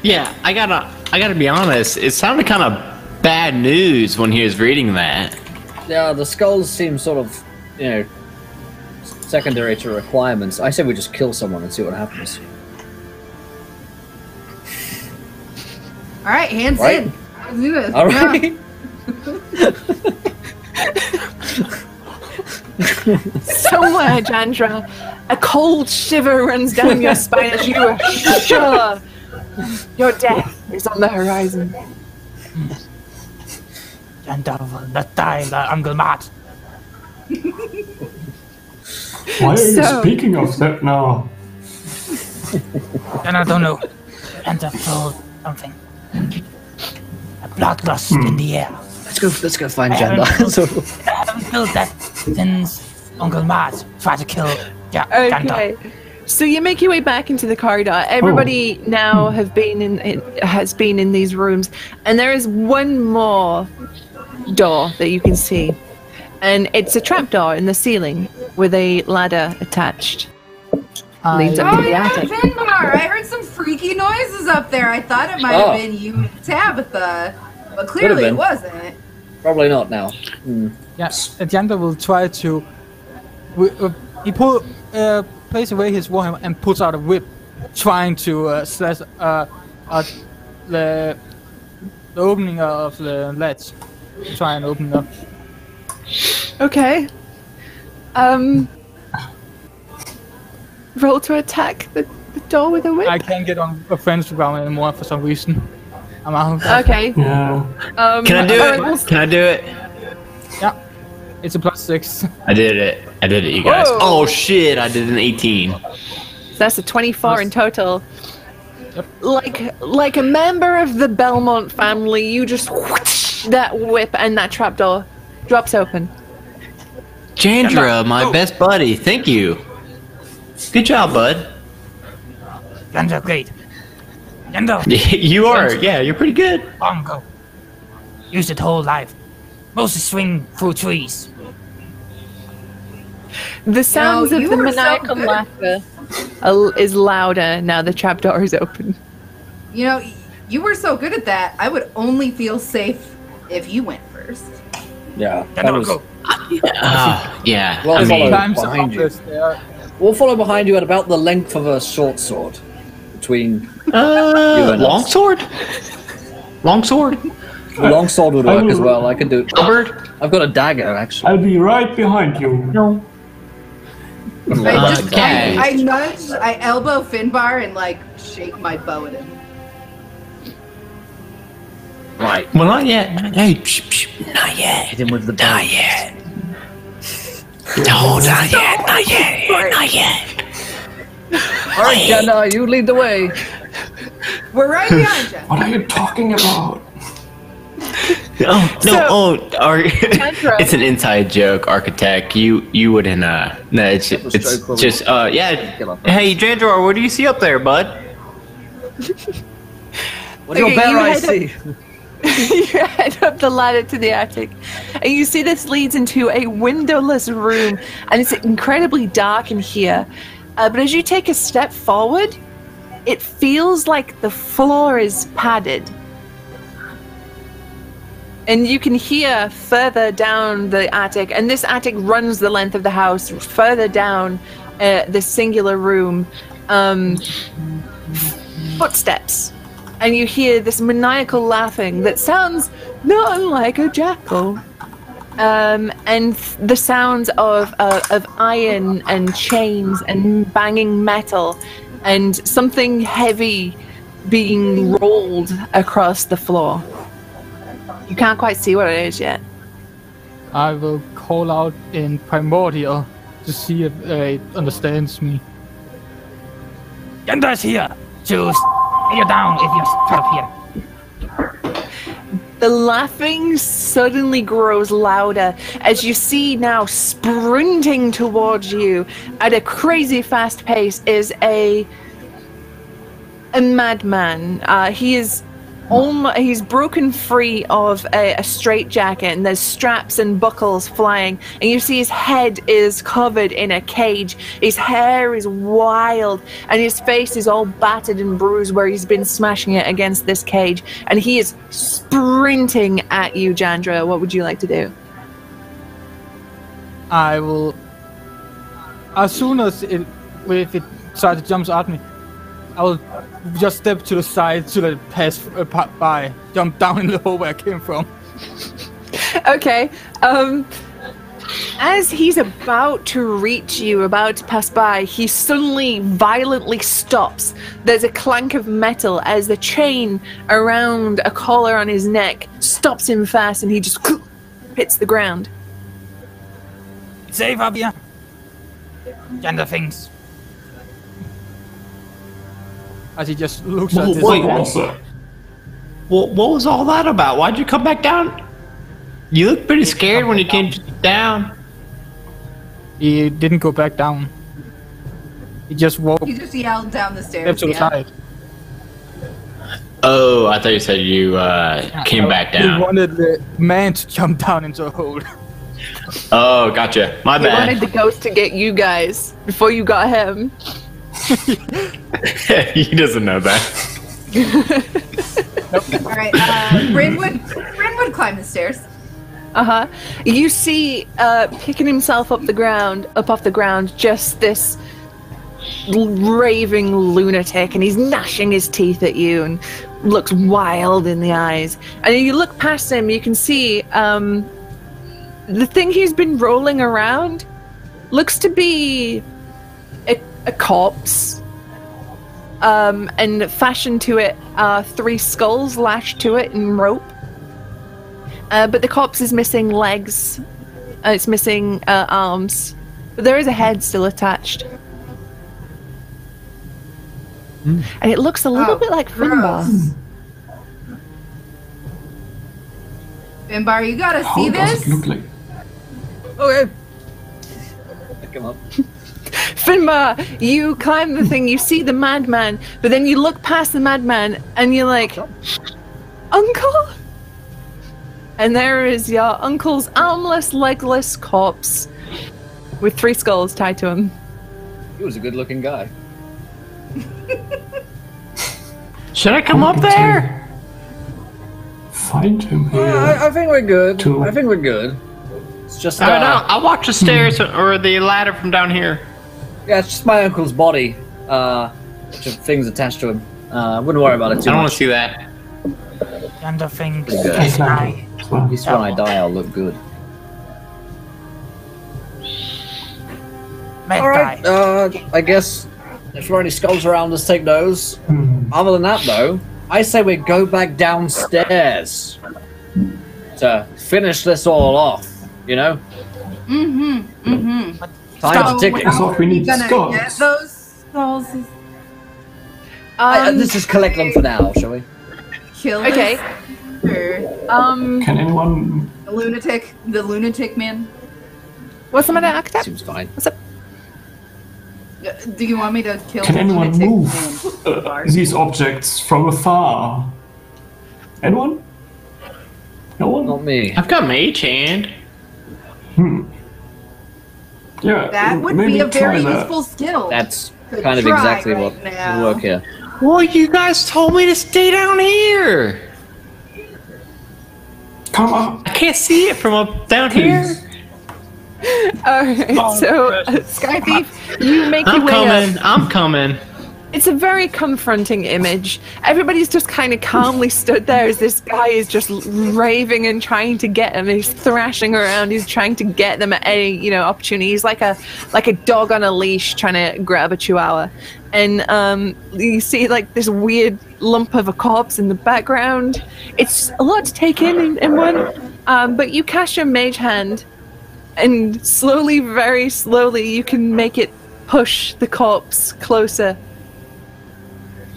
Yeah, I gotta be honest. It sounded kind of bad news when he was reading that. Yeah, the skulls seem sort of, secondary to requirements. I say we just kill someone and see what happens. All right, hands Right. in. Let's do this. All right. Somewhere, Jandra, a cold shiver runs down your spine as you are sure your death is on the horizon. Jandar, that time, Uncle Matt. Why are you So- speaking of that now? And I don't know. Jandar told something. A bloodlust in the air. Let's go find Jandar. I haven't built that since Uncle Matt tried to kill Jandar. Okay. So you make your way back into the corridor. Everybody now has been in these rooms, and there is one more door that you can see, and it's a trapdoor in the ceiling with a ladder attached. Leads up Oh to the yeah, attic. Finbar! I heard some freaky noises up there. I thought it might have been you and Tabitha, but clearly it been. wasn't. Probably not now. Yes, Jandar will try to. He plays away his warhammer and pulls out a whip, trying to slash the opening of the ledge. Try and open it up. Okay. Roll to attack the door with a whip. I can't get on a friend's ground anymore for some reason. I'm out. Okay. Yeah. Can I do alright, it? we'll- Can I do it? Yeah. It's a +6. I did it, you guys. Whoa. Oh shit! I did an 18. So that's a 24 in total. Like a member of the Belmont family, you just whoosh that whip and that trapdoor drops open. Jandra, my best buddy. Thank you. Good job, bud. Yandra, great. Yandra, You are. Yeah, you're pretty good. bongo. Use it whole life. Mostly swing through trees. The sounds you of the were so maniacal good. laughter is louder now the trapdoor is open. You know, you were so good at that. I would only feel safe if you went first. Yeah. That Yandra, was, go. Yeah. Well, I follow. mean, Times behind you. up there. we'll follow behind you at about the length of a short sword between you and us. longsword. Longsword. Long sword would work as well. I can do. Bird. I've got a dagger actually. I'll be right behind you. No. Okay. I nudge, I elbow Finbar and like shake my bow at him. Right. Well, not yet. Not yet. Hit him with the Not yet. No, not yet. Not yet. Not yet. All right, Jenna, you lead the way. We're right behind you. What are you talking about? Oh no! So- It's an inside joke, architect. You wouldn't. No, it's That was it's so cool. just. Yeah. Hey, Jandor, what do you see up there, bud? What do your Okay, bear you eyes head see? You head up the ladder to the attic, and you see this leads into a windowless room, and it's incredibly dark in here. But as you take a step forward, it feels like the floor is padded. And you can hear further down the attic, and this attic runs the length of the house, further down the singular room, footsteps. And you hear this maniacal laughing that sounds not unlike a jackal. And the sounds of iron and chains and banging metal and something heavy being rolled across the floor. You can't quite see what it is yet. I will call out in Primordial to see if it understands me. Yandra's here. Choose. You're down if you're stuck here. The laughing suddenly grows louder as you see now sprinting towards you at a crazy fast pace is a madman. He's broken free of a straitjacket, and there's straps and buckles flying, and you see his head is covered in a cage. His hair is wild, and his face is all battered and bruised where he's been smashing it against this cage, and he is sprinting at you, Jandra. What would you like to do? I will. As soon as if it starts to jump at me, I will just step to the side to let it pass by, jump down in the hole where I came from. Okay. As he's about to reach you, about to pass by, he suddenly violently stops. There's a clank of metal as the chain around a collar on his neck stops him fast, and he just hits the ground. Safe up here. Yandra thinks. As he just looks at his Wait, hand. what was all that about? Why'd you come back down? You looked pretty scared when you came down. He didn't go back down. He just walked You just yelled down the step stairs. to the Yeah. side. Oh, I thought you said you came back He down. wanted the man to jump down into a hole. Oh, gotcha. My He wanted bad. the ghost to get you guys before you got him. He doesn't know that. All right, Bryn would climb the stairs. Uh-huh. You see, picking himself up off the ground, just this raving lunatic, and he's gnashing his teeth at you and looks wild in the eyes. And you look past him, you can see the thing he's been rolling around looks to be a corpse. And fashioned to it are 3 skulls lashed to it in rope. But the corpse is missing legs It's missing arms, but there is a head still attached. And it looks a little bit like Finbar. Finbar, you gotta How see does this? it look like? Okay. Pick him up. Finbar, you climb the thing, you see the madman, but then you look past the madman and you're like, Uncle? And there is your uncle's armless, legless corpse with 3 skulls tied to him. He was a good-looking guy. Should I come up there? Find him here. I think we're good. Two. I think we're good. It's just I don't know. I'll watch the stairs or the ladder from down here. yeah, it's just my uncle's body. Which of things attached to him. Wouldn't worry about it I too don't want much. to see that. Yonder things. Pretty good. Hey, I, as well. At least when I die, I'll look good. may All right. die. I guess if there are any skulls around, let's take those. Other than that, though, I say we go back downstairs to finish this all off. You know, time So to tick. I thought we need gonna skulls. get those skulls. Let's just collect them for now, shall we? Kill Okay. this? Can anyone? The lunatic man. What's the matter, Architect? Seems fine. What's up? Do you want me to kill Can the anyone lunatic move man? these objects from afar? Anyone? No one. Not me. I've got mage hand. Yeah. That would maybe be a very try that. useful skill. That's Could kind of try exactly right what now. would work here. Well, you guys told me to stay down here. Come on. I can't see it from up down here. Alright, so Sky Thief, you make your I'm way coming. up. I'm coming. It's a very confronting image. Everybody's just kind of calmly stood there as this guy is just raving and trying to get him. He's thrashing around. He's trying to get them at any, opportunity. He's like a dog on a leash trying to grab a chihuahua. And you see like this weird lump of a corpse in the background. It's a lot to take in one. But you cast your mage hand, and slowly, very slowly, you can make it push the corpse closer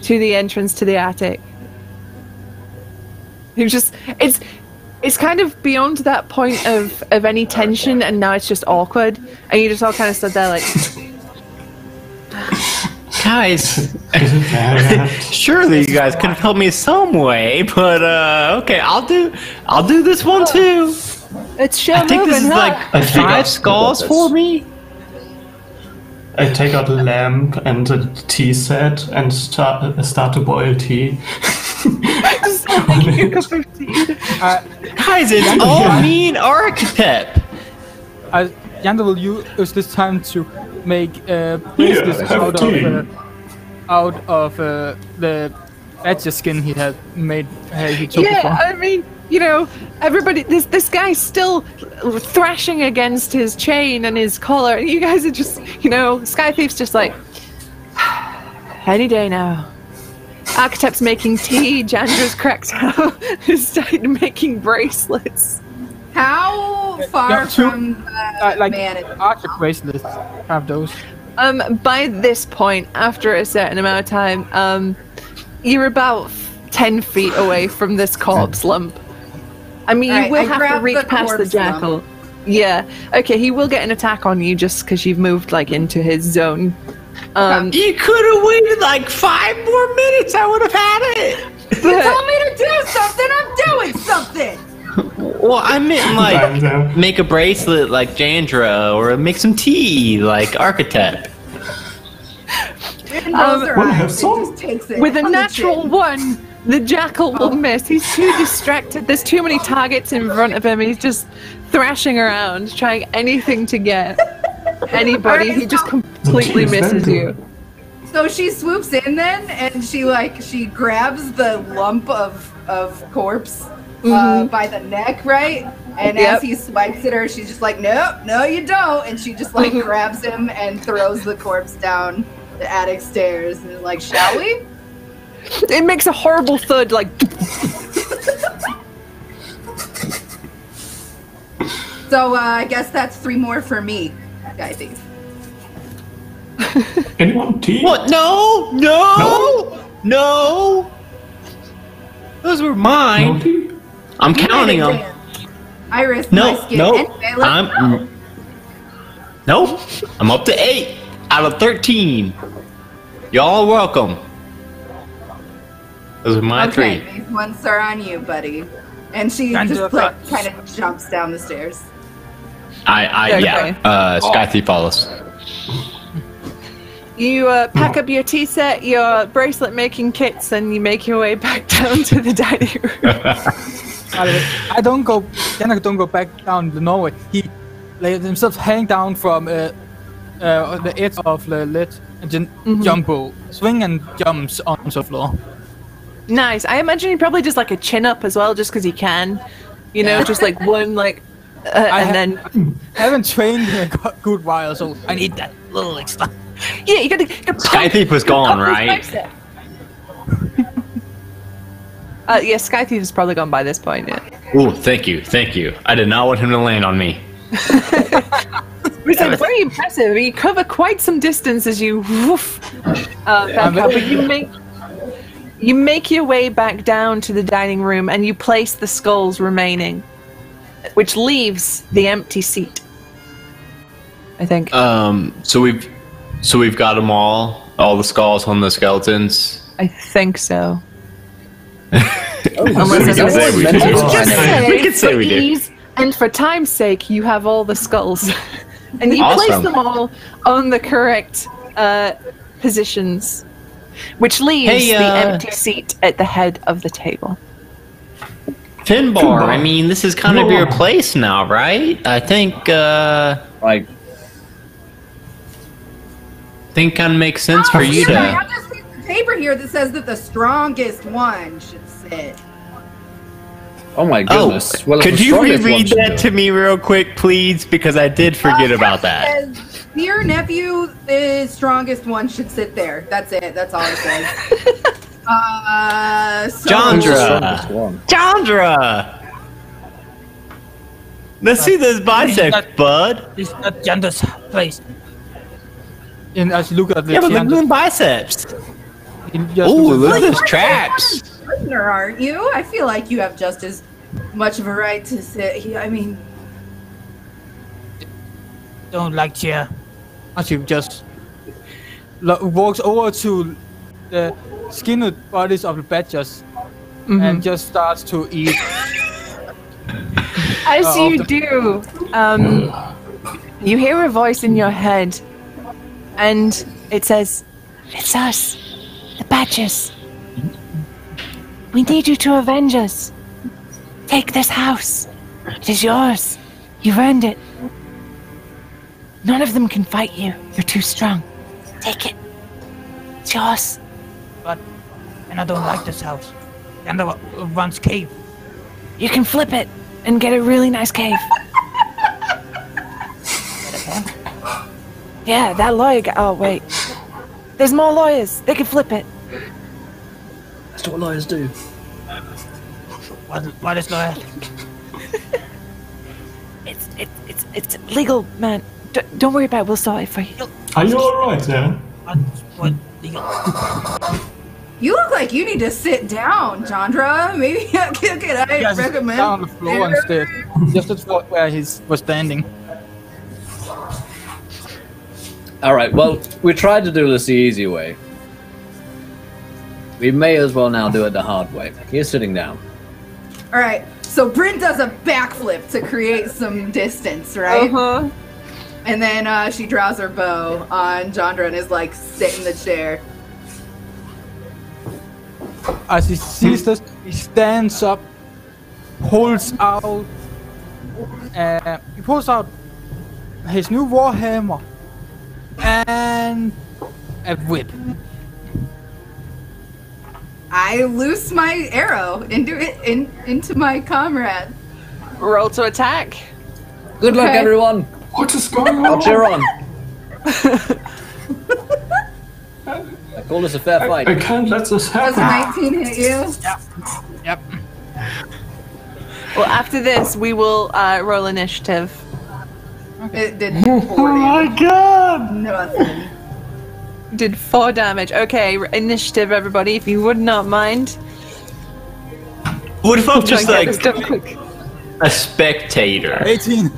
to the entrance to the attic. It's kind of beyond that point of any tension, and now it's just awkward, and you just all kind of stood there like, Guys, surely you guys could have helped me some way, but okay, I'll do this one too. it's sure I think moving, this is huh? like I think 5 skulls for me. I take out a lamp and a tea set and start to boil tea. Just making a cup of tea. Guys, it's all me and Architect. Yanda will use this time to make bracelets have tea. out of the badger skin he had made. He took Yeah, before. I mean, everybody, this guy's still thrashing against his chain and his collar, and you guys are just, Sky Thief's just like, any day now. Architect's making tea, Jandra's cracked out, is starting making bracelets. How far Yeah, two- from the like man is archer bracelets. Have those. By this point, after a certain amount of time, you're about 10 feet away from this corpse lump. I mean, Alright, you will I have to grab reach the past the corpse jackal. lump. Yeah. Okay, he will get an attack on you just because you've moved, into his zone. You could have waited like 5 more minutes. I would have had it. You told me to do something, I'm doing something! Well, I meant like Fine, make a bracelet like Jandra, or make some tea like Architect. It rolls her wanna eyes, have it some? just takes it With a on the natural chin. 1, the jackal will miss. He's too distracted. There's too many targets in front of him. He's just thrashing around, trying anything to get anybody. He just completely Jeez, misses very you. So she swoops in then, and she grabs the lump of corpse by the neck, right? And Yep. as he swipes at her, she's just like, no, you don't. And she just grabs him and throws the corpse down the attic stairs. And is like, shall we? It makes a horrible thud, So I guess that's 3 more for me, Sky Thief. Anyone tea? What? No! Those were No mine. tea? I'm counting them. I risked my skin. Anyway, let's go. Nope. I'm up to 8 out of 13. Y'all are welcome. Those are my Okay, 3. these ones are on you, buddy. And she just like kind of jumps down the stairs. Sky Thief follows. You pack up your tea set, your bracelet making kits, and you make your way back down to the dining room. I don't go back down the Norway. He let himself hang down from the edge of the lid and then swing and jumps onto the floor. Nice. I imagine he probably does like a chin up as well, just because he can. You know, just like one like, then haven't trained in a good while, so I need that little extra. Yeah, you gotta Sky Thief was gone, right? Yeah, Sky Thief has probably gone by this point. Yeah. Ooh, thank you. I did not want him to land on me. It's like very impressive. You cover quite some distance as you woof back up, but you make your way back down to the dining room and you place the skulls remaining, which leaves the empty seat. I think. So we've got them all the skulls on the skeletons. I think so. Unless we can say we do. And for time's sake, you have all the skulls, and you Awesome. place them all on the correct positions, which leaves the empty seat at the head of the table. Finbar, I mean, this is kind of your place now, right? I think kind of makes sense for you to. I have this piece of paper here that says that the strongest one should sit. Oh my goodness. Oh, could you reread that to me real quick, please? Because I did forget about that. It says, dear nephew, the strongest one should sit there. That's it. That's all it says. Chandra! Let's see those biceps, bud. It's not Chandra's place. And as you look at the Yeah, but look at them biceps. Ooh, look at those traps. Prisoner, aren't you? I feel like you have just as much of a right to sit here. I mean, Don't like chair. as you just walks over to the skinned bodies of the badgers and just starts to eat. As you do, you hear a voice in your head, and it says, "It's us, the Badgers. We need you to avenge us. Take this house. It is yours. You've earned it. None of them can fight you. You're too strong. Take it. It's yours." And I don't like this house. Chandra runs cave. You can flip it and get a really nice cave. Yeah, that lawyer guy. Oh, wait. There's more lawyers. They can flip it. That's what lawyers do. What is lawyer? It's legal, man. Don't worry about it. We'll sort it for you. Are you alright there? you look like you need to sit down, Chandra. Maybe I recommend. Down on the floor instead. Just the spot where he was standing. Alright, well, we tried to do this the easy way. We may as well now do it the hard way. He's sitting down. All right. So Bryn does a backflip to create some distance, right? Uh-huh. And then she draws her bow on Chandra and is like, sit in the chair. As he sees this, he stands up, pulls out, he pulls out his new warhammer and a whip. I loose my arrow into my comrade. Roll to attack. Good luck, everyone. What is going on? I'll cheer on. I call this a fair fight. I can't let this Does happen. 19 hit you? Yep. Well, after this, we will roll initiative It did 4 damage. Oh my god! Nothing. Did 4 damage. Okay, initiative, everybody, if you would not mind. What if I'm just Try and like get this done quick. a spectator? 18.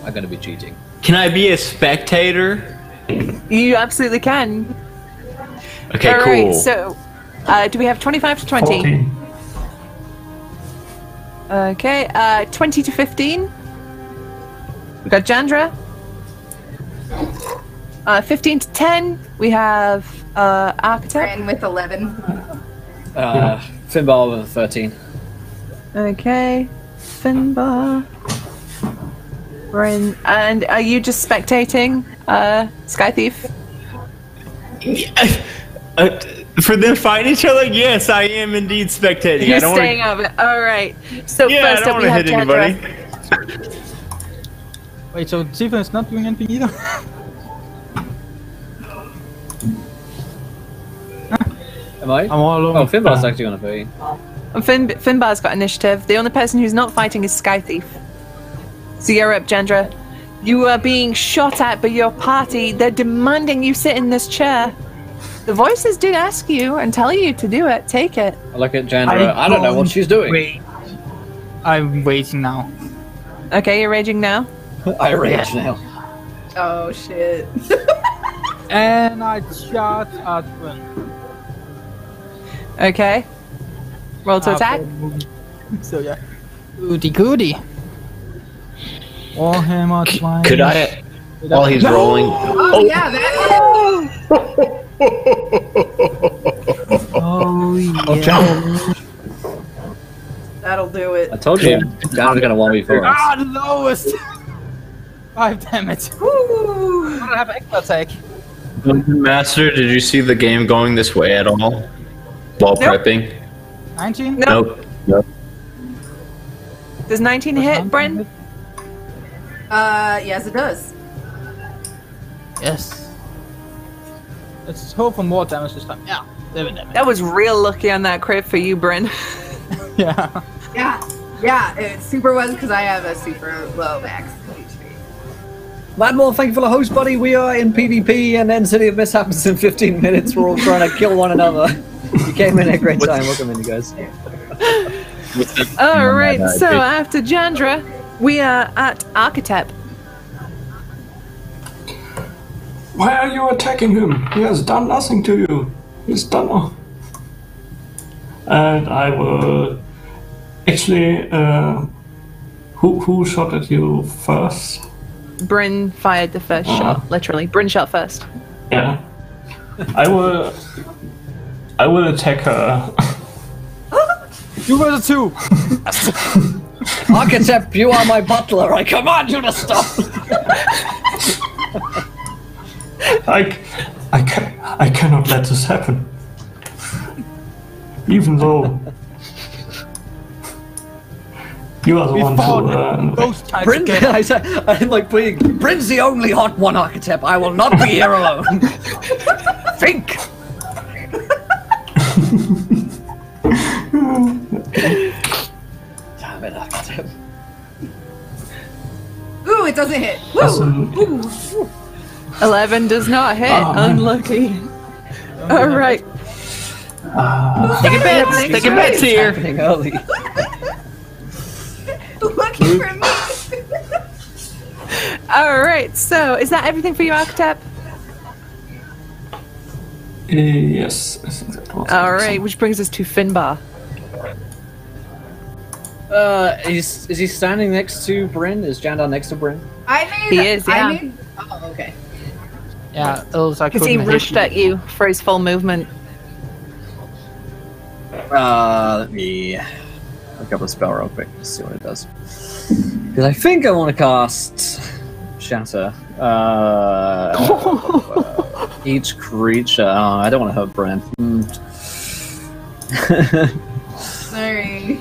I'm gonna be cheating. Can I be a spectator? You absolutely can. Okay, All cool. right, so do we have 25 to 20? 14. Okay, 20 to 15. We got Jandra. 15 to 10. We have Architect. Ran with 11. Finbar with 13. Okay, Finbar. Bryn. And are you just spectating Sky Thief? For them fighting each other, yes, I am indeed spectating. You're I don't staying out of it. All right. So Yeah, first I don't up, we want to have hit Jandra. anybody. Wait, so Tifa is not doing anything either? Am I? I'm all alone. Oh, Finbar's actually gonna be. And Finbar's got initiative. The only person who's not fighting is Sky Thief. So you're up, Jandra. You are being shot at by your party. They're demanding you sit in this chair. The voices did ask you and tell you to do it. Take it. I look at Jandra. I don't know what she's doing. Wait. I'm waiting now. Okay, you're raging now. I rage now. Oh shit. And I shot at one. Okay. Roll to attack. So yeah. Goody goody. Warhammer twice. Could I, while he's rolling? Oh yeah, that. Oh yeah. That'll do it. I told you, Jandra's gonna 1v4 us. Ah, the lowest. 5 damage. Woo! I don't have extra attack. Master, did you see the game going this way at all? While prepping? 19? Nope. Nope. Does 19 hit, Bryn? Yes, it does. Yes. Let's hope for more damage this time. Yeah, 7 damage. That was real lucky on that crit for you, Bryn. Yeah. Yeah, it super was because I have a super low max HP. Madmore, thank you for the host, buddy. We are in PvP, and then City of Mist happens in 15 minutes. We're all trying to kill one another. You came in at a great time. Welcome in, you guys. All right, so after Jandra, we are at Architect. Why are you attacking him? He has done nothing to you. He's done. And I will actually. Who shot at you first? Bryn fired the first shot, literally. Bryn shot first. Yeah. I will attack her. You were the 2. Architect, you are my butler. I command you to stop. I cannot let this happen. Even though you are the one who. Those times Bryn, again. I'm like playing. Bryn's the only hot one, Architect. I will not be here alone. Think. Damn it, Architect. Ooh, it doesn't hit. Woo! 11 does not hit. Unlucky. All right. Taking bets. Taking bets here. Happening early. Lucky for me. All right. So, is that everything for you, Architect? Yes, I think that was. All right, which brings us to Finbar. Is he standing next to Bryn? Is Jandar next to Bryn? I made. He is, yeah. I made. Oh, okay. Yeah, those I Because he couldn't hit rushed you. at you for his full movement. Let me look up a spell real quick to see what it does. Because I think I want to cast Shatter. Each creature. Oh, I don't want to hurt Bryn. Sorry.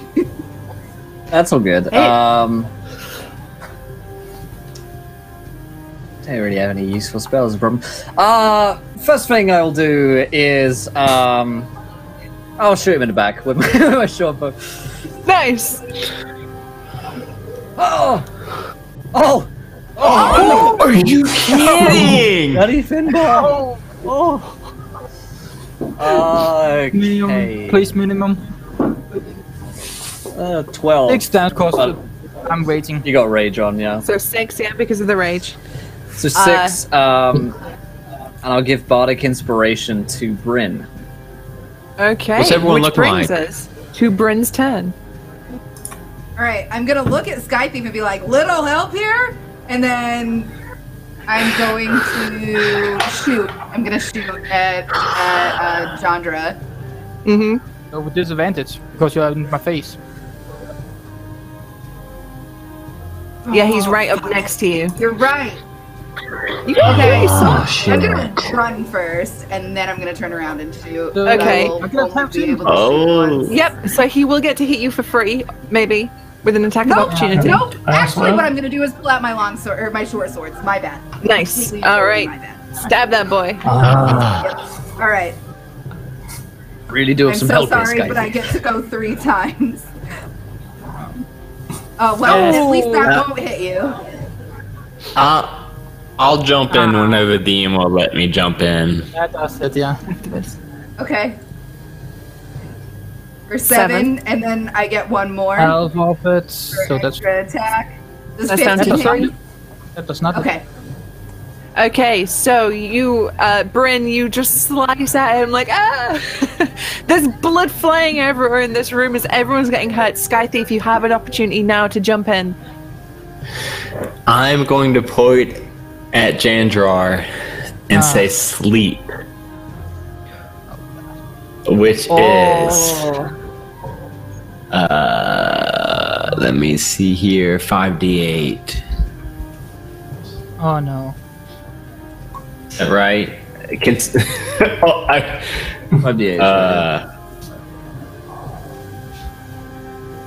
That's all good. Hey. Don't really have any useful spells. Problem. First thing I'll do is I'll shoot him in the back with my short bow. Nice. Oh, Oh! Are you kidding? Bloody Finbar! Oh! Okay. Please, minimum. 12. 6 damage cost. I'm waiting. You got rage on, yeah. So 6, yeah, because of the rage. So 6, and I'll give Bardic Inspiration to Bryn. Okay. What's everyone which looking brings like? us to Bryn's turn. All right, I'm gonna look at Sky Thief and be like, "Little help here," and then I'm going to shoot. I'm gonna shoot at Chandra. Mm-hmm. So with disadvantage because you're in my face. Yeah, he's right up next to you. You're right. Okay, so I'm gonna run first, and then I'm gonna turn around and shoot. Okay. I will only be able to shoot once. Yep, so he will get to hit you for free, maybe, with an attack of opportunity. Nope. Actually, what I'm gonna do is pull out my long sword or my short swords. My bad. Nice. All right. Stab that boy. All right. Really do have I'm some so help here, sorry, Sky. but I get to go 3 times. Oh well, at least that won't hit you. I'll jump in whenever the DM will let me jump in. That does it, yeah. Okay. For 7, and then I get 1 more. 12 of it, for so that's... extra attack. Does That sounds 15 hit? good. That does not... Okay. Okay, so you, Bryn, you just slice at him like, ah! There's blood flying everywhere in this room as everyone's getting hurt. Sky Thief, you have an opportunity now to jump in. I'm going to point at Jandrar and say sleep. Which is... let me see here, 5d8. Oh no. Is that right?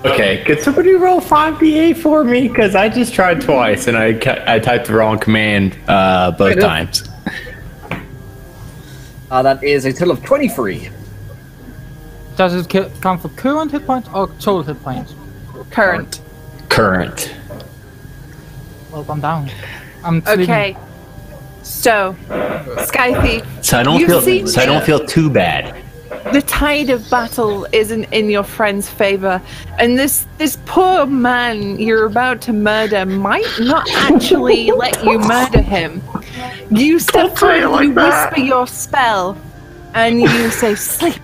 Okay, could somebody roll 5d8 for me? Because I just tried twice and I typed the wrong command both times. That is a total of 23. Does it count for current hit points or total hit points? Current. Current. Well, I'm down. I'm sleeping. Okay. So, Sky Thief, So I don't feel too bad. the tide of battle isn't in your friend's favor, and this poor man you're about to murder might not actually let you murder him. You step forward, you whisper your spell, and you say sleep.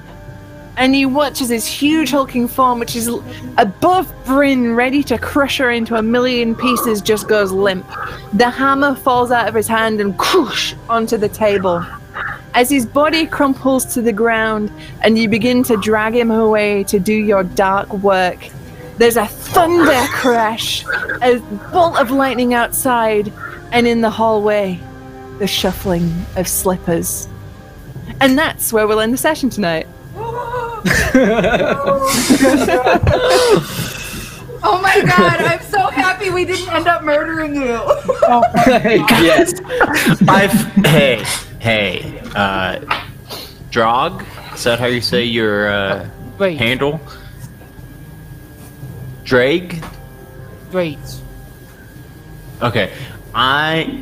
And you watch as his huge hulking form, which is above Bryn, ready to crush her into a million pieces, just goes limp. The hammer falls out of his hand and croosh onto the table. As his body crumples to the ground and you begin to drag him away to do your dark work, there's a thunder crash, a bolt of lightning outside, and in the hallway, the shuffling of slippers. And that's where we'll end the session tonight. Oh my god, I'm so happy we didn't end up murdering you. Yes. Hey, Drog? Is that how you say your handle? Drag? Great. Okay, I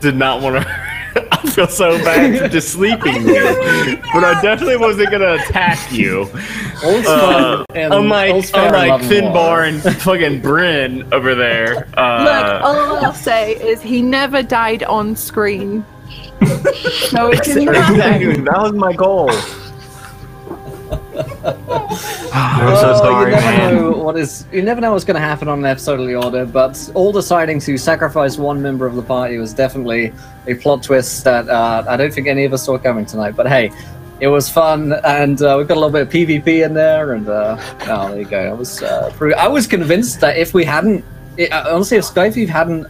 did not want to. I feel so bad for just sleeping there, but I definitely wasn't gonna attack you. Unlike Finbar and fucking Bryn over there. Look, all I'll say is he never died on screen. So it didn't happen. That was my goal. I'm so sorry, man. You never know what's going to happen on an episode of The Order, but all deciding to sacrifice one member of the party was definitely a plot twist that I don't think any of us saw coming tonight. But hey, it was fun, and we've got a little bit of PvP in there, and there you go. I was convinced that if we hadn't, honestly, if Sky Thief hadn't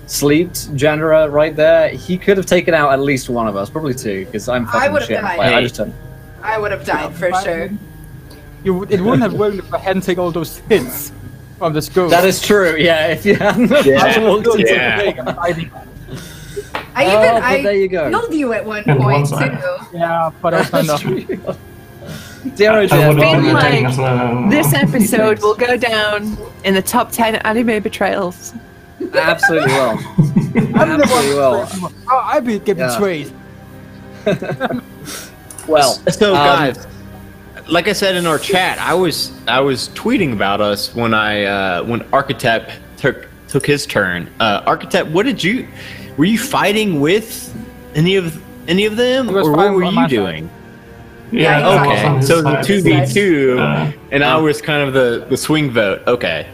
sleeped Janra right there, he could have taken out at least one of us, probably 2, because I'm fucking shit. I would have died for sure. It wouldn't have worked if I hadn't taken all those hits from the skull. That is true, yeah, if you hadn't walked into the there you go. Killed you at one point too. Yeah, but that's not enough. This episode will go down in the top 10 anime betrayals. Absolutely will. I'm the Absolutely will. one. Oh, I be get Yeah. betrayed. Well, So guys, like I said in our chat, I was tweeting about us when when Architect took his turn. Architect, were you fighting with any of them, He was or what fighting were on you my doing? Yeah, he was Okay, on so the side. 2v2, and I uh, was kind of the swing vote. Okay.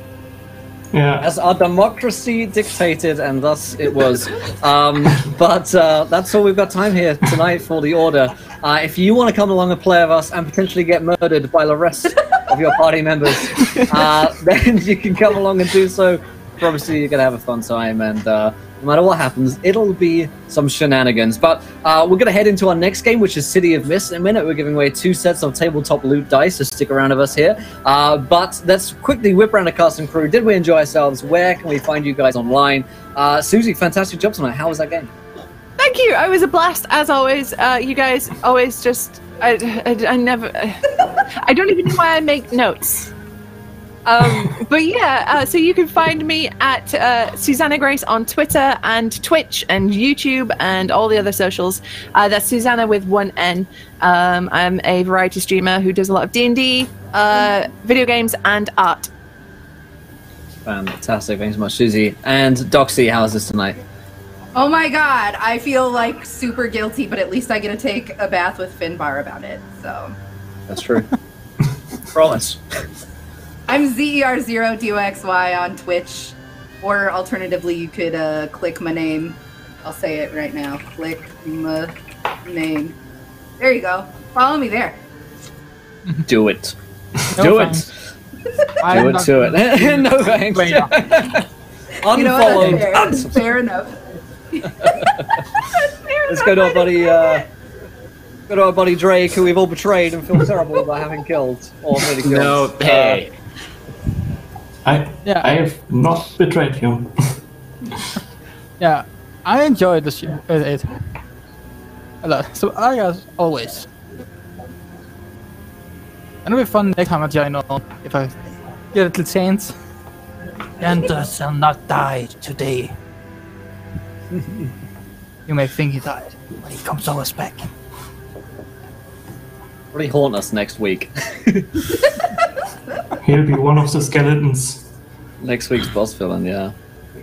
Yeah. as our democracy dictated, and thus it was. But that's all we've got time here tonight for the order. If you want to come along and play with us and potentially get murdered by the rest of your party members, then you can come along and do so. But obviously, you're going to have a fun time, and no matter what happens, it'll be some shenanigans. But we're going to head into our next game, which is City of Mist. In a minute, we're giving away 2 sets of tabletop loot dice, so stick around with us here. But let's quickly whip around the cast and crew. Did we enjoy ourselves? Where can we find you guys online? Susie, fantastic job tonight. How was that game? Thank you. I was a blast as always. You guys always just I never I don't even know why I make notes. But yeah, so you can find me at Susanna Grace on Twitter and Twitch and YouTube and all the other socials. That's Susanna with 1 N. I'm a variety streamer who does a lot of D&D, video games, and art. Fantastic. Thanks so much, Susie. And Doxy, how was this tonight? Oh my god, I feel like super guilty, but at least I get to take a bath with Finbar about it, so. That's true. Promise. I'm ZER0DOXY on Twitch, or alternatively, you could click my name. I'll say it right now. Click my name. There you go. Follow me there. Do it. No Do thanks. it. Do it to it. No thanks. Wait, no. You know what? Unfollowed. That's fair. Fair enough. Let's go to our buddy. Go to our buddy Drake, who we've all betrayed and feel terrible about having killed or nearly killed. No, hey. I have not betrayed you. Yeah, I enjoyed it a lot. So I as always. And it'll be fun next time I join on if I get a little chance. Yanta shall not die today, You may think he died. but he comes always back. Really haunt us next week. He'll be one of the skeletons. Next week's boss villain, yeah,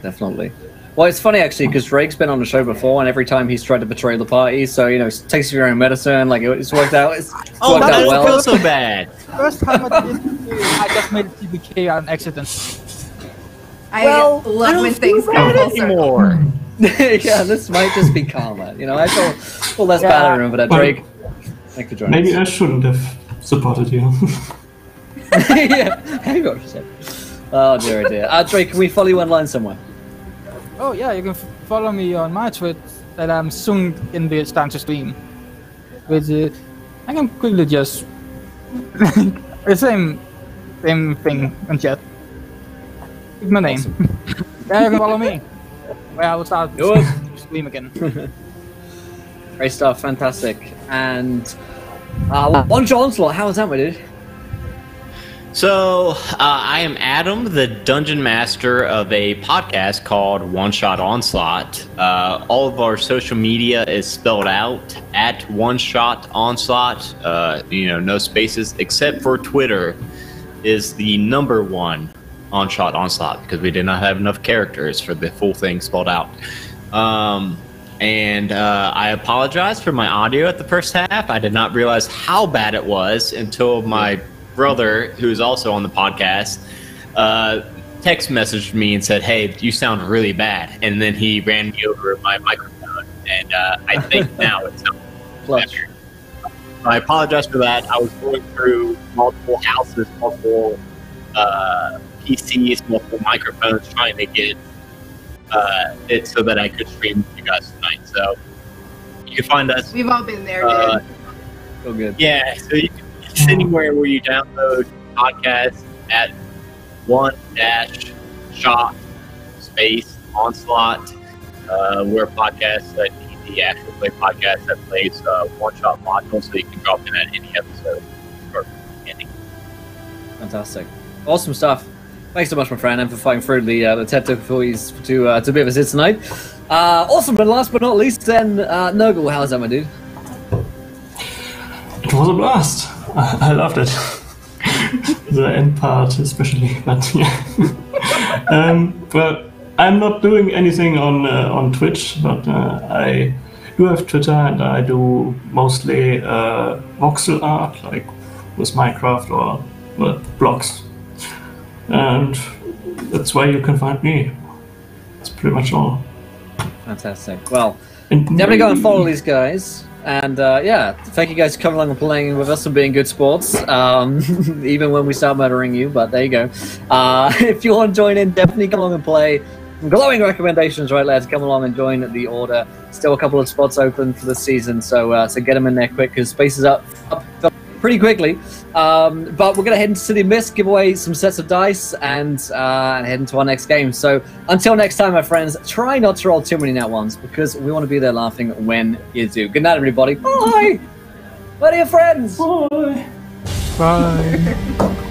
definitely. Well, it's funny actually because Drake's been on the show before, and every time he's tried to betray the party, so you know, takes your own medicine. Like it's worked out. It's worked out That doesn't well. feel so bad. First time I did it, I just made TBK on accident. I love when things come full circle. Anymore. Yeah, this might just be karma. You know, I feel less bad at him for that. Well, Drake, thanks for joining Maybe I us. shouldn't have supported you. Yeah, hang on a second. Oh dear, oh dear. Drake, can we follow you online somewhere? Oh yeah, you can follow me on my Twitch that I'm soon in the start to stream. Which I can quickly just the same thing in chat. With my name. Yeah, you can follow me. Where I will start Do it. stream again. Great stuff, fantastic. And One Shot Onslaught, how was that, my dude? So, I am Adam, the Dungeon Master of a podcast called One Shot Onslaught. All of our social media is spelled out at One Shot Onslaught. No spaces, except for Twitter is the #1 On Shot Onslaught because we did not have enough characters for the full thing spelled out. I apologize for my audio at the first half. I did not realize how bad it was until my brother, who is also on the podcast, text messaged me and said, "Hey, you sound really bad." And then he ran me over my microphone, and I think now it sounds better. I apologize for that. I was going through multiple houses, multiple PCs, multiple microphones, trying to get it so that I could stream with you guys tonight. So you can find us. We've all been there, dude. So good. Yeah, so you can, it's anywhere where you download podcasts at one-shot space onslaught. We're a podcast that the actual play podcast that plays one-shot modules, so you can drop in at any episode or any. Fantastic. Awesome stuff. Thanks so much, my friend, and for fighting through the TED Talk employees to be with us here tonight. Awesome, but last but not least, then, Nurgle, how's that, my dude? It was a blast. I loved it. The end part, especially, but yeah. But I'm not doing anything on Twitch, but I do have Twitter, and I do mostly voxel art, like with Minecraft or blogs. And that's where you can find me. That's pretty much all. Fantastic. Well, definitely go and follow these guys. And yeah, thank you guys for coming along and playing with us and being good sports, even when we start murdering you, but there you go. If you want to join in, definitely come along and play. Some glowing recommendations, right, lads? Come along and join the order. Still a couple of spots open for the season, so get them in there quick, because space is up pretty quickly. But we're going to head into City Mist, give away some sets of dice, and head into our next game. So until next time, my friends, try not to roll too many nat ones, because we want to be there laughing when you do. Good night, everybody. Bye! Bye to your friends! Bye! Bye.